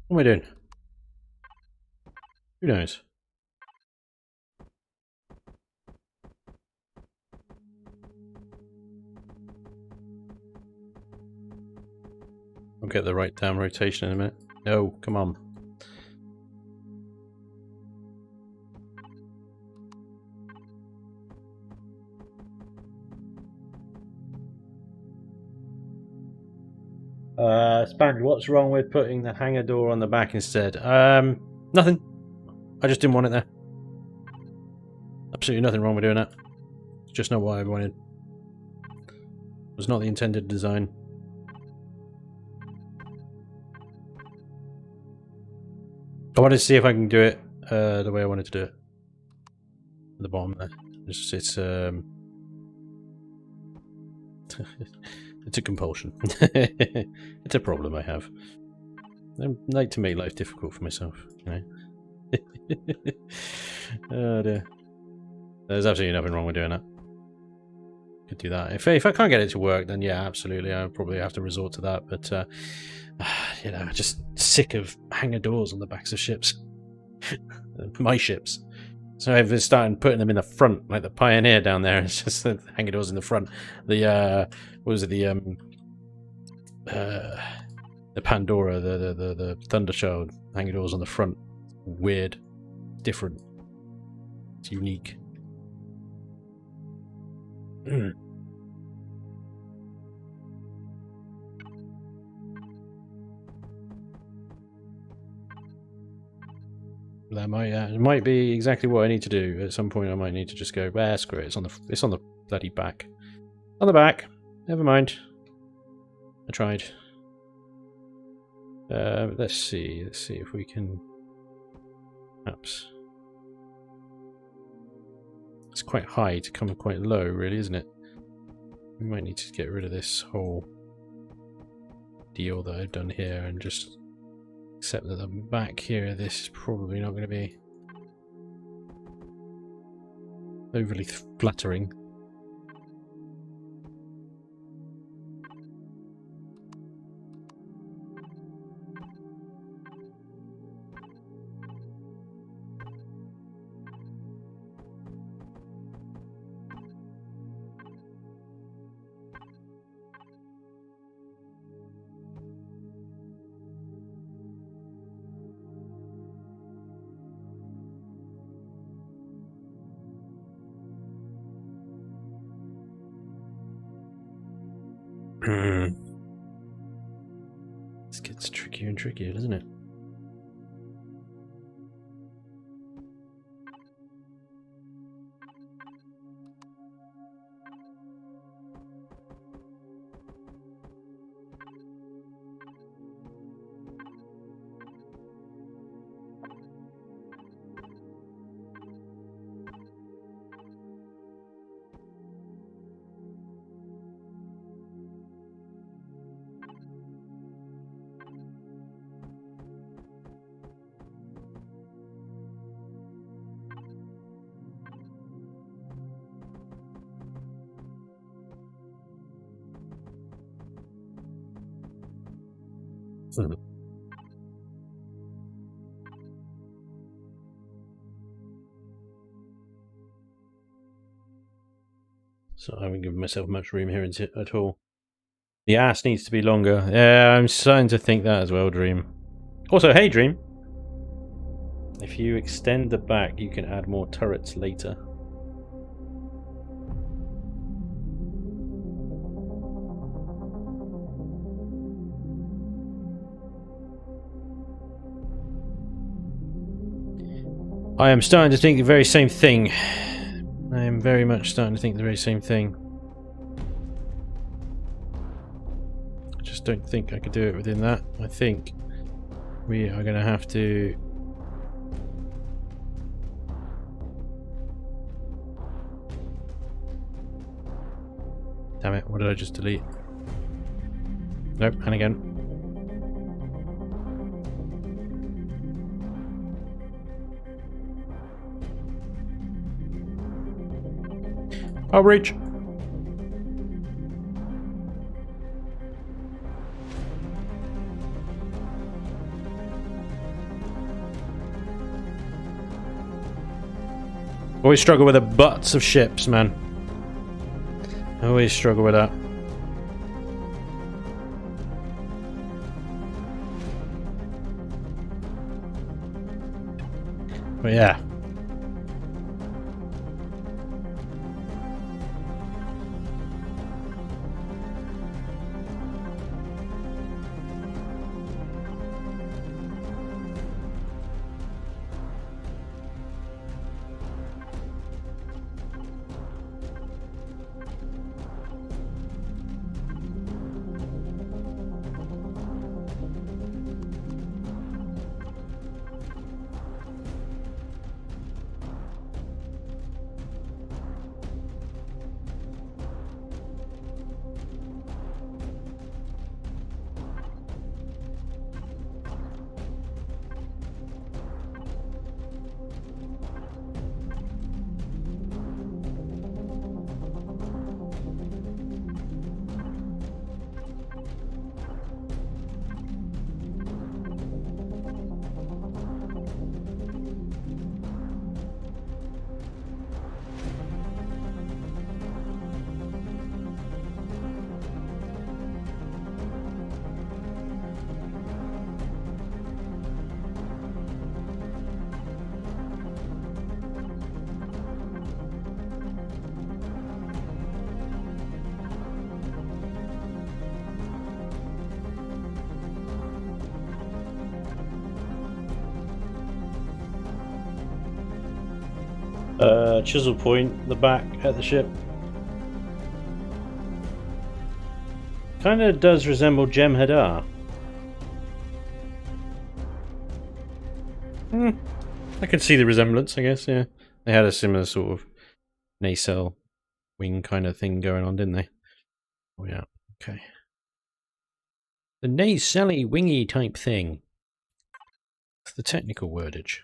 What am I doing? Who knows? I'll get the right damn rotation in a minute. No, come on. Spanj, what's wrong with putting the hangar door on the back instead? Nothing. I just didn't want it there. Absolutely nothing wrong with doing that. It's just not what I wanted. It was not the intended design. I wanted to see if I can do it the way I wanted to do it. At the bottom there. It's it's a compulsion. It's a problem I have. I like to make life difficult for myself, you know. Oh dear. There's absolutely nothing wrong with doing that. Could do that. If I can't get it to work, then yeah, absolutely, I'll probably have to resort to that. But you know, just sick of hangar doors on the backs of ships. My ships. So I've been starting putting them in the front, like the Pioneer down there. It's just the hangar doors in the front. The what was it? The The Pandora, the Thunderchild hangar doors on the front. Weird. Different. It's unique. That might be exactly what I need to do. At some point I might need to just go, screw it, it's on the bloody back. On the back. Never mind. I tried. Let's see if we can perhaps. It's quite high to come quite low, really, isn't it? We might need to get rid of this whole deal that I've done here and just accept that the back here of this is probably not going to be overly flattering. This gets trickier and trickier, doesn't it? So I haven't given myself much room here at all. The ass needs to be longer. Yeah, I'm starting to think that as well, Dream. Also, hey, Dream. If you extend the back, you can add more turrets later. I am starting to think the very same thing. I am very much starting to think the very same thing. I just don't think I could do it within that. I think we are going to have to... Damn it, what did I just delete? Nope, and again. I'll reach. Always struggle with the butts of ships, man. Always struggle with that. But yeah. Chisel point, the back at the ship. Kind of does resemble Jem Hadar. I can see the resemblance, I guess, yeah. They had a similar sort of nacelle wing kind of thing going on, didn't they? Oh, yeah, okay. The nacelle wingy type thing. That's the technical wordage.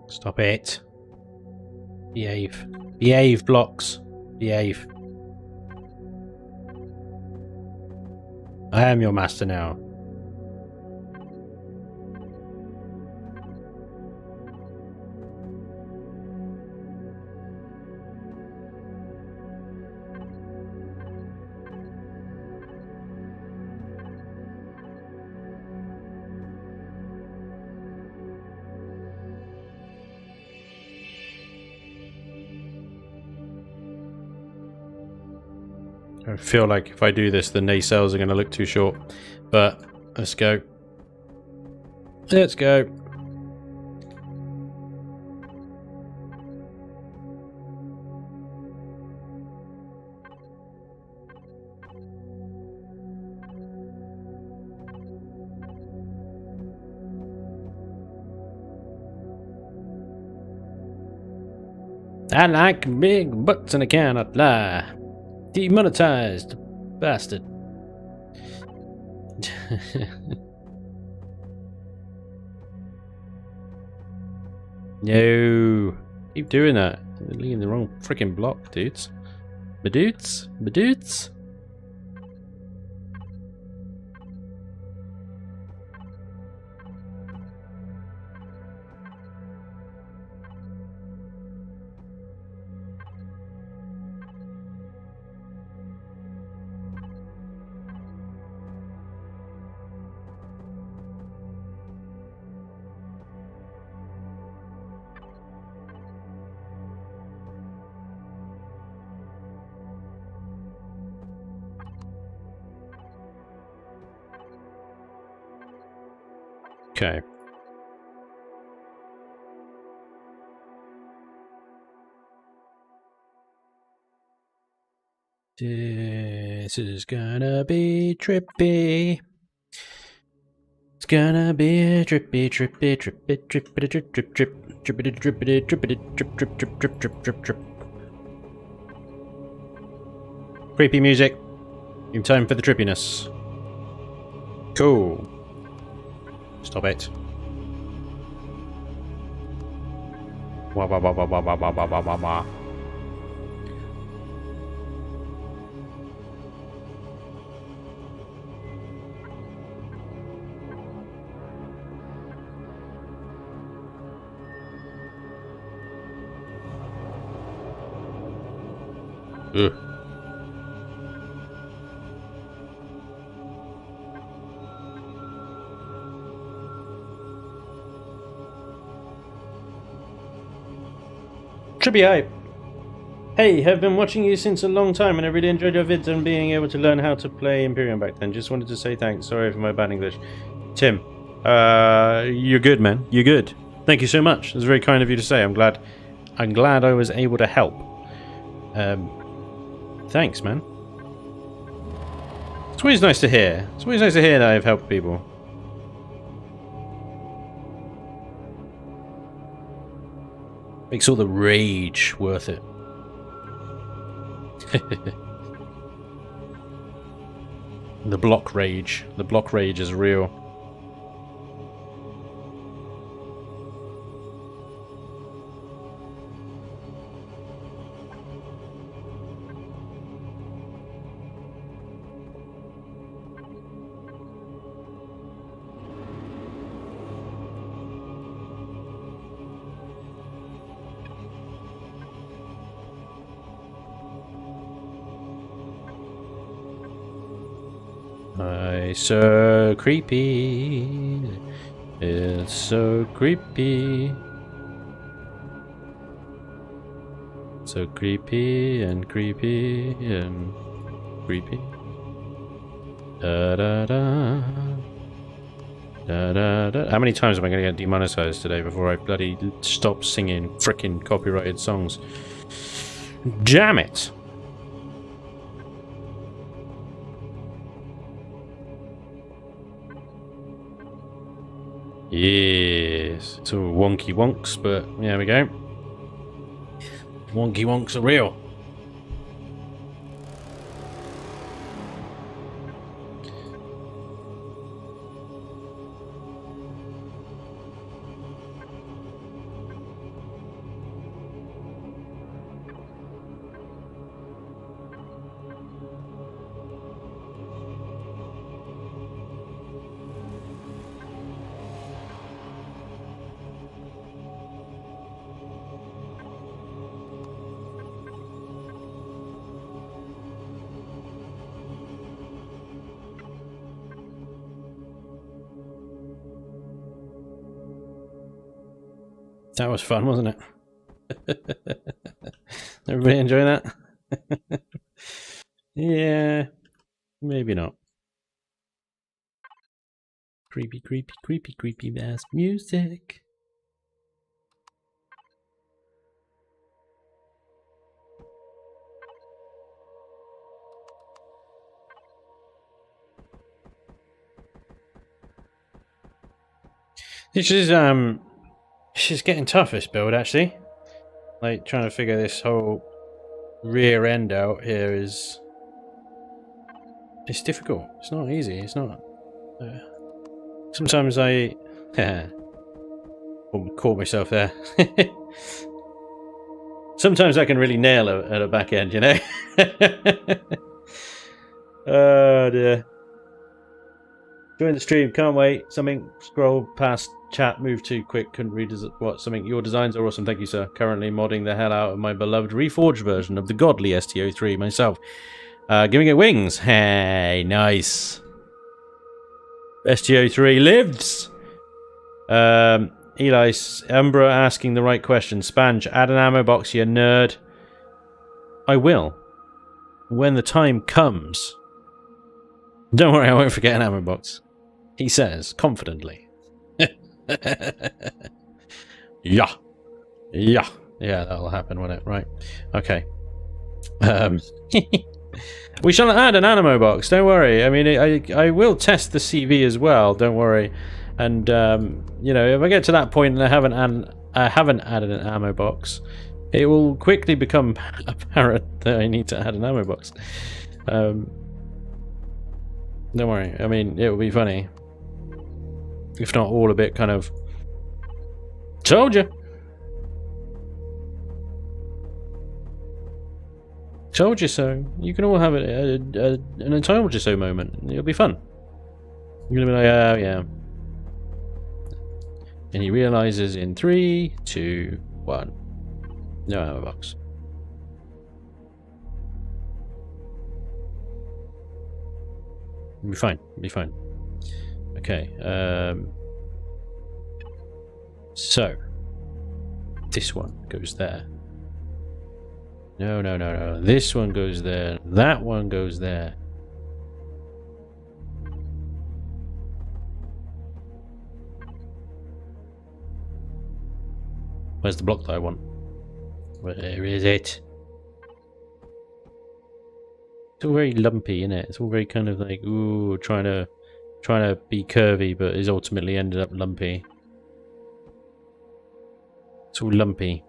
Stop it. Behave. Behave, blocks. Behave. I am your master now. I feel like if I do this, the nacelles are going to look too short. But let's go. Let's go. I like big butts and I cannot lie. Demonetized, bastard. No. Keep doing that. You're leaving the wrong freaking block, dudes. Badoots? Badoots? Okay. This is gonna be trippy. It's gonna be trippy, trippy, trippy, trippy, trip, trip, trip, trippity, trippity, trippity, trip, trip, trip, trip, trip, trip, trip. Creepy music. In time for the trippiness. Cool. Stop it. Wah wah wah wah wah wah wah wah wah wah. Ugh. Trippy hype. Hey, have been watching you since a long time and I really enjoyed your vids and being able to learn how to play Imperium back then. Just wanted to say thanks. Sorry for my bad English. Tim, you're good, man. You're good. Thank you so much. It was very kind of you to say. I'm glad I was able to help. Thanks, man. It's always nice to hear. It's always nice to hear that I've helped people. Makes all the rage worth it. The block rage. The block rage is real. So creepy. It's so creepy. So creepy and creepy and creepy. Da da da. Da da da. How many times am I going to get demonetized today before I bloody stop singing frickin' copyrighted songs? Damn it! Yes, it's all wonky wonks, but there we go. Wonky wonks are real. That was fun, wasn't it? Everybody enjoy that? Yeah, maybe not. Creepy, creepy, creepy, creepy mask music. She's getting tough, this build, actually. Like, trying to figure this whole rear end out here is... It's difficult. It's not easy. It's not... Sometimes I... caught myself there. Sometimes I can really nail at a back end, you know? Oh, dear. Join the stream, can't wait. Something, scroll past chat, move too quick, couldn't read what something. Your designs are awesome, thank you, sir. Currently modding the hell out of my beloved Reforged version of the godly STO3 myself. Giving it wings. Hey, nice. STO3 lives. Eli, Umbra asking the right question. Spanj, add an ammo box, you nerd. I will. When the time comes. Don't worry, I won't forget an ammo box. He says, confidently. Yeah. Yeah. Yeah, that'll happen, won't it? Right. Okay. We shall add an ammo box, don't worry. I mean, I will test the CV as well, don't worry. And, you know, if I get to that point and I haven't added an ammo box, it will quickly become apparent that I need to add an ammo box. Don't worry, I mean, it will be funny. If not all a bit kind of... Told you! Told you so. You can all have an told you so moment. It'll be fun. You're gonna be like, oh yeah. And he realizes in 3, 2, 1. No ammo box. It'll be fine. It'll be fine. Okay. So this one goes there. No, no, no, no. This one goes there. That one goes there. Where's the block that I want? Where is it? It's all very lumpy, isn't it? It's all very kind of like, ooh, trying to be curvy, but is ultimately ended up lumpy. It's all lumpy.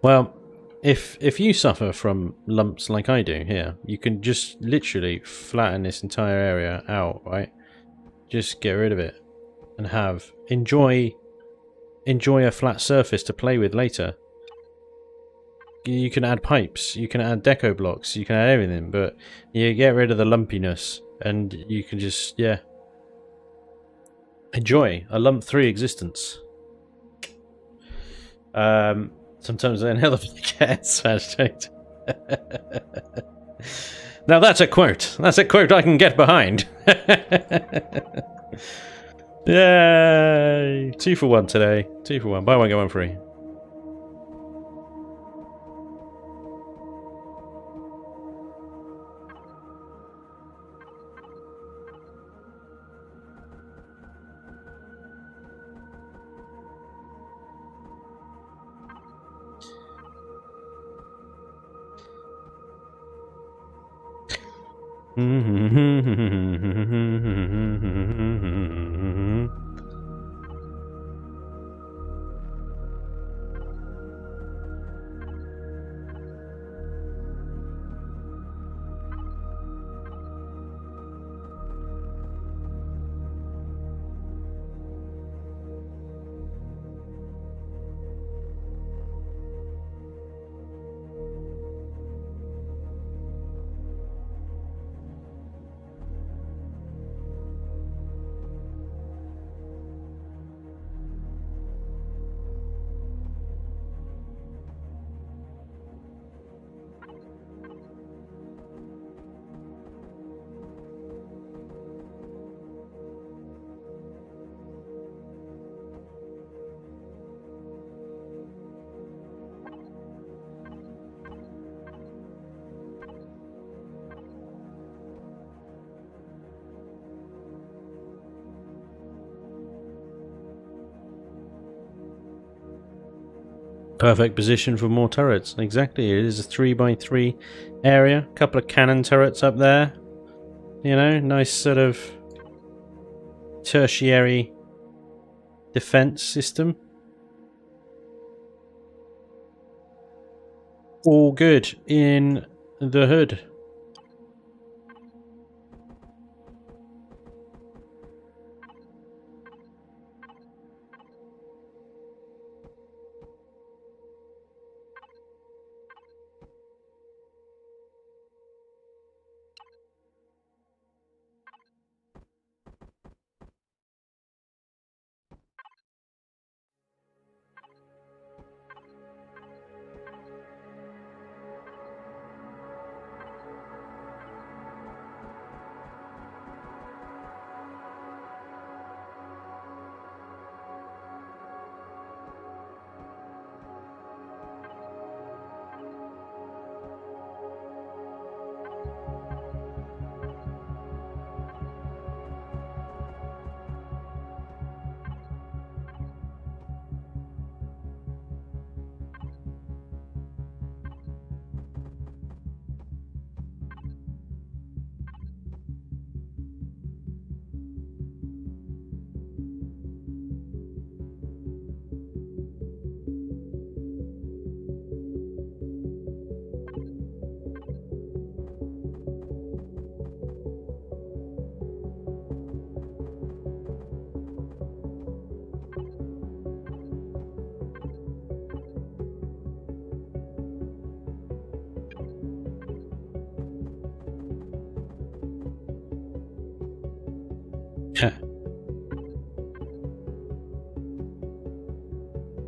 Well, if you suffer from lumps like I do here, you can just literally flatten this entire area out, right? Just get rid of it and enjoy a flat surface to play with later. You can add pipes, you can add deco blocks, you can add everything, but you get rid of the lumpiness and you can just, yeah, enjoy a lump-free existence. Sometimes another cat smashed out. Now that's a quote. That's a quote I can get behind. Yay! 2 for 1 today. 2 for 1. Buy one, get one free. Perfect position for more turrets. Exactly, it is a 3x3 area. A couple of cannon turrets up there. You know, nice sort of tertiary defense system. All good in the hood.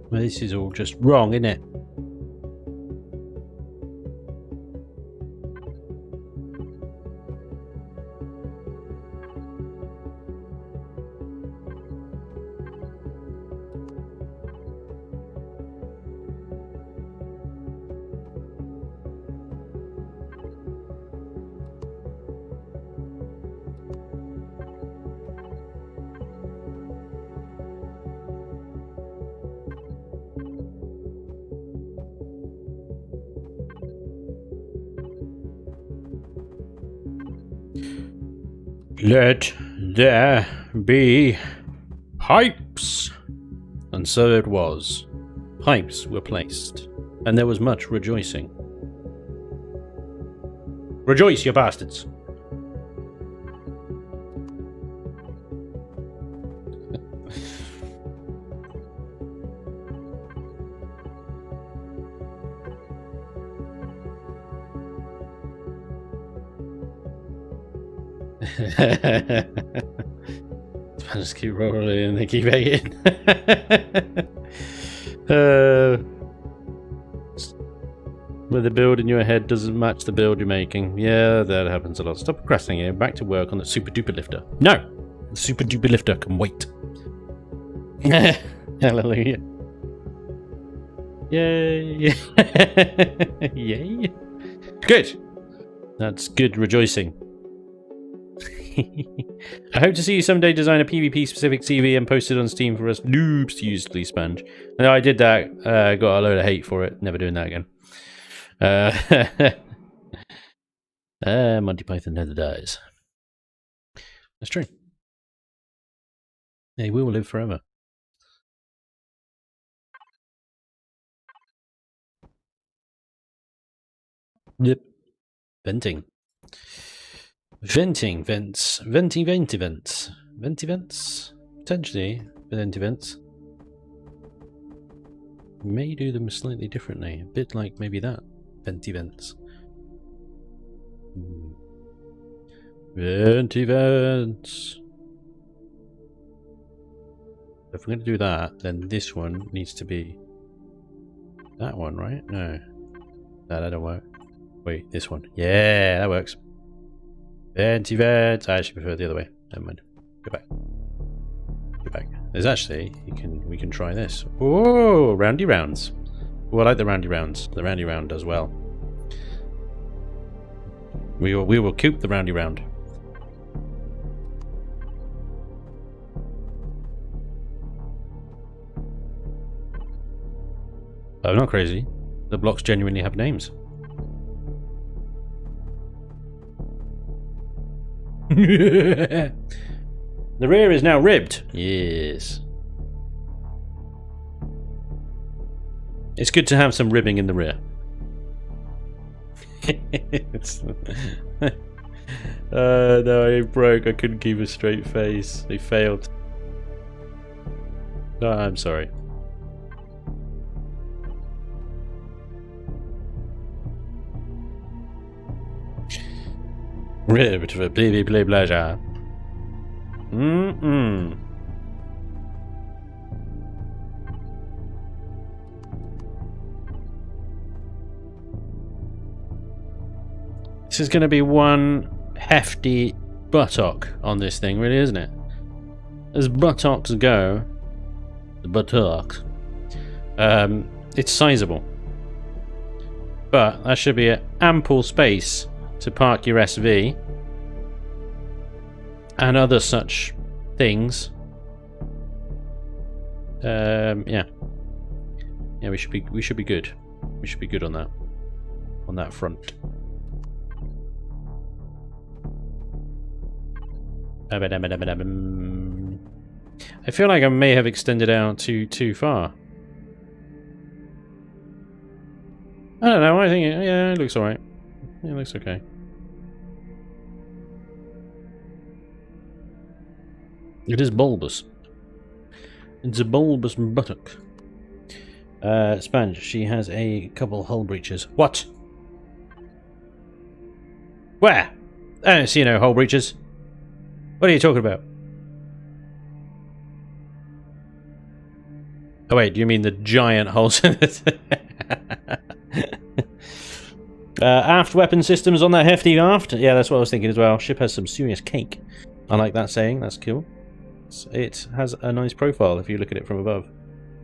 Well, this is all just wrong, isn't it? Let there be pipes. And so it was. Pipes were placed, and there was much rejoicing. Rejoice, you bastards! Just keep rolling and they keep hating. Where the build in your head doesn't match the build you're making. Yeah, that happens a lot. Stop procrastinating. Back to work on the super duper lifter. No! The super duper lifter can wait. Hallelujah. Yay! Yay! Good! That's good rejoicing. I hope to see you someday design a PvP specific CV and post it on Steam for us noobs to use, please, Spanj. No, I did that. Got a load of hate for it. Never doing that again. Monty Python never dies. That's true. He will live forever. Yep. Venting. Venting vents. Venti vents. Venti vents? Potentially. Venti vents. May do them slightly differently. A bit like maybe that. Venti vents. Venti vents. If we're going to do that, then this one needs to be that one, right? No. That don't work. Wait, this one. Yeah, that works. Venti vents. I actually prefer it the other way. Never mind. Go back. Go back. There's actually we can try this. Whoa, roundy rounds. Oh, I like the roundy rounds. The roundy round does well. We will keep the roundy round. I'm not crazy. The blocks genuinely have names. The rear is now ribbed. Yes. It's good to have some ribbing in the rear. No, it broke. I couldn't keep a straight face. They failed. Oh, I'm sorry. Ribbed for PvP pleasure. This is going to be one hefty buttock on this thing, really, isn't it? As buttocks go, the buttock, it's sizable. But that should be an ample space to park your SV and other such things. Yeah, we should be good. We should be good on that front. I feel like I may have extended out too far. I don't know. I think it looks alright. It looks okay. It is bulbous. It's a bulbous buttock. Spanj, she has a couple hull breaches. What? Where? I don't see no hull breaches. What are you talking about? Oh wait, do you mean the giant holes in it? Aft weapon systems on that hefty aft? Yeah, that's what I was thinking as well. Ship has some serious cake. I like that saying, that's cool. It has a nice profile if you look at it from above.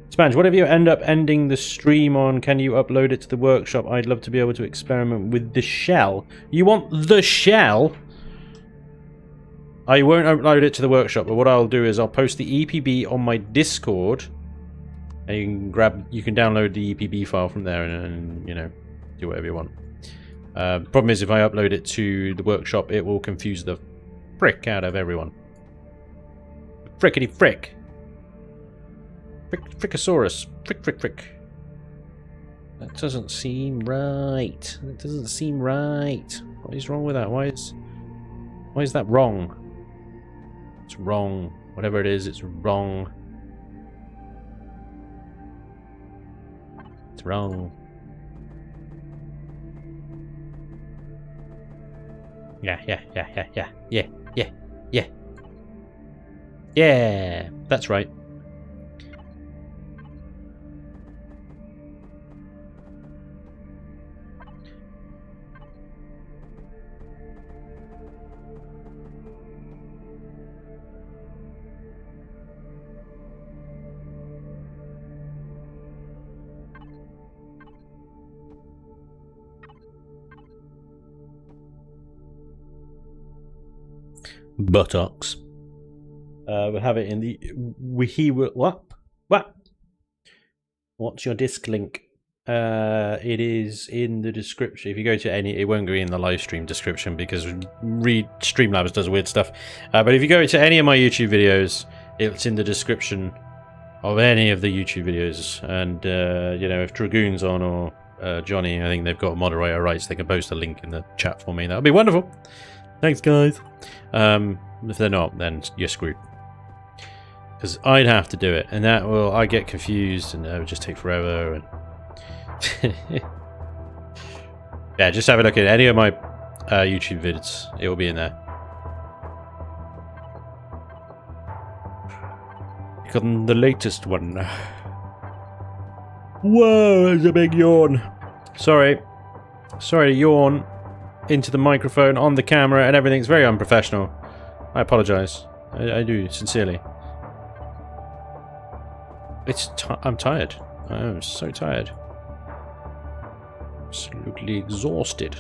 Spanj, whatever you end up ending the stream on, can you upload it to the workshop? I'd love to be able to experiment with the shell. You want the shell? I won't upload it to the workshop, but what I'll do is I'll post the EPB on my Discord, and you can download the EPB file from there and you know, do whatever you want. Problem is, if I upload it to the workshop, it will confuse the frick out of everyone. Frickety frick. Frickosaurus. Frick. That doesn't seem right. That doesn't seem right. What is wrong with that? Why is that wrong? It's wrong. Whatever it is, it's wrong. It's wrong. Yeah. Yeah, that's right. Buttocks. We'll have it in the what? What's your disc link? It is in the description. If you go to any, it won't go in the live stream description because Streamlabs does weird stuff. But if you go to any of my YouTube videos, it's in the description of any of the YouTube videos. And you know, if Dragoon's on or Johnny, I think they've got moderator rights. They can post a link in the chat for me. That would be wonderful. Thanks, guys. If they're not, then you're screwed. Because I'd have to do it, and that will. I get confused, and it would just take forever. And yeah, just have a look at any of my YouTube vids. It will be in there. Click on the latest one. Whoa, there's a big yawn. Sorry to yawn into the microphone on the camera and everything's very unprofessional. I apologize. I do sincerely. I'm tired. I'm so tired. Absolutely exhausted.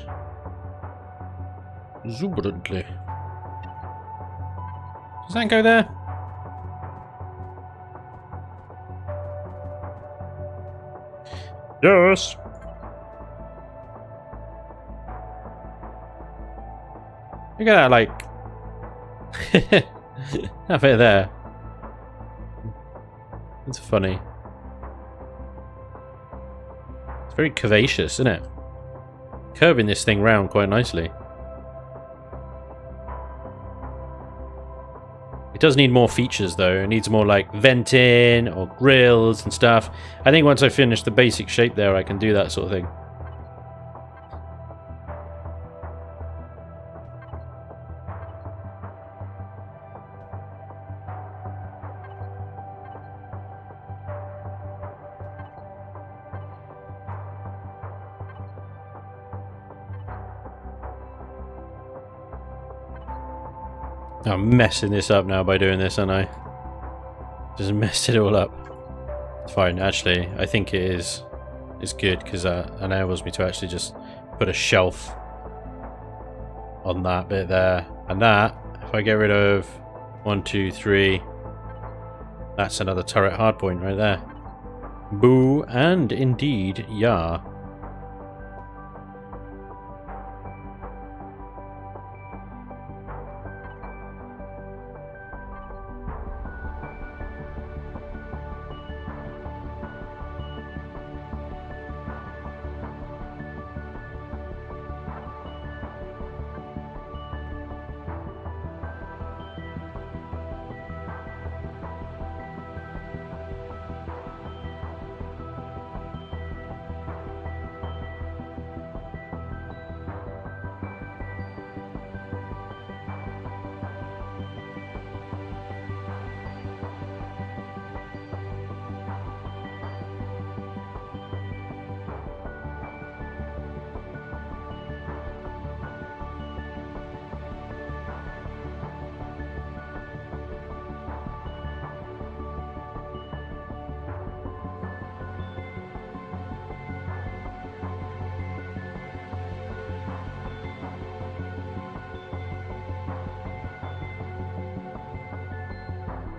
Exuberantly. Does that go there? Yes. Look at that, like that bit there. It's funny. It's very curvaceous, isn't it? Curving this thing round quite nicely. It does need more features though. It needs more like venting or grills and stuff. I think once I finish the basic shape there, I can do that sort of thing. I'm messing this up now by doing this, aren't I? Just messed it all up. It's fine, actually. I think it is. It's good because that enables me to actually just put a shelf on that bit there. And that, if I get rid of 1, 2, 3, that's another turret hardpoint right there. Boo, and indeed, yeah.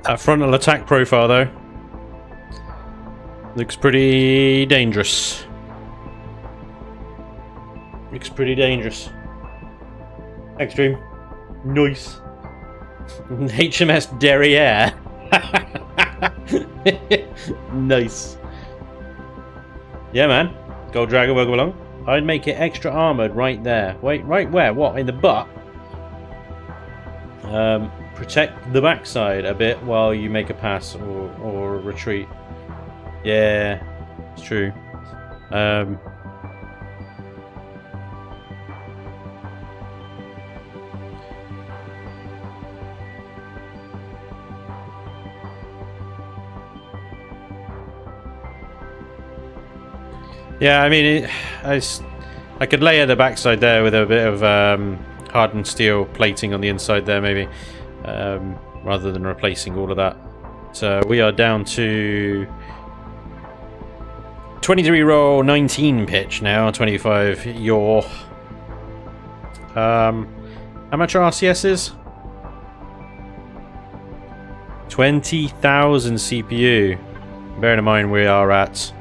That frontal attack profile, though, looks pretty dangerous. Looks pretty dangerous. Extreme. Nice. HMS Derriere. Nice. Yeah, man. Gold Dragon, welcome along. I'd make it extra armoured right there. Wait, right where? What? In the butt? Protect the backside a bit while you make a pass or retreat. Yeah, it's true. Yeah, I mean, I could layer the backside there with a bit of hardened steel plating on the inside there, maybe, rather than replacing all of that. So we are down to 23 roll, 19 pitch now, 25 yaw. How much are RCSs? 20,000 CPU. Bearing in mind we are at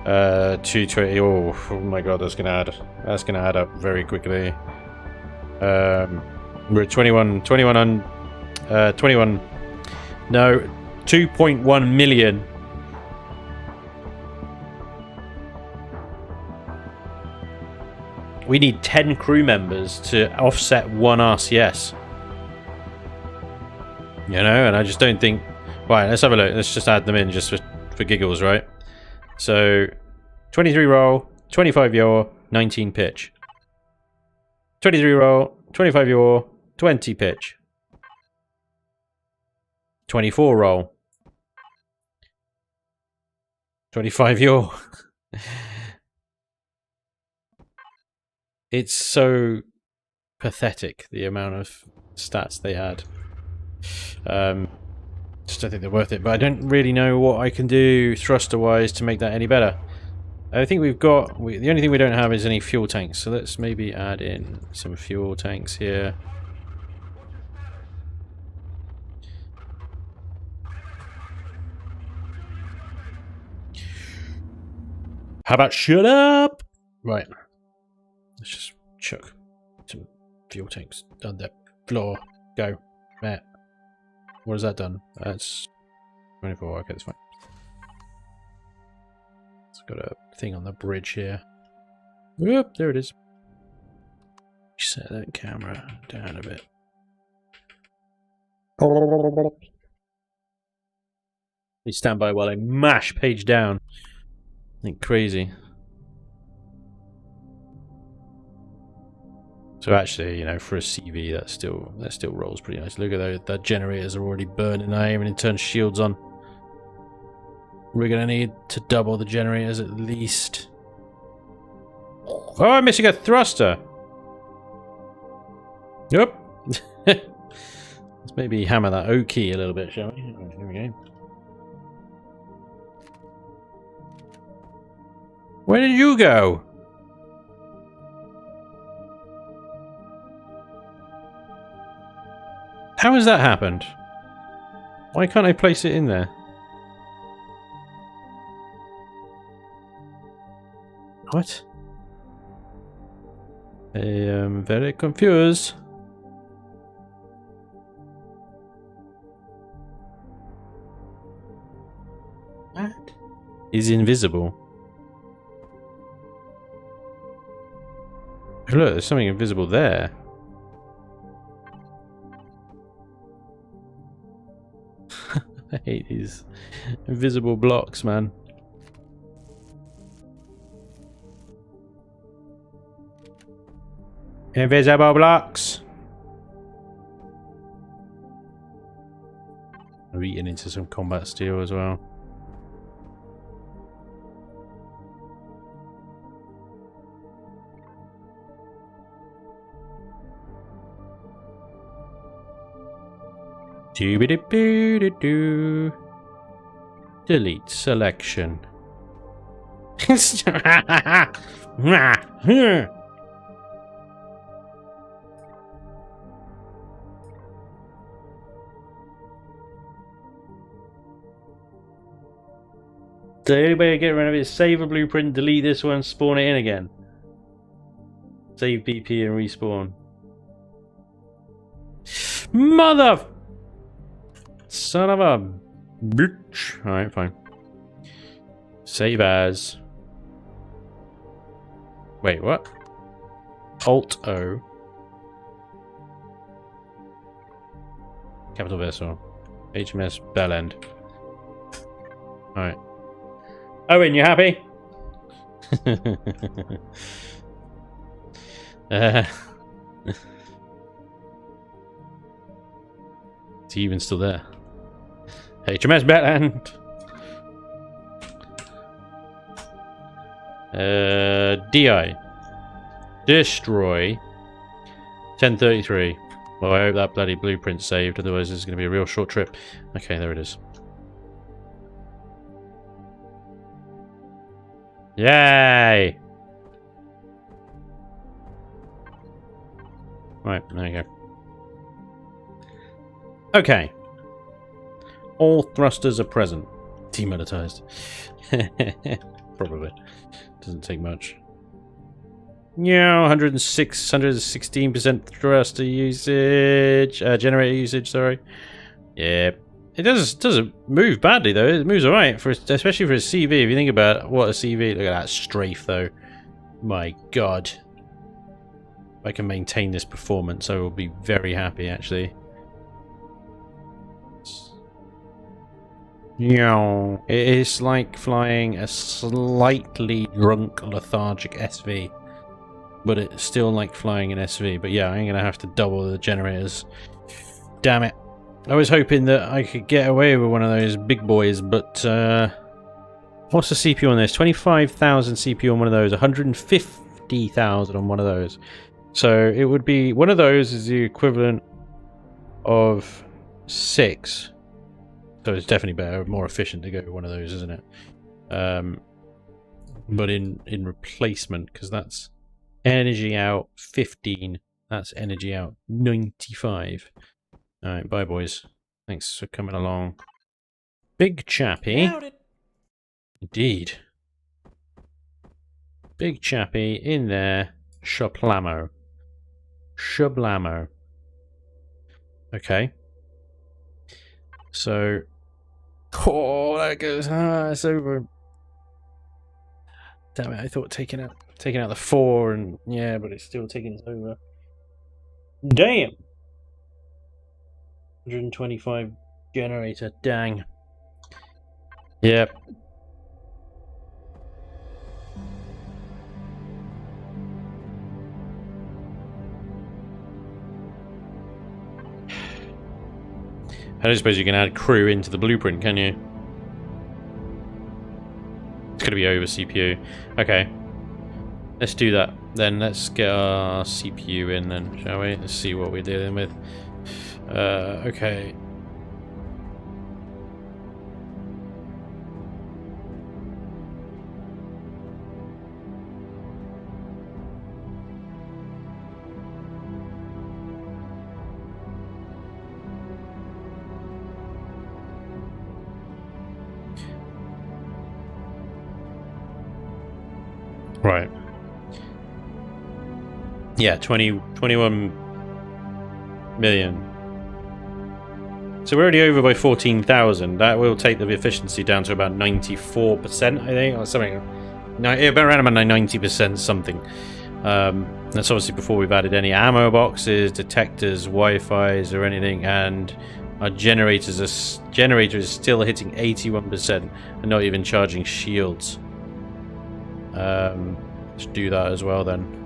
220. Oh my god, that's gonna add up very quickly. We're at 21 no, 2.1 million. We need 10 crew members to offset one RCS. You know, and I just don't think... Right, let's have a look. Let's just add them in just for giggles, right? So, 23 roll, 25 yaw, 19 pitch. 23 roll, 25 yaw, 20 pitch. 24 roll. 25 yaw. It's so pathetic, the amount of stats they had. Just don't think they're worth it, but I don't really know what I can do thruster-wise to make that any better. I think we've got... the only thing we don't have is any fuel tanks, so let's maybe add in some fuel tanks here. How about shut up? Right. Let's just chuck some fuel tanks down the floor. Go. Matt. What has that done? That's 24. Okay, that's fine. It's got a thing on the bridge here. Whoop, there it is. Set that camera down a bit. Please stand by while I mash page down. Like crazy. So actually, you know, for a CV, that still rolls pretty nice. Look at that. That generators are already burning. I haven't even turned shields on. We're gonna need to double the generators at least. Oh, I'm missing a thruster. Yep. Let's maybe hammer that O key a little bit, shall we? Right, here we go. Where did you go? How has that happened? Why can't I place it in there? What? I am very confused. What? He's invisible. Oh, look, there's something invisible there. I hate these invisible blocks, man. Invisible blocks. I'm eating into some combat steel as well. Doo-be-doo-doo-doo-doo. Delete selection. So the only way to get rid of it is save a blueprint, delete this one, spawn it in again. Save BP and respawn. Mother... Son of a bitch. Alright, fine. Save as. Wait, what? Alt-O. Capital vessel. HMS Bellend. Alright. Owen, you happy? Is he even still there? HMS Bellend. DI. Destroy. 1033. Well, I hope that bloody blueprint's saved, otherwise this is going to be a real short trip. Okay, there it is. Yay! Right, there you go. Okay. All thrusters are present. Demonetized. Probably. Doesn't take much. Yeah, 106, 116% thruster usage. Generator usage, sorry. Yeah. It doesn't move badly though. It moves alright, especially for a CV. If you think about what a CV, look at that strafe though. My god. If I can maintain this performance, I will be very happy actually. Yeah, it is like flying a slightly drunk, lethargic SV, but it's still like flying an SV. But yeah, I'm gonna have to double the generators. Damn it! I was hoping that I could get away with one of those big boys, but what's the CPU on this? 25,000 CPU on one of those, 150,000 on one of those. So it would be one of those is the equivalent of 6. So it's definitely better, more efficient to go with one of those, isn't it? But in replacement, because that's energy out 15, that's energy out 95. Alright, bye boys. Thanks for coming along. Big chappy. Indeed. Big chappy in there. Shaplamo. Shablamo. Okay. So... Oh, that goes... Ah, it's over. Damn it, I thought taking out the 4 and... Yeah, but it's still taking us over. Damn! 125 generator, dang. Yep. I don't suppose you can add crew into the blueprint, can you? It's gonna be over CPU. Okay. Let's do that. Then let's get our CPU in then, shall we? Let's see what we're dealing with. Okay. Right. Yeah, 21 million. So we're already over by 14,000. That will take the efficiency down to about 94%, I think, or something. No, around about 90% something. That's obviously before we've added any ammo boxes, detectors, Wi-Fi's, or anything. And our generator is still hitting 81% and not even charging shields. Let's do that as well then.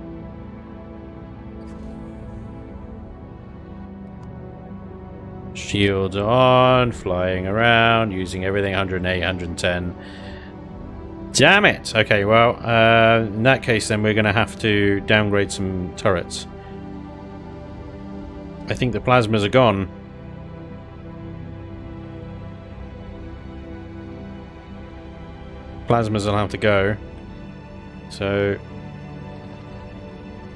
Shields on, flying around, using everything 108, 110. Damn it! Okay, well, in that case then we're going to have to downgrade some turrets. I think the plasmas are gone. Plasmas will have to go. So...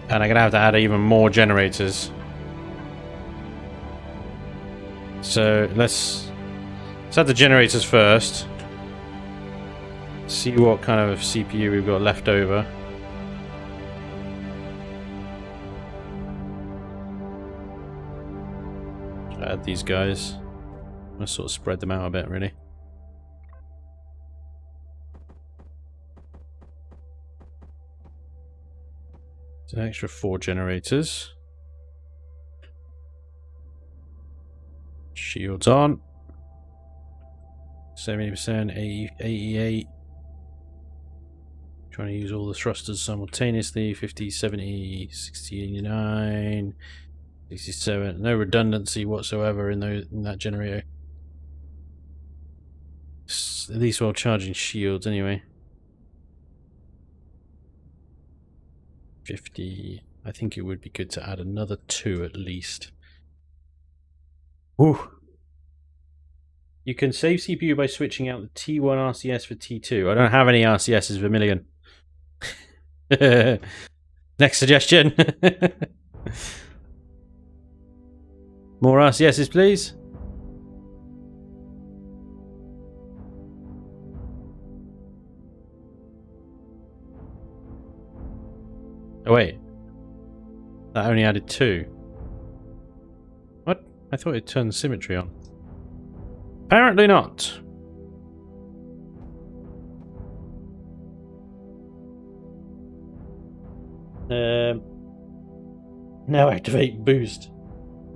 And I'm going to have to add even more generators. So let's add the generators first. See what kind of CPU we've got left over. these guys. Let's sort of spread them out a bit, really. It's an extra 4 generators. Shields on. 70%, 88. Trying to use all the thrusters simultaneously. 50, 70, 69, 67. No redundancy whatsoever in that generator. At least while charging shields, anyway. 50. I think it would be good to add another 2 at least. Whew. You can save CPU by switching out the T1 RCS for T2. I don't have any RCSs, Vermilion. Next suggestion. More RCSs, please. Oh wait, that only added 2. What? I thought it turned symmetry on. Apparently not. Now activate boost.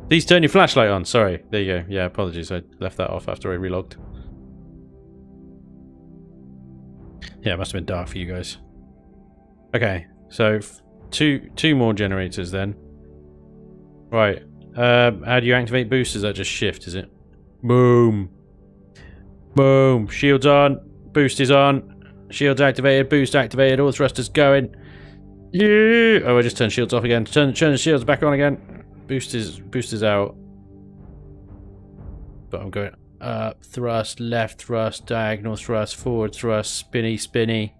Please turn your flashlight on. Sorry, there you go. Yeah, apologies. I left that off after I relogged. Yeah, it must have been dark for you guys. Okay, so two more generators then. Right. How do you activate boost? Is that just shift? Is it? Boom. Boom. Shields on. Boost is on. Shields activated. Boost activated. All thrusters going. Yeah. Oh, I just turned shields off again. Turn the shields back on again. Boost is out. But I'm going up. Thrust. Left thrust. Diagonal thrust. Forward thrust. Spinny. Spinny.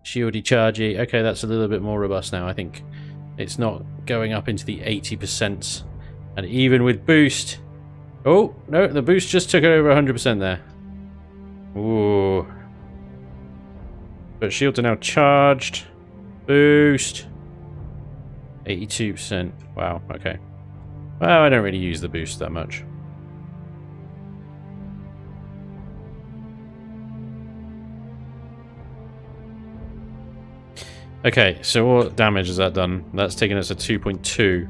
Shieldy chargy. Okay, that's a little bit more robust now. I think it's not going up into the 80%. And even with boost... Oh, no, the boost just took it over 100% there. Ooh. But shields are now charged. Boost. 82%. Wow, okay. Well, I don't really use the boost that much. Okay, so what damage has that done? That's taken us to 2.2.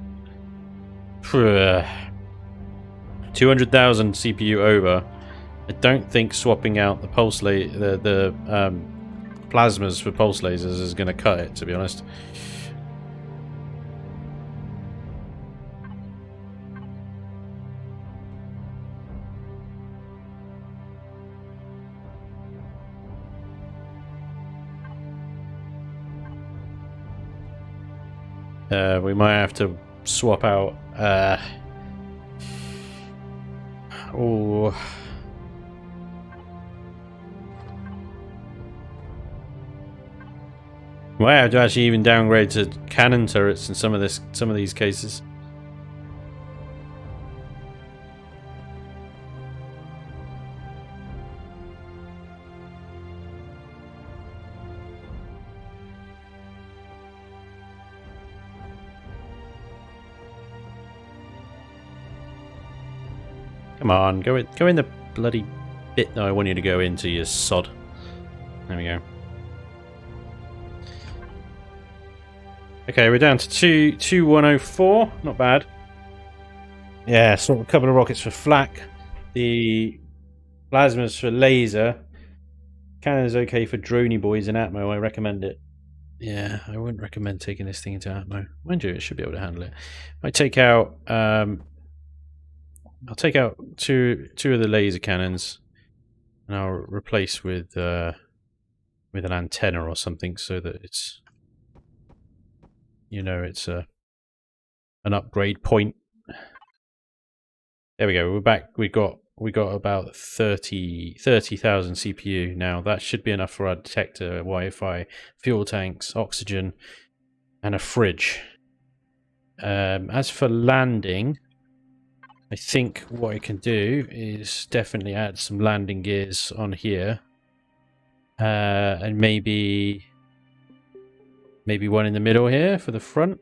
200,000 CPU over. I don't think swapping out the pulse the plasmas for pulse lasers is going to cut it, to be honest. We might have to swap out. Oh. Might have to actually even downgrade to cannon turrets in some of these cases. Come on, go in the bloody bit that I want you to go into, you sod. There we go. Okay, we're down to 2104. Not bad. Yeah, sort of a couple of rockets for flak. The plasmas for laser. Cannon's okay for droney boys in Atmo. I recommend it. Yeah, I wouldn't recommend taking this thing into Atmo. Mind you, it should be able to handle it. I take out. I'll take out two of the laser cannons, and I'll replace with an antenna or something, so that it's, you know, it's an upgrade point. There we go. We're back. We got about 30,000 CPU now. That should be enough for our detector, Wi-Fi, fuel tanks, oxygen, and a fridge. As for landing, I think what I can do is definitely add some landing gears on here, and maybe one in the middle here for the front.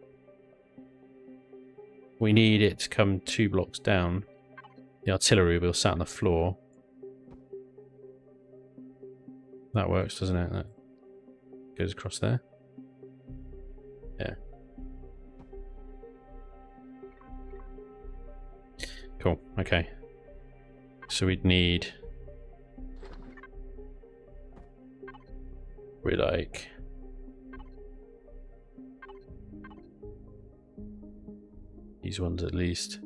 We need it to come 2 blocks down. The artillery will sat on the floor. That works, doesn't it? That goes across there. Yeah. Cool. Okay. So we'd need... We're like... These ones at least.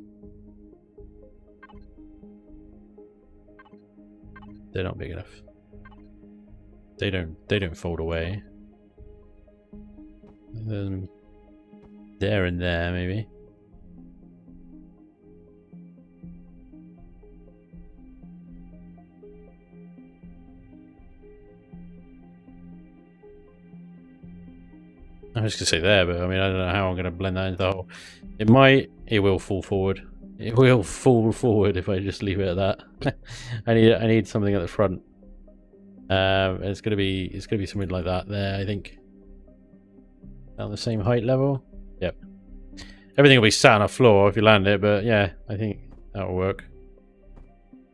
They're not big enough. They don't fold away. There and there maybe. I was gonna say there, but I mean I don't know how I'm gonna blend that into the whole. It will fall forward. It will fall forward if I just leave it at that. I need something at the front. It's gonna be something like that there, I think. Down the same height level. Yep. Everything will be sat on a floor if you land it, but yeah, I think that'll work.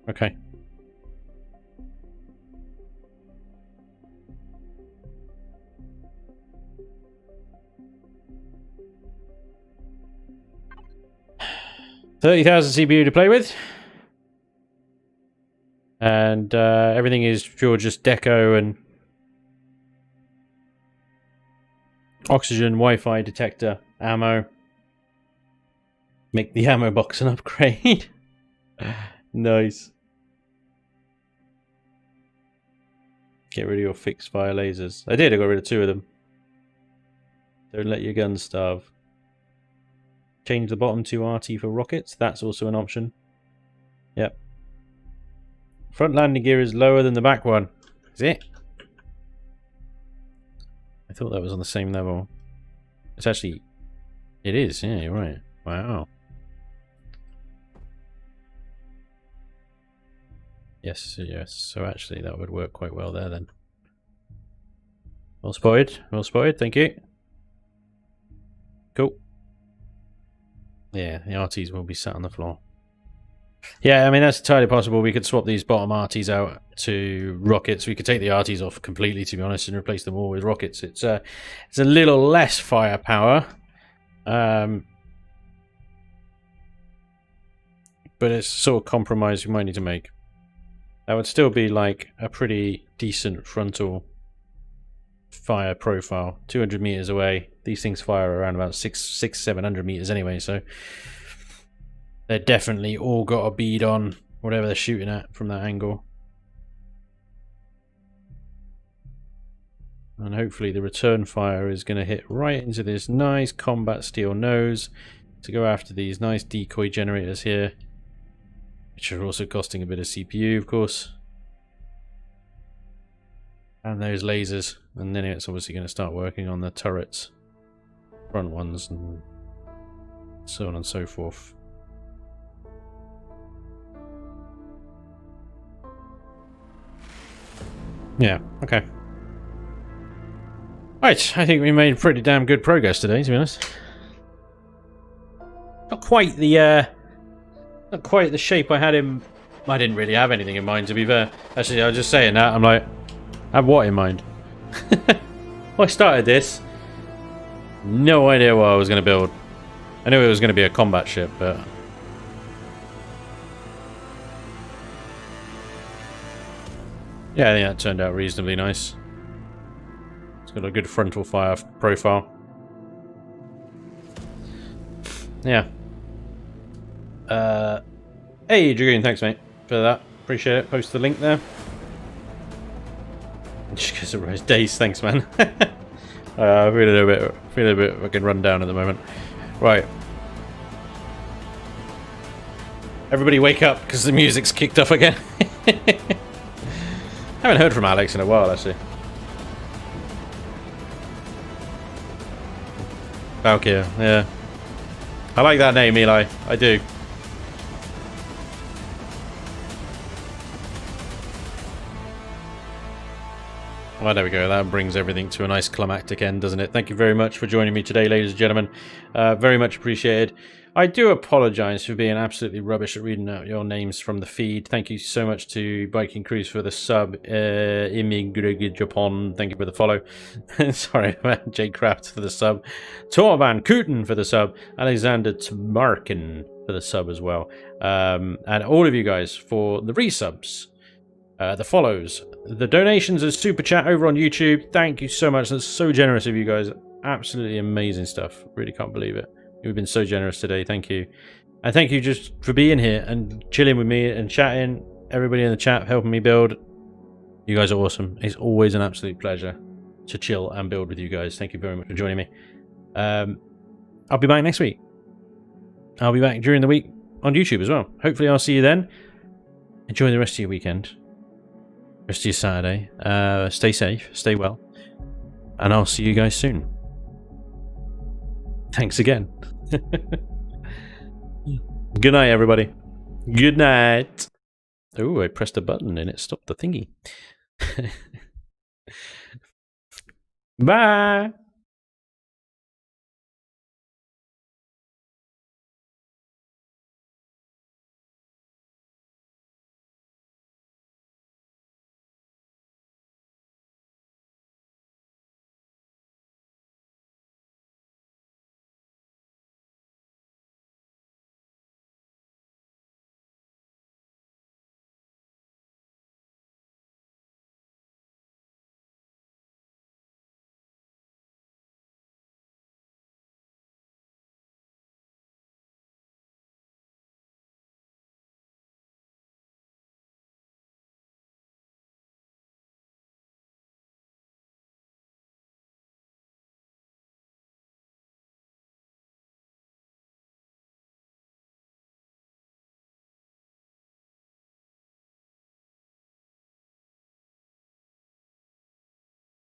Okay. $30,000 CPU to play with. And everything is pure just deco and oxygen, Wi-Fi detector, ammo. Make the ammo box an upgrade. Nice. Get rid of your fixed fire lasers. I got rid of 2 of them. Don't let your guns starve. Change the bottom to RT for rockets. That's also an option. Yep. Front landing gear is lower than the back one. Is it? I thought that was on the same level. It's actually... It is, yeah, you're right. Wow. Yes, yes. So actually that would work quite well there then. Well spotted. Well spotted, thank you. Cool. Yeah, the RTs will be sat on the floor. Yeah, I mean, that's entirely possible. We could swap these bottom RTs out to rockets. We could take the RTs off completely, to be honest, and replace them all with rockets. It's a little less firepower. But it's a sort of compromise we might need to make. That would still be like a pretty decent frontal fire profile. 200 meters away. These things fire around about 700 meters anyway, so they're definitely all got a bead on whatever they're shooting at from that angle. And hopefully the return fire is going to hit right into this nice combat steel nose to go after these nice decoy generators here, which are also costing a bit of CPU, of course. And those lasers. And then it's obviously going to start working on the turrets. Front ones and so on and so forth. Yeah, okay. Right, I think we made pretty damn good progress today, to be honest. Not quite the shape I had in... I didn't really have anything in mind, to be fair. Actually, I was just saying that, I'm like... I have what in mind? Well, I started this. No idea what I was going to build. I knew it was going to be a combat ship, but... yeah, I think that turned out reasonably nice. It's got a good frontal fire profile. Yeah. Hey, Dragoon, thanks, mate, for that. Appreciate it. Post the link there. Just because of Rose Days, thanks, man. I feel a bit fucking run down at the moment. Right. Everybody wake up, because the music's kicked off again. Haven't heard from Alex in a while, actually. Valkyr, yeah. I like that name, Eli. I do. Well, there we go. That brings everything to a nice climactic end, doesn't it? Thank you very much for joining me today, ladies and gentlemen. Very much appreciated. I do apologise for being absolutely rubbish at reading out your names from the feed. Thank you so much to Biking Cruise for the sub. Imig Japan, thank you for the follow. Sorry about Jake Craft for the sub. Torban Kooten for the sub. Alexander Tmarkin for the sub as well. And all of you guys for the resubs. The follows, the donations and super chat over on YouTube. Thank you so much. That's so generous of you guys. Absolutely amazing stuff. Really can't believe it. You've been so generous today. Thank you. And thank you just for being here and chilling with me and chatting. Everybody in the chat helping me build. You guys are awesome. It's always an absolute pleasure to chill and build with you guys. Thank you very much for joining me. I'll be back next week. I'll be back during the week on YouTube as well. Hopefully I'll see you then. Enjoy the rest of your weekend. Rest of your Saturday. Stay safe, stay well, and I'll see you guys soon. Thanks again. Good night, everybody. Good night. Oh, I pressed a button and it stopped the thingy. Bye.